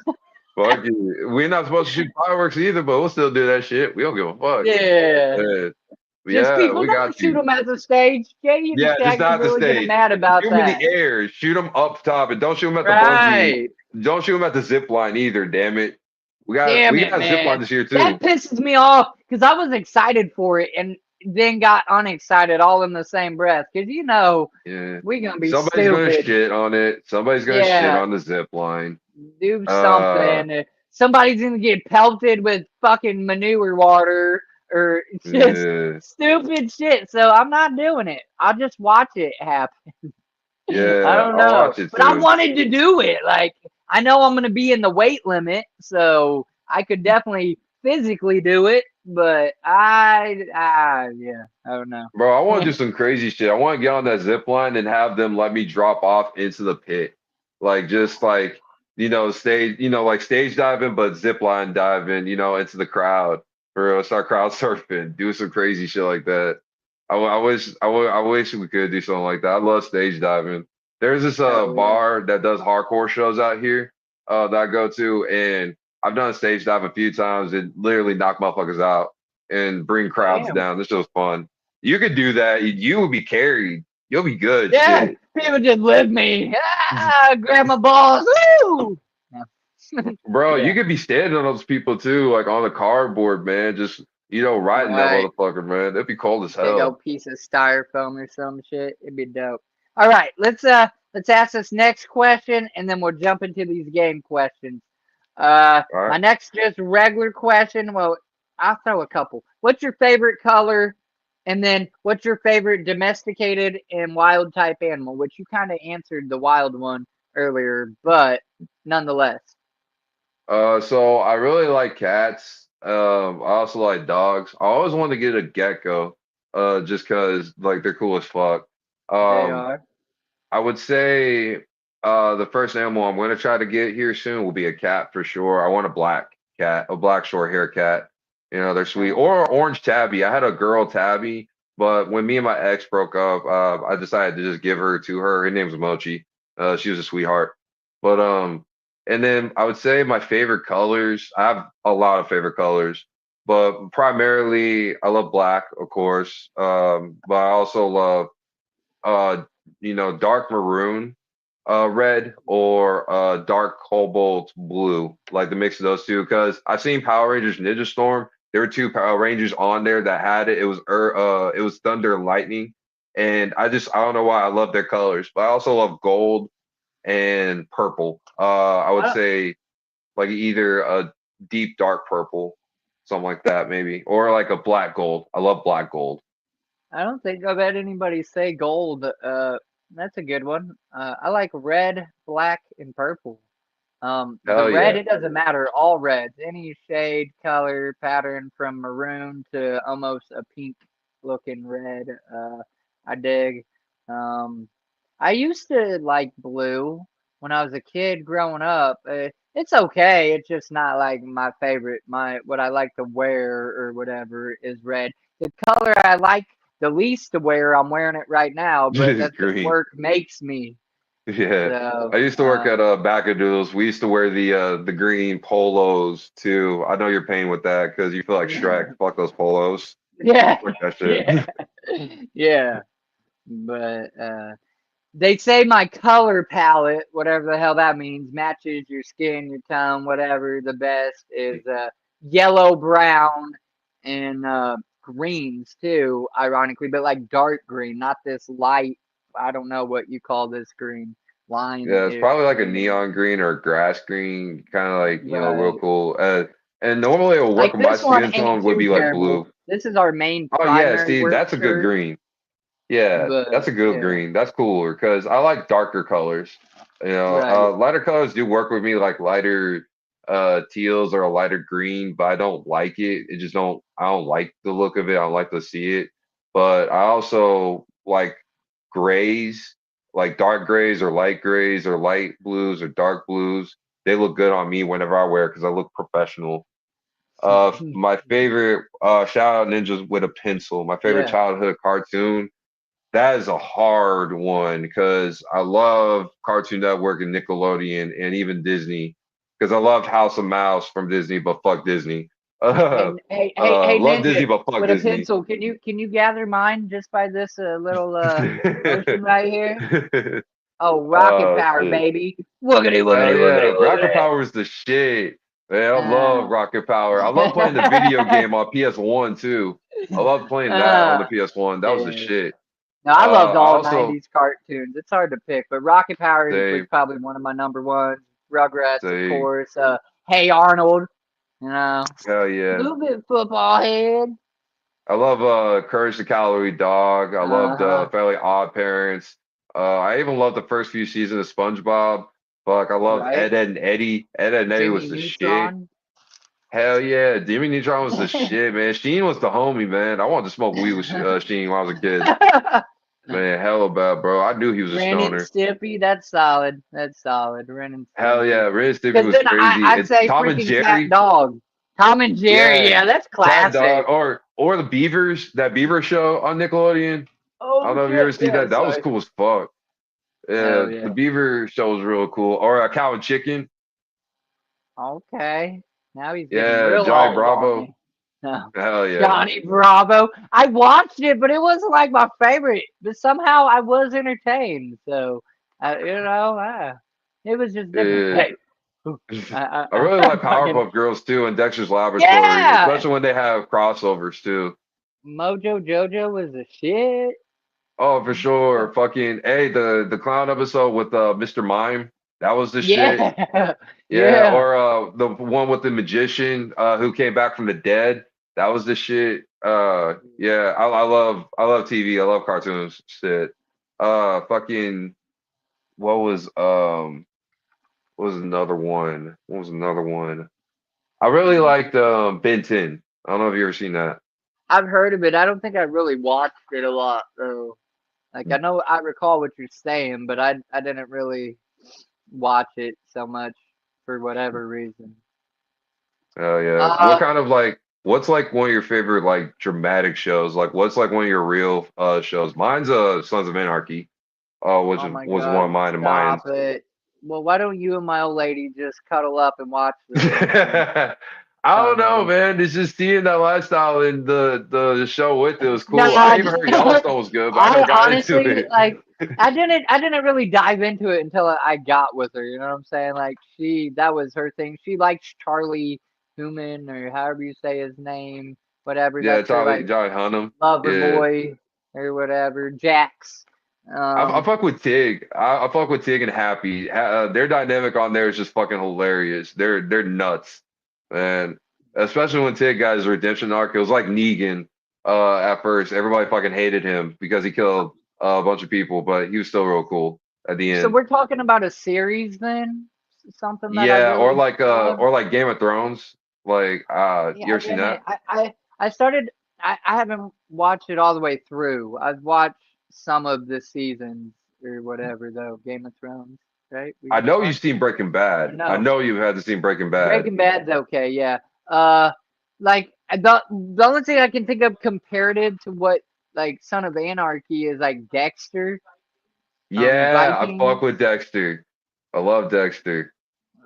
Fuck it. We're not supposed to shoot fireworks either, but we'll still do that shit. We don't give a fuck. Yeah. Yeah, Just yeah, people we don't got shoot you. them at the stage. Jay and Yeah, just Shaggy not the really get stage. mad about Shoot them in the that. air. Shoot them up top, and don't shoot them at the bungee. Right. Don't shoot them at the zip line either. Damn it. Damn We it, got zip line man. this year That too. pisses me off because I was excited for it and then got unexcited all in the same breath. Because you know Yeah. we're gonna be Somebody's gonna stupid. shit on it. Somebody's gonna shit Yeah. on the zip line. Do Uh, something. Somebody's gonna get pelted with fucking manure water or just yeah, stupid shit. So I'm not doing it. I'll just watch it happen. I yeah. don't I'll know, watch it but I too. wanted to do it. Like I know I'm gonna be in the weight limit, so I could definitely physically do it. But yeah, I don't know. Bro, I want to do some crazy shit. I want to get on that zip line and have them let me drop off into the pit. Like just like, stage, like stage diving, but zip line diving, into the crowd. For real, start crowd surfing, do some crazy shit like that. I wish we could do something like that. I love stage diving. There's this Hell yeah! bar that does hardcore shows out here that I go to, and I've done stage dive a few times and literally knock motherfuckers out and bring crowds Damn. down. This was fun. You could do that. You will be carried. You'll be good. Yeah, Shit, people just lift me. Grab my balls. Woo! bro. You Yeah, could be standing on those people too, like on the cardboard, man. Just riding that right. motherfucker, man. That'd be cold as Big hell. old piece of styrofoam or some shit. It'd be dope. All right, let's ask this next question, and then we'll jump into these game questions. All My right. next just regular question. Well, I'll throw a couple. What's your favorite color? And then what's your favorite domesticated and wild type animal? Which you kind of answered the wild one earlier, but nonetheless. So I really like cats. I also like dogs. I always wanted to get a gecko, just 'cause like they're cool as fuck. They Um, are. I would say The first animal I'm gonna try to get here soon will be a cat for sure. I want a black cat, a black short hair cat. You know, they're sweet. Uh, Or orange tabby. I had a girl tabby, but when me and my ex broke up, I decided to just give her to her. Her name's Mochi. She was a sweetheart. But and then I would say my favorite colors. I have a lot of favorite colors, but primarily I love black, of course. But I also love uh, dark maroon, red, or dark cobalt blue, like the mix of those two. Because I've seen Power Rangers Ninja Storm. There were two Power Rangers on there that had it. It was Thunder and Lightning, and I don't know why I love their colors, but I also love gold and purple. I would I don't, say like either a deep dark purple, something like that maybe, or like a black gold. I love black gold. I don't think I've had anybody say gold. That's a good one. I like red, black, and purple. The Hell red, yeah. it doesn't matter. All reds, any shade, color, pattern from maroon to almost a pink looking red. I dig. Um, I used to like blue when I was a kid growing up. It's okay. It's just not like my favorite. What I like to wear or whatever is red. The color I like the least to wear, I'm wearing it right now, but that's because Green. work makes me. Yeah, I So, used to work at Back of Doodles. We used to wear the green polos too. I know you're paying with that because you feel like Shrek. Fuck those polos. yeah, Fuck that shit. yeah, yeah. But they say my color palette, whatever the hell that means, matches your skin, your tone, whatever. The best is yellow, brown, and greens too. Ironically, but like dark green, not this light. I don't know what you call this green, Yeah, it's lime-ish probably like a green. neon green or a grass green, kind of like real Right. cool. And normally it will work Like with my this one skin ain't tone would too be like terrible. blue. This is our main Oh yeah, primary see, work that's a good shirt, green. Yeah, that's but a good yeah, green. That's cooler because I like darker colors. right. Lighter colors do work with me, like lighter teals or a lighter green, but I don't like it. I don't like the look of it. I don't like to see it. But I also like grays, like dark grays or light blues or dark blues. They look good on me whenever I wear because I look professional. My favorite shout out Ninjas with a Pencil. My favorite Yeah. childhood cartoon, that is a hard one because I love Cartoon Network and Nickelodeon and even Disney because I loved House of Mouse from Disney, but fuck Disney. And hey, Love Ninja, Disney, but fuck with a Disney. pencil, can you gather mine just by this little motion Shit. right here? Oh, rocket power, Shit. baby! Woogity, Hell woogity, yeah. woogity, Rocket woogity. Power is the shit. Man, I love Uh, Rocket Power. I love playing the video game on PS1 too. I love playing that on the uh, PS1. That was the yeah. shit. No, I loved I all also '90s cartoons. It's hard to pick, but Rocket Power was say probably one of my number ones. Rugrats, of say course. Hey Arnold, you know, hell yeah. move it, football head. I love Courage the Cowardly Dog. I loved Uh-huh. Fairly Odd Parents. I even loved the first few seasons of SpongeBob. Fuck, I loved Right. Ed, Ed and Eddie. Ed, Ed and Eddie Jimmy was the shit. Neutron. Hell yeah, Jimmy Neutron was the shit, man. Sheen was the homie, man. I wanted to smoke weed with Sheen when I was a kid. Man, hell bad, bro. I knew he was a Ren and stoner. Stimpy, that's solid. That's solid. Ren and Hell yeah, Stimpy. Ren and Stimpy Because was then crazy. I'd And say Tom and freaking cat Jerry, dog. Tom and Jerry, yeah, yeah, that's Cat Dog, classic. or the Beavers, that Beaver show on Nickelodeon. I don't Oh know if you shit. ever see Yeah, that. That was sorry. cool as fuck. Hell The yeah. Beaver show was real cool. Or Cow and Chicken. Okay. Now he's getting Yeah, real Johnny old on Bravo. me. No. Hell yeah. Johnny Bravo. I watched it, but it wasn't like my favorite. But somehow I was entertained. So, it was just different. Yeah. Hey, I really like fucking Powerpuff Girls too and Dexter's Laboratory, yeah. especially when they have crossovers too. Mojo Jojo was the shit. Oh, for sure. Fucking hey, the clown episode with Mr. Mime, that was the shit. Yeah, Yeah, yeah. or the one with the magician who came back from the dead. That was the shit. Yeah, I love TV. I love cartoons. Shit. Fucking what was what was another one? What was another one? I really liked Ben 10. I don't know if you ever seen that. I've heard of it. I don't think I really watched it a lot though. Like I know I recall what you're saying, but I didn't really. watch it so much for whatever reason. Oh yeah. What Uh, kind of like what's like one of your favorite like dramatic shows? Like what's like one of your real shows? Mine's Sons of Anarchy, which oh my was one of God, mine and stop mine's. it. Well, why don't you and my old lady just cuddle up and watch the I don't Sons know, of man. It's just seeing that lifestyle and the show with it was No, cool. I even heard Yellowstone was good, but I never I got into honestly it. like. I didn't really dive into it until I got with her. You know what I'm saying? Like that was her thing. She likes Charlie Human or however you say his name, whatever. Yeah, That's her like Charlie Hunnam. lover Yeah. boy or whatever. Jax. I Um, fuck with Tig. I fuck with Tig and Happy. Their dynamic on there is just fucking hilarious. They're nuts, and especially when Tig got his redemption arc. It was like Negan. At first, everybody fucking hated him because he killed a bunch of people, but he was still real cool at the so end. we're talking about a series then, something that I Yeah, really love. or like Game of Thrones. Like Yeah, you I ever seen didn't. that? I started. I haven't watched it all the way through. I've watched some of the seasons or whatever though. Game of Thrones, right? I We know you've watched. seen Breaking Or Bad. I no, know you've had to seen Breaking Bad. Breaking Bad's okay. Yeah. Uh, like the only thing I can think of comparative to what like Son of Anarchy is like Dexter on the Yeah, I fuck Vikings. with Dexter. I love Dexter.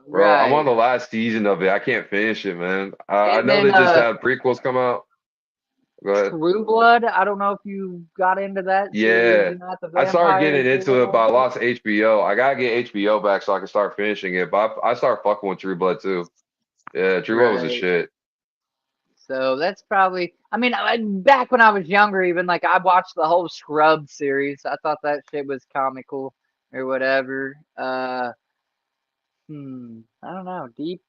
Bro, I'm on Right. the last season of it. I can't finish it, man. I And know then they just had prequels come out. Go ahead. True Blood. I don't know if you got into that series Yeah. or not. The I started getting vampires or into it, but I whatever. lost HBO. I gotta get HBO back so I can start finishing it. But I started fucking with True Blood too. Yeah, True Blood was a Right. shit. So that's probably. I mean, back when I was younger, even like I watched the whole Scrub series. I thought that shit was comical or whatever. I don't know. Deep.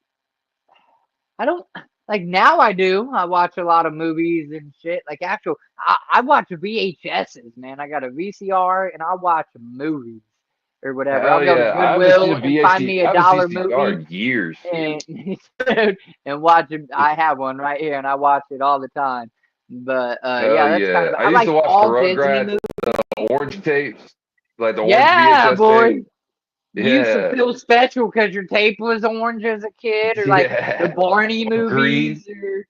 I don't like now. I do. I watch a lot of movies and shit. Like actual. I watch VHSs, man. I got a VCR and I watch movies or whatever. I'll Hell go to yeah. Goodwill and find me I a haven't seen dollar CR movie in years. and and watch it. I have one right here, and I watch it all the time. But Hell yeah, that's kind yeah. of. I I used like to watch the all Disney Rugrats, movies. orange tapes, like the orange Yeah, VHS tape. boy. You used to Yeah. feel special because your tape was orange as a kid, or like the Yeah. Barney Or green. movies, or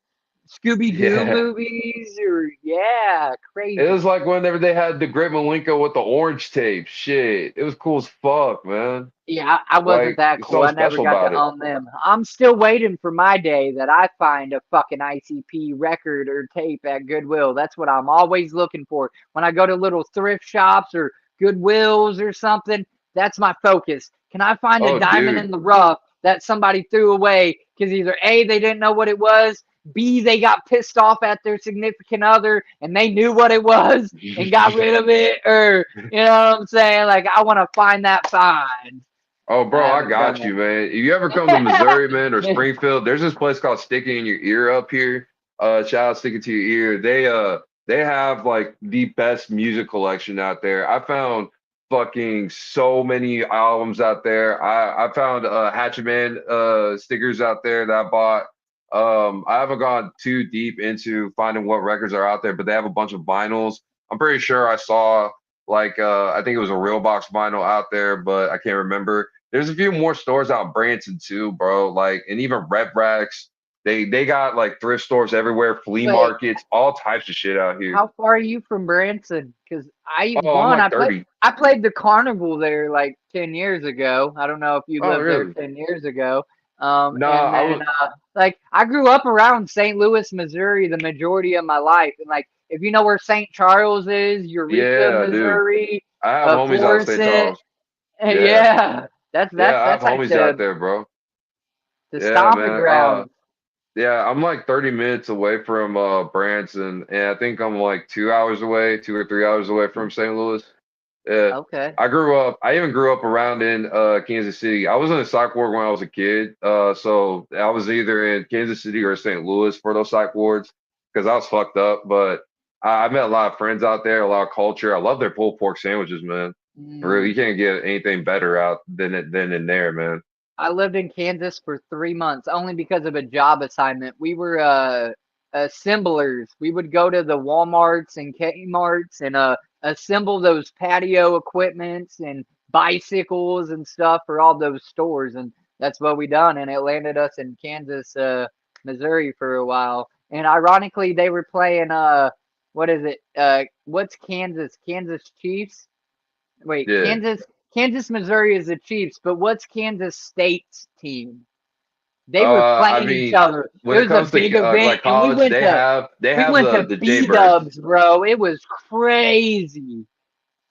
Scooby Doo Yeah. movies, or yeah, It crazy. was like whenever they had the Great Malenko with the orange tape. Shit. It was cool as fuck, man. Yeah, I wasn't Like, that it's cool. something I never special got about to it. own them. I'm still waiting for my day that I find a fucking ICP record or tape at Goodwill. That's what I'm always looking for. When I go to little thrift shops or Goodwills or something, that's my focus. Can I find a Oh, diamond dude. in the rough that somebody threw away because either A, they didn't know what it was, B, they got pissed off at their significant other and they knew what it was and got rid of it, or you know what I'm saying? Like, I want to find that find. Oh, I bro, I haven't done got you, man. If you ever come to Missouri, man, or that. Springfield, there's this place called Sticking in Your Ear up here. Shout out Sticking to Your Ear. They have like the best music collection out there. I found fucking so many albums out there. I found Hatchet Man stickers out there that I bought. I haven't gone too deep into finding what records are out there, but they have a bunch of vinyls. I'm pretty sure I saw like I think it was a Real Box vinyl out there, but I can't remember. There's a few more stores out in Branson too, bro. Like, and even Red Racks. They got like thrift stores everywhere, flea Wait, markets, all types of shit out here. how far are you from Branson? Because Oh, I'm like 30. I played the carnival there like 10 years ago. I don't know if you Oh, lived there really? 10 years ago. Nah, And I then was. like I grew up around St. Louis, Missouri, the majority of my life, and like if you know where St. Charles is, Eureka, Yeah, I do. Missouri, I have homies out of St. Florissant, Charles. Yeah, yeah, yeah, I have that's like homies out there, bro. the Yeah, stomping man. grounds. Yeah, I'm like 30 minutes away from Branson, and I think I'm like 2 hours away, 2 or 3 hours away from St. Louis. Yeah. Okay. I even grew up around in Kansas City. I was in a psych ward when I was a kid. So I was either in Kansas City or St. Louis for those psych wards because I was fucked up. But I met a lot of friends out there, a lot of culture. I love their pulled pork sandwiches, man. Really, you Mm. can't get anything better out than in there, man. I lived in Kansas for 3 months only because of a job assignment. We were assemblers. We would go to the Walmarts and Kmart's and assemble those patio equipments and bicycles and stuff for all those stores, and that's what we done. And it landed us in Kansas, Missouri for a while. And ironically, they were playing what is it? What's Kansas? Kansas Chiefs? Wait, Yeah. Kansas, Missouri is the Chiefs, but what's Kansas State's team? They were I playing each mean, other. It when it was a comes to big event, like and we college, went to they we have went to the B Jaybirds. Dubs, bro. It was crazy.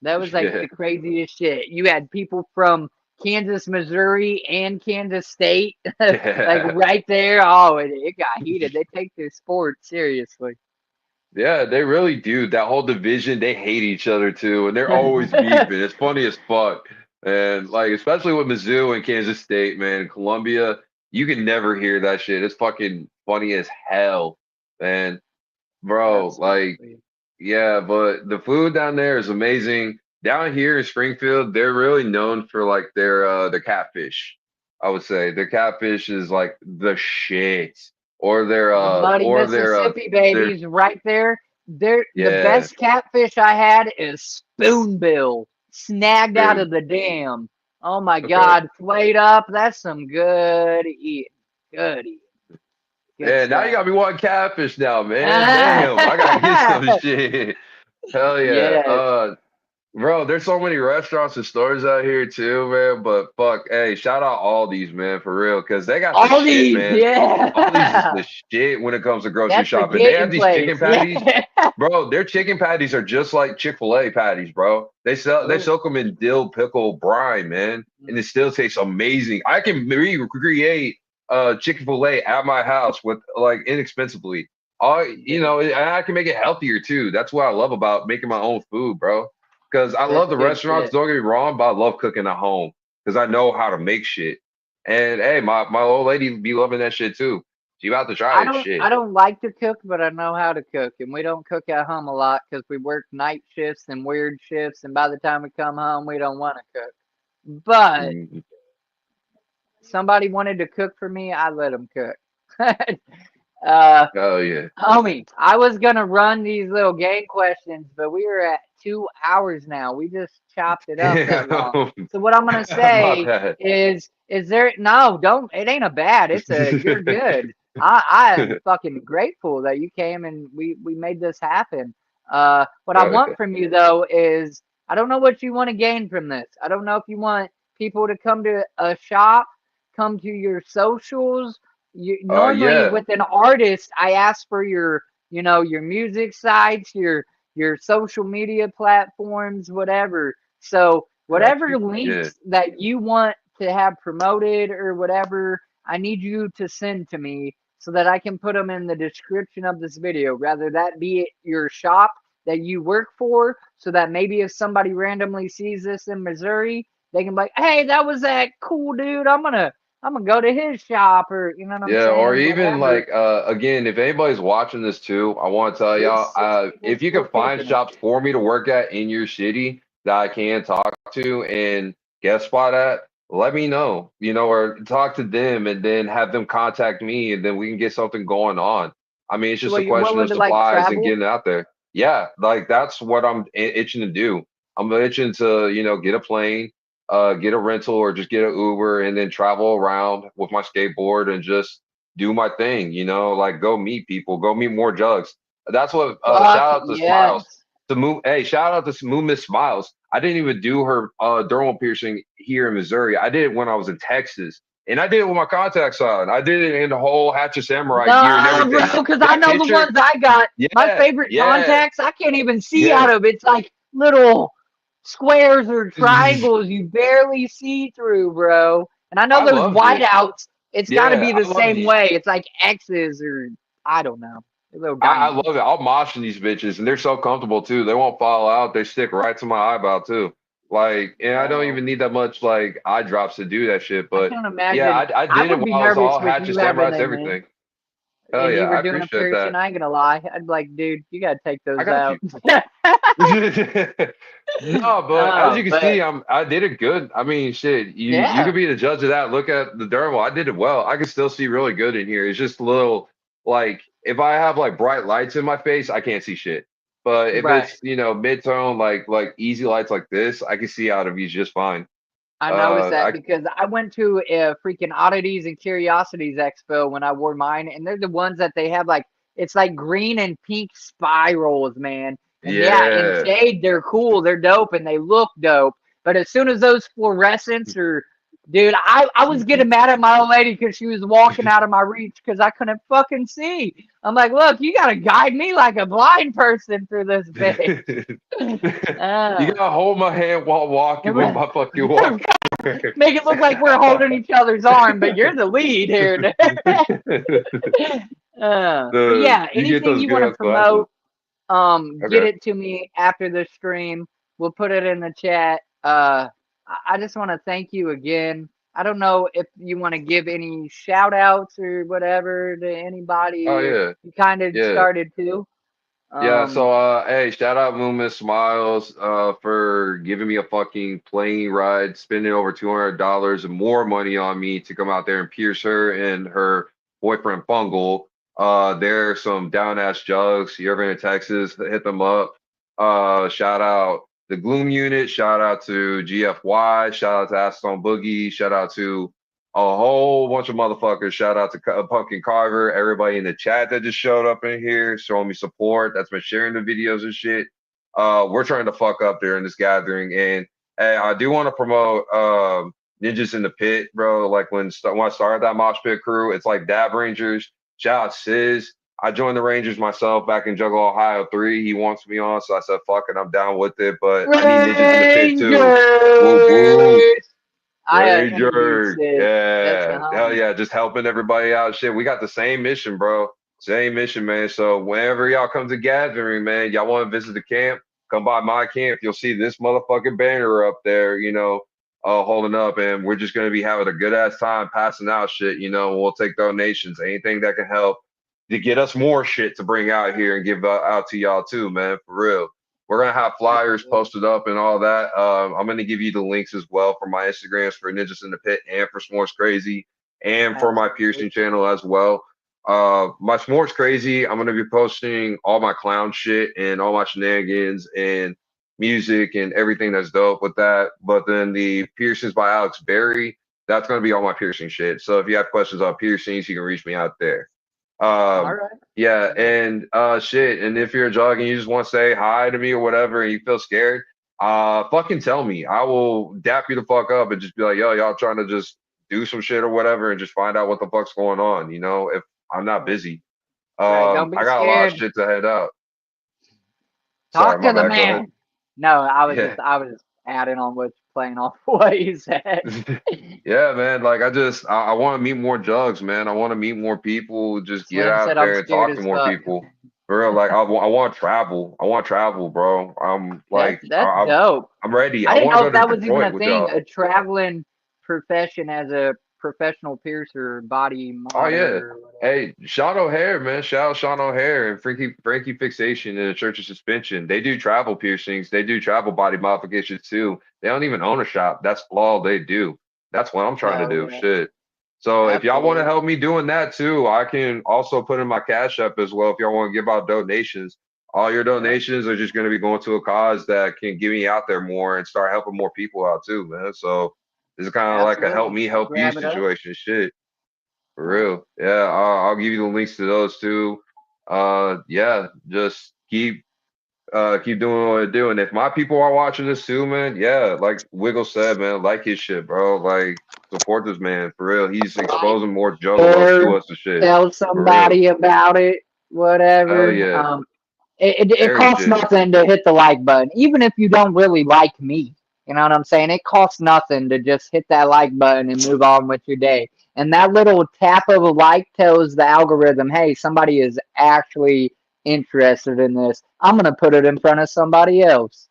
That was like Yeah. the craziest shit. You had people from Kansas, Missouri, and Kansas State, like Yeah. right there. Oh, it got heated. They take their sport seriously. Yeah, they really do. That whole division, they hate each other too, and they're always beefing. It's funny as fuck. And like, especially with Mizzou and Kansas State, man, Columbia, you can never hear that shit. It's fucking funny as hell. And bro, like, Absolutely. yeah, but the food down there is amazing. Down here in Springfield, they're really known for like their catfish. I would say their catfish is like the shit. Or The muddy Mississippi their babies right there. The yeah. best catfish I had is spoonbill, snagged out Dude. of the dam. Oh my Okay. God, flayed up. That's some good eating. Good eating. Good Yeah, now you stuff. got me wanting catfish now, man. Damn, I gotta get some shit. Hell yeah. Yes. Bro, there's so many restaurants and stores out here too, man. But fuck, hey, shout out Aldi's, man, for real, because they got the All shit, these, man. Aldi's is yeah. the shit when it comes to grocery That's the shopping. They have getting these place. chicken patties, Yeah. bro. Their chicken patties are just like Chick-fil-A patties, bro. They Oh. soak them in dill pickle brine, man, and it still tastes amazing. I can recreate Chick-fil-A at my house with like inexpensively. And I can make it healthier too. That's what I love about making my own food, bro. Because I That's love the good restaurants, shit. don't get me wrong, but I love cooking at home because I know how to make shit. And hey, my old lady be loving that shit too. She about to try it. I Shit. don't like to cook, but I know how to cook, and we don't cook at home a lot because we work night shifts and weird shifts, and by the time we come home, we don't want to cook. But Mhm. somebody wanted to cook for me, I let them cook. uh, Oh yeah. Homie, I was gonna run these little game questions, but we are at 2 hours now. We just chopped it up that long. Damn. So what I'm gonna My say bad. is there no, don't it ain't a bad, it's a you're good. I am fucking grateful that you came and we made this happen. What I Oh want yeah. from you though is I don't know what you want to gain from this. I don't know if you want people to come to a shop, come to your socials. Normally Yeah. with an artist, I ask for your music sites, your social media platforms, whatever. So Got whatever you. Yeah. links that you want to have promoted or whatever, I need you to send to me so that I can put them in the description of this video. Rather that be your shop that you work for, so that maybe if somebody randomly sees this in Missouri, they can be like, hey, that was that cool dude. I'm gonna go to his shop, or you know what I'm Yeah, or saying, even whatever. like again, if anybody's watching this too, I want to tell y'all, Six people if you can still find kicking it. shops for me to work at in your city that I can talk to and guest spot at, let me know, or talk to them and then have them contact me and then we can get something going on. I mean, it's So just are a you question willing of to like supplies and travel? getting it out there. Yeah, like that's what I'm itching to do. I'm itching to, get a plane, get a rental or just get an Uber and then travel around with my skateboard and just do my thing, like go meet people, go meet more jugs. That's what Fuck shout out to Smiles. yes. To move hey, shout out to Move Miss Smiles. I didn't even do her dermal piercing here in Missouri. I did it when I was in Texas. And I did it with my contacts on. I did it in the whole Hatchet Samurai gear and No, everything. bro, because I That know the picture, ones I got. My yeah, favorite yeah, contacts, I can't even see yeah. out of. It's like little squares or triangles you barely see through, bro. And I know I those loved it. whiteouts, it's got to Yeah, be I the loved same it. way. It's like X's or I don't know, little I love diamonds. it. I'll mosh in these bitches, and they're so comfortable too. They won't fall out. They stick right to my eyebrow too. Like, and I don't Wow. even need that much like eye drops to do that shit. I But can't yeah, imagine. I I did it would while be I was nervous all with Hatchet you having Samurais, them in. everything. Hell And yeah, you were I doing a appreciate piercing, that. I ain't gonna lie. I'd be like, dude, you gotta take I those got out. you. No, but as you Oh, can but see, I did it good. I mean, shit, you yeah, could be the judge of that. Look at the dermal. I did it well. I can still see really good in here. It's just a little like if I have like bright lights in my face, I can't see shit. But if right. it's mid-tone, like easy lights like this, I can see out of these just fine. I noticed that I because I went to a freaking oddities and curiosities expo when I wore mine, and they're the ones that they have like it's like green and pink spirals, man. And yeah, in yeah. shade they're cool, they're dope, and they look dope. But as soon as those fluorescents are, dude, I was getting mad at my old lady because she was walking out of my reach because I couldn't fucking see. I'm like, look, you gotta guide me like a blind person through this bitch. You Uh, gotta hold my hand while walking with my fucking walk. Make it look like we're holding each other's arm, but you're the lead here. But yeah, You get anything those you good want to ass glasses. promote, get Okay. it to me after the stream. We'll put it in the chat. I just want to thank you again. I don't know if you want to give any shout outs or whatever to Oh anybody, or yeah. you kind of Yeah. started to. Yeah, Um, so hey, shout out Movement Smiles for giving me a fucking plane ride, spending over $200 and more money on me to come out there and pierce her and her boyfriend Fungal. They're some down ass jugs. You ever in Texas, hit them up. Shout out the Gloom Unit, shout out to GFY, shout out to Aston Boogie, shout out to a whole bunch of motherfuckers. Shout out to Pumpkin Carver, everybody in the chat that just showed up in here, showing me support. That's been sharing the videos and shit. We're trying to fuck up there in this gathering, and hey, I do want to promote Ninjas in the Pit, bro. Like when I started that Mosh Pit crew, it's like Dab Rangers. Shout out Sizz. I joined the Rangers myself back in Juggalo Ohio 3. He wants me on, so I said, fuck it, I'm down with it. But I need Ninjas in the Pit too. Woo woo. Rangers. I interviewed Ranger, Sid. That's the yeah, hell homie. yeah, just helping everybody out. Shit, we got the same mission, bro. Same mission, man. So whenever y'all come to gathering, man, y'all want to visit the camp, come by my camp. You'll see this motherfucking banner up there, holding up, and we're just gonna be having a good ass time passing out shit. We'll take donations, anything that can help to get us more shit to bring out here and give out to y'all too, man, for real. We're gonna have flyers Absolutely. posted up and all that. I'm gonna give you the links as well for my Instagrams for Ninjas in the Pit and for S'mores Crazy and for my Absolutely. piercing channel as well. My S'mores Crazy, I'm gonna be posting all my clown shit and all my shenanigans and music and everything that's dope with that. But then the piercings by alxberry, that's gonna be all my piercing shit. So if you have questions on piercings, you can reach me out there. All Um, right. yeah, Yeah. and shit, and if you're a jog and you just want to say hi to me or whatever and you feel scared, fucking tell me. I will dap you the fuck up and just be like, yo, y'all trying to just do some shit or whatever and just find out what the fuck's going on, if I'm not Right. busy. Right. Don't I be got a lot of scared. shit to head out. Sorry, Talk my to the bad, go ahead. man. No, Yeah. I was just adding on what's playing off what you said. Yeah, man. Like I want to meet more jugs, man. I want to meet more people, just get Slim out said I'm there and scared talk to as more fuck. people. For real, like I want to travel. I want to travel, bro. I'm like That's dope. I'm ready. I I didn't want know to go if to that was even Detroit a with thing, y'all. a traveling profession as a professional piercer, body Oh yeah. modder or whatever. Hey, Sean O'Hare, man. Shout out Sean O'Hare and Frankie Fixation in the Church of Suspension. They do travel piercings. They do travel body modifications too. They don't even own a shop. That's all they do. That's what I'm trying to Hell do. yeah. Shit. So if y'all want to Absolutely. help me doing that too, I can also put in my cash app as well if y'all want to give out donations. All your Yep. donations are just going to be going to a cause that can get me out there more and start helping more people out too, man. So this is kind of like a help Absolutely. me I'll help you grab it up. situation. Shit. For Yep. real. Yeah, I'll give you the links to those too. Yeah, just keep doing what I do. And if my people are watching this too, man, yeah, like Wiggle said, man, like his shit, bro. Like support this man for real. He's Like, exposing more juggalos to share, us and shit. tell For real. somebody about it, Hell whatever. yeah. It Very costs shit. nothing to hit the like button, even if you don't really like me. You know what I'm saying? It costs nothing to just hit that like button and move on with your day. And that little tap of a like tells the algorithm, hey, somebody is actually interested in this. I'm going to put it in front of somebody else.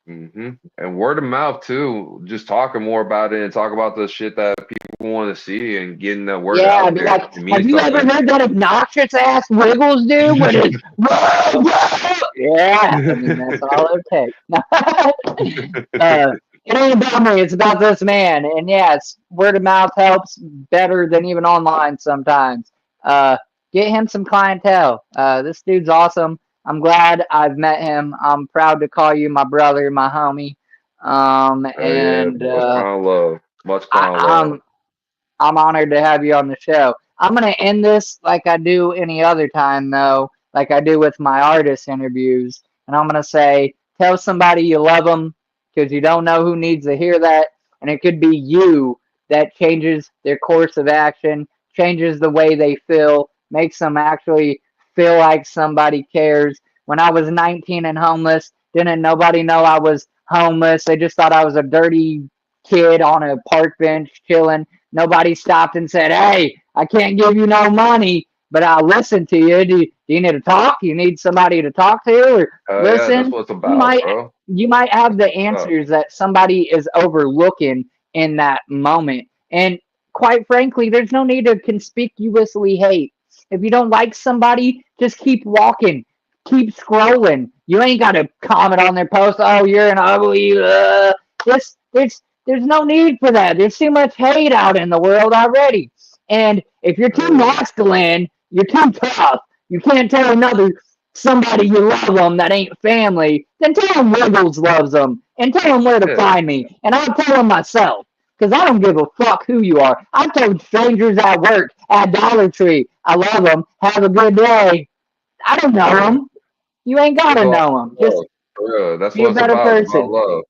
And word of mouth too. Just talking more about it and talk about the shit that people want to see and getting the word Yeah, out I'd be there. like, It have means you ever something. heard that obnoxious ass Wiggles do with his yeah, I mean that's all it takes. It ain't about me, it's about this man. And yes, word of mouth helps better than even online sometimes. Uh get him some clientele. This dude's awesome. I'm glad I've met him. I'm proud to call you my brother, my homie. Yeah, And much pound love. Much I, pound love. I'm I'm honored to have you on the show. I'm going to end this like I do any other time, though, like I do with my artist interviews. And I'm going to say, tell somebody you love them because you don't know who needs to hear that. And it could be you that changes their course of action, changes the way they feel, makes them actually feel like somebody cares. When I was 19 and homeless, didn't nobody know I was homeless. They just thought I was a dirty kid on a park bench chilling. Nobody stopped and said, "Hey, I can't give you no money, but I'll listen to you. Do you need to talk? You need somebody to talk to or Yeah, that's listen?" what it's You about, might bro. you might have That's the what it's about. answers that somebody is overlooking in that moment. And quite frankly, there's no need to conspicuously hate. If you don't like somebody, just keep walking. Keep scrolling. You ain't got to comment on their post. Oh, you're an ugly. There's no need for that. There's too much hate out in the world already. And if you're too Yeah, masculine, you're too tough. You can't tell another somebody you love them that ain't family. Then tell them Wiggles loves them and tell them where to yeah, find me. And I'll tell them myself because I don't give a fuck who you are. I've told strangers at work, at Dollar Tree, I love them. Have a good day. I don't know yeah. them. You ain't It's gotta all know them. love, Just for real. That's be a what it's better about. It's about person. love.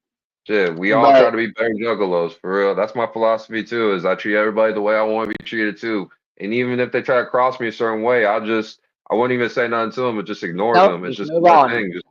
Shit, we all try But to be better juggalos, for real. That's my philosophy too, is I treat everybody the way I want to be treated too. And even if they try to cross me a certain way, I wouldn't even say nothing to them, but just ignore nope, them. It's just just move my on. thing. Just,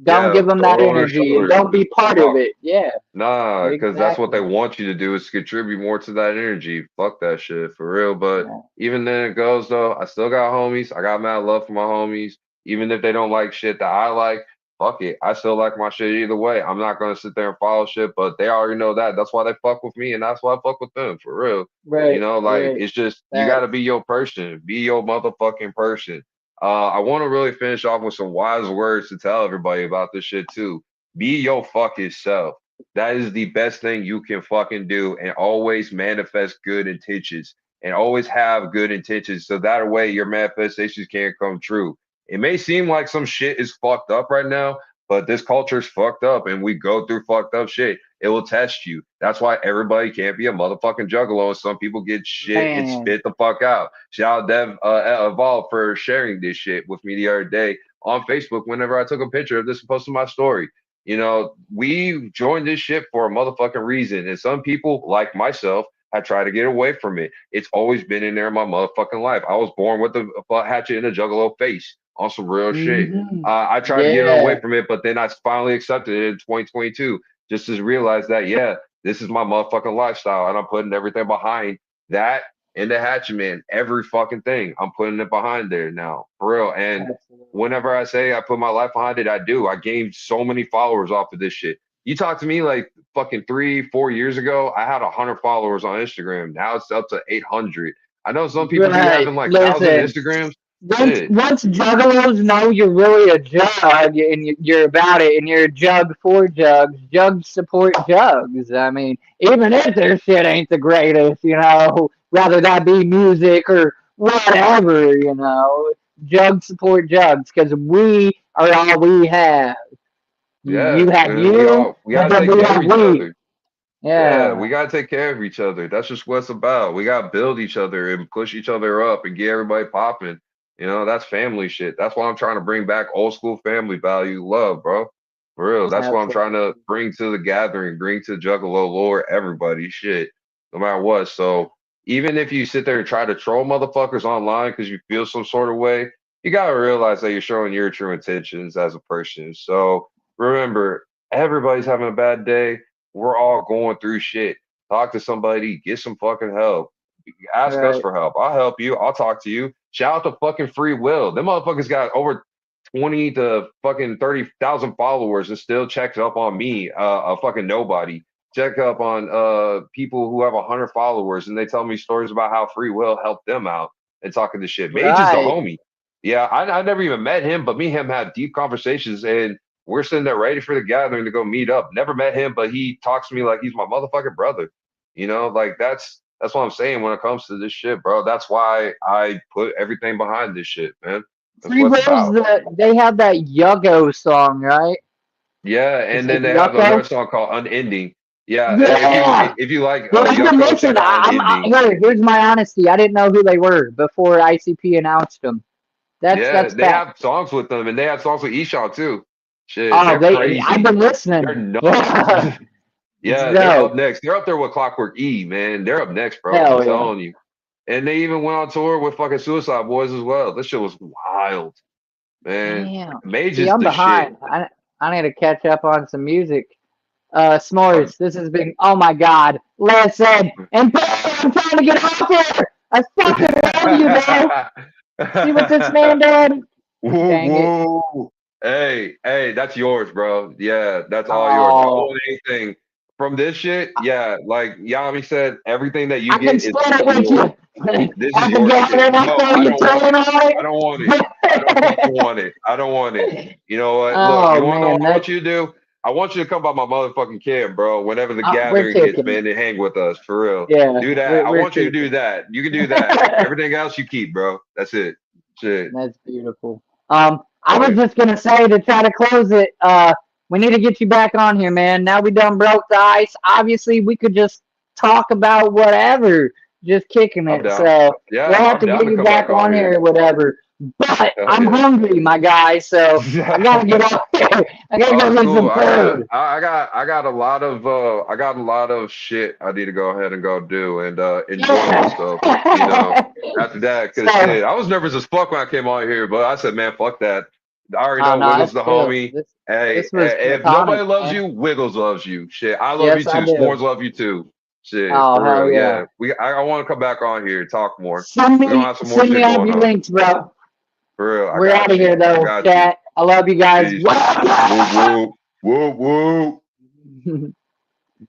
Don't yeah, give them throw that it on their energy and shoulders don't and be just part of walk. it. Yeah, Nah, because that's what they exactly. want you to do is contribute more to that energy. Fuck that shit, for real. But Yeah. even then it goes though, I still got homies. I got mad love for my homies. Even if they don't like shit that I like, fuck it. I still like my shit either way. I'm not gonna sit there and follow shit, but they already know that. That's why they fuck with me and that's why I fuck with them, for real. You Right, know, like right. it's just you gotta Facts. be your person. Be your motherfucking person. I wanna really finish off with some wise words to tell everybody about this shit too. Be your fucking self. That is the best thing you can fucking do, and always manifest good intentions and always have good intentions so that way your manifestations can come true. It may seem like some shit is fucked up right now, but this culture is fucked up and we go through fucked up shit. It will test you. That's why everybody can't be a motherfucking juggalo. And some people get shit and Man, spit the fuck out. Shout out Dev Evolve for sharing this shit with me the other day on Facebook whenever I took a picture of this and posted my story. You know, we joined this shit for a motherfucking reason. And some people, like myself, have tried to get away from it. It's always been in there in my motherfucking life. I was born with a hatchet in a juggalo face on some real shit. hmm I tried to get away yeah, from it, but then I finally accepted it in 2022 just to realize that, yeah, this is my motherfucking lifestyle. And I'm putting everything behind that and the hatchet man, every fucking thing. I'm putting it behind there now, for real. And absolutely. whenever I say I put my life behind it, I do. I gained so many followers off of this shit. You talked to me like fucking 3, 4 years ago. I had 100 followers on Instagram. Now it's up to 800. I know some people be Right. having like 1,000 Listen, Instagrams. Shit. once juggalos know you're really a jug and you're about it and you're a jug for jugs, jugs support jugs. I mean, even if their shit ain't the greatest, rather that be music or whatever, jugs support jugs because we are all we have. You Yeah, have and we you, all we and gotta then take we care of have each we. other. Yeah, we Yeah, gotta take care of each other. That's just what it's about. We gotta build each other and push each other up and get everybody popping. You know, that's family shit. That's why I'm trying to bring back old school family value, love, bro. For real. That's what I'm trying to absolutely. bring to the gathering, bring to Juggalo lore, everybody, shit, no matter what. So even if you sit there and try to troll motherfuckers online because you feel some sort of way, you gotta realize that you're showing your true intentions as a person. So remember, everybody's having a bad day. We're all going through shit. Talk to somebody, get some fucking help. Ask us Right. for help. I'll help you. I'll talk to you. Shout out to fucking Free Will. Them motherfuckers got over 20 to fucking 30,000 followers and still checks up on me, a fucking nobody. Check up on people who have 100 followers and they tell me stories about how Free Will helped them out and talking to shit. Mage is the Right. homie. Yeah, I never even met him, but me and him had deep conversations and we're sitting there ready for the gathering to go meet up. Never met him, but he talks to me like he's my motherfucking brother. You know, like that's what I'm saying when it comes to this shit, bro. That's why I put everything behind this shit, man. That's Free what it's Will's about. they have that Yuggo song, right? Yeah, Is and it then they have Yucko? another song called Unending. Yeah, Yeah. if you like Dude, I've been Juggalos, listening. check out Unending. Here's my honesty. I didn't know who they were before ICP announced them. Yeah, That's they fact. have songs with them, and they have songs with Eshawn too. Shit, Oh, they're I've crazy. been They're listening. nuts. Yeah. Yeah, they're up So, next. They're up there with Clockwork E, man. They're up next, bro. I'm hell yeah. telling you. And they even went on tour with fucking Suicide Boys as well. This shit was wild, man. Damn. Mage See, is I'm the shit. behind. I need to catch up on some music. I'm, S'mores, this has been, oh my God. Listen, and bro, I'm trying to get off here. I fucking love you, bro. See what this man did? Woo Dang it. woo. Hey, that's yours, bro. Yeah, that's all yours. I don't Oh, want anything from this shit. Yeah, like Yami said, everything that you I can get is split it all with yours. you. This I is can your go out there shit. and I No, throw I you don't want 10 it. on I don't want it. I don't fucking want it. I don't want it. it. You know what? Look, Oh you want to know man, what I want you to do? I want you to come by my motherfucking camp, bro. Whenever the we're gathering hits, kicking it. man, and hang with us for real. Yeah, Do that. I we're want you to do kicking that. You can do that. it. Everything else you keep, bro. That's it. Shit. That's beautiful. I Oh was yeah. just gonna say to try to close it. We need to get you back on here, man. Now we done broke the ice. Obviously, we could just talk about whatever, just kicking I'm it. down. So Yeah, we'll have I'm to down get to you come back back on on here here. or whatever. But Hell I'm yeah. hungry, my guy. So I gotta get off here. I gotta Oh, go it's get cool. some food. I got a lot of shit I need to go ahead and go do and enjoy Yeah. myself, you know, after that. Cause So, shit, I was nervous as fuck when I came on here, but I said, man, fuck that. I already oh know no, Wiggles that's the chill. homie. This Hey, this was if nobody platonic, loves man. you, Wiggles loves you. Shit, I love you Yes, I too. do. S'mores love you too. Shit, Oh for hell real. yeah. Yeah. I want to come back on here, talk more. We're gonna have some more Send me shit all going your on. links, bro. For real. I We're out got of you. here I though, got you. chat. I love you guys. Peace. Woo woo. Woo woo. Woo!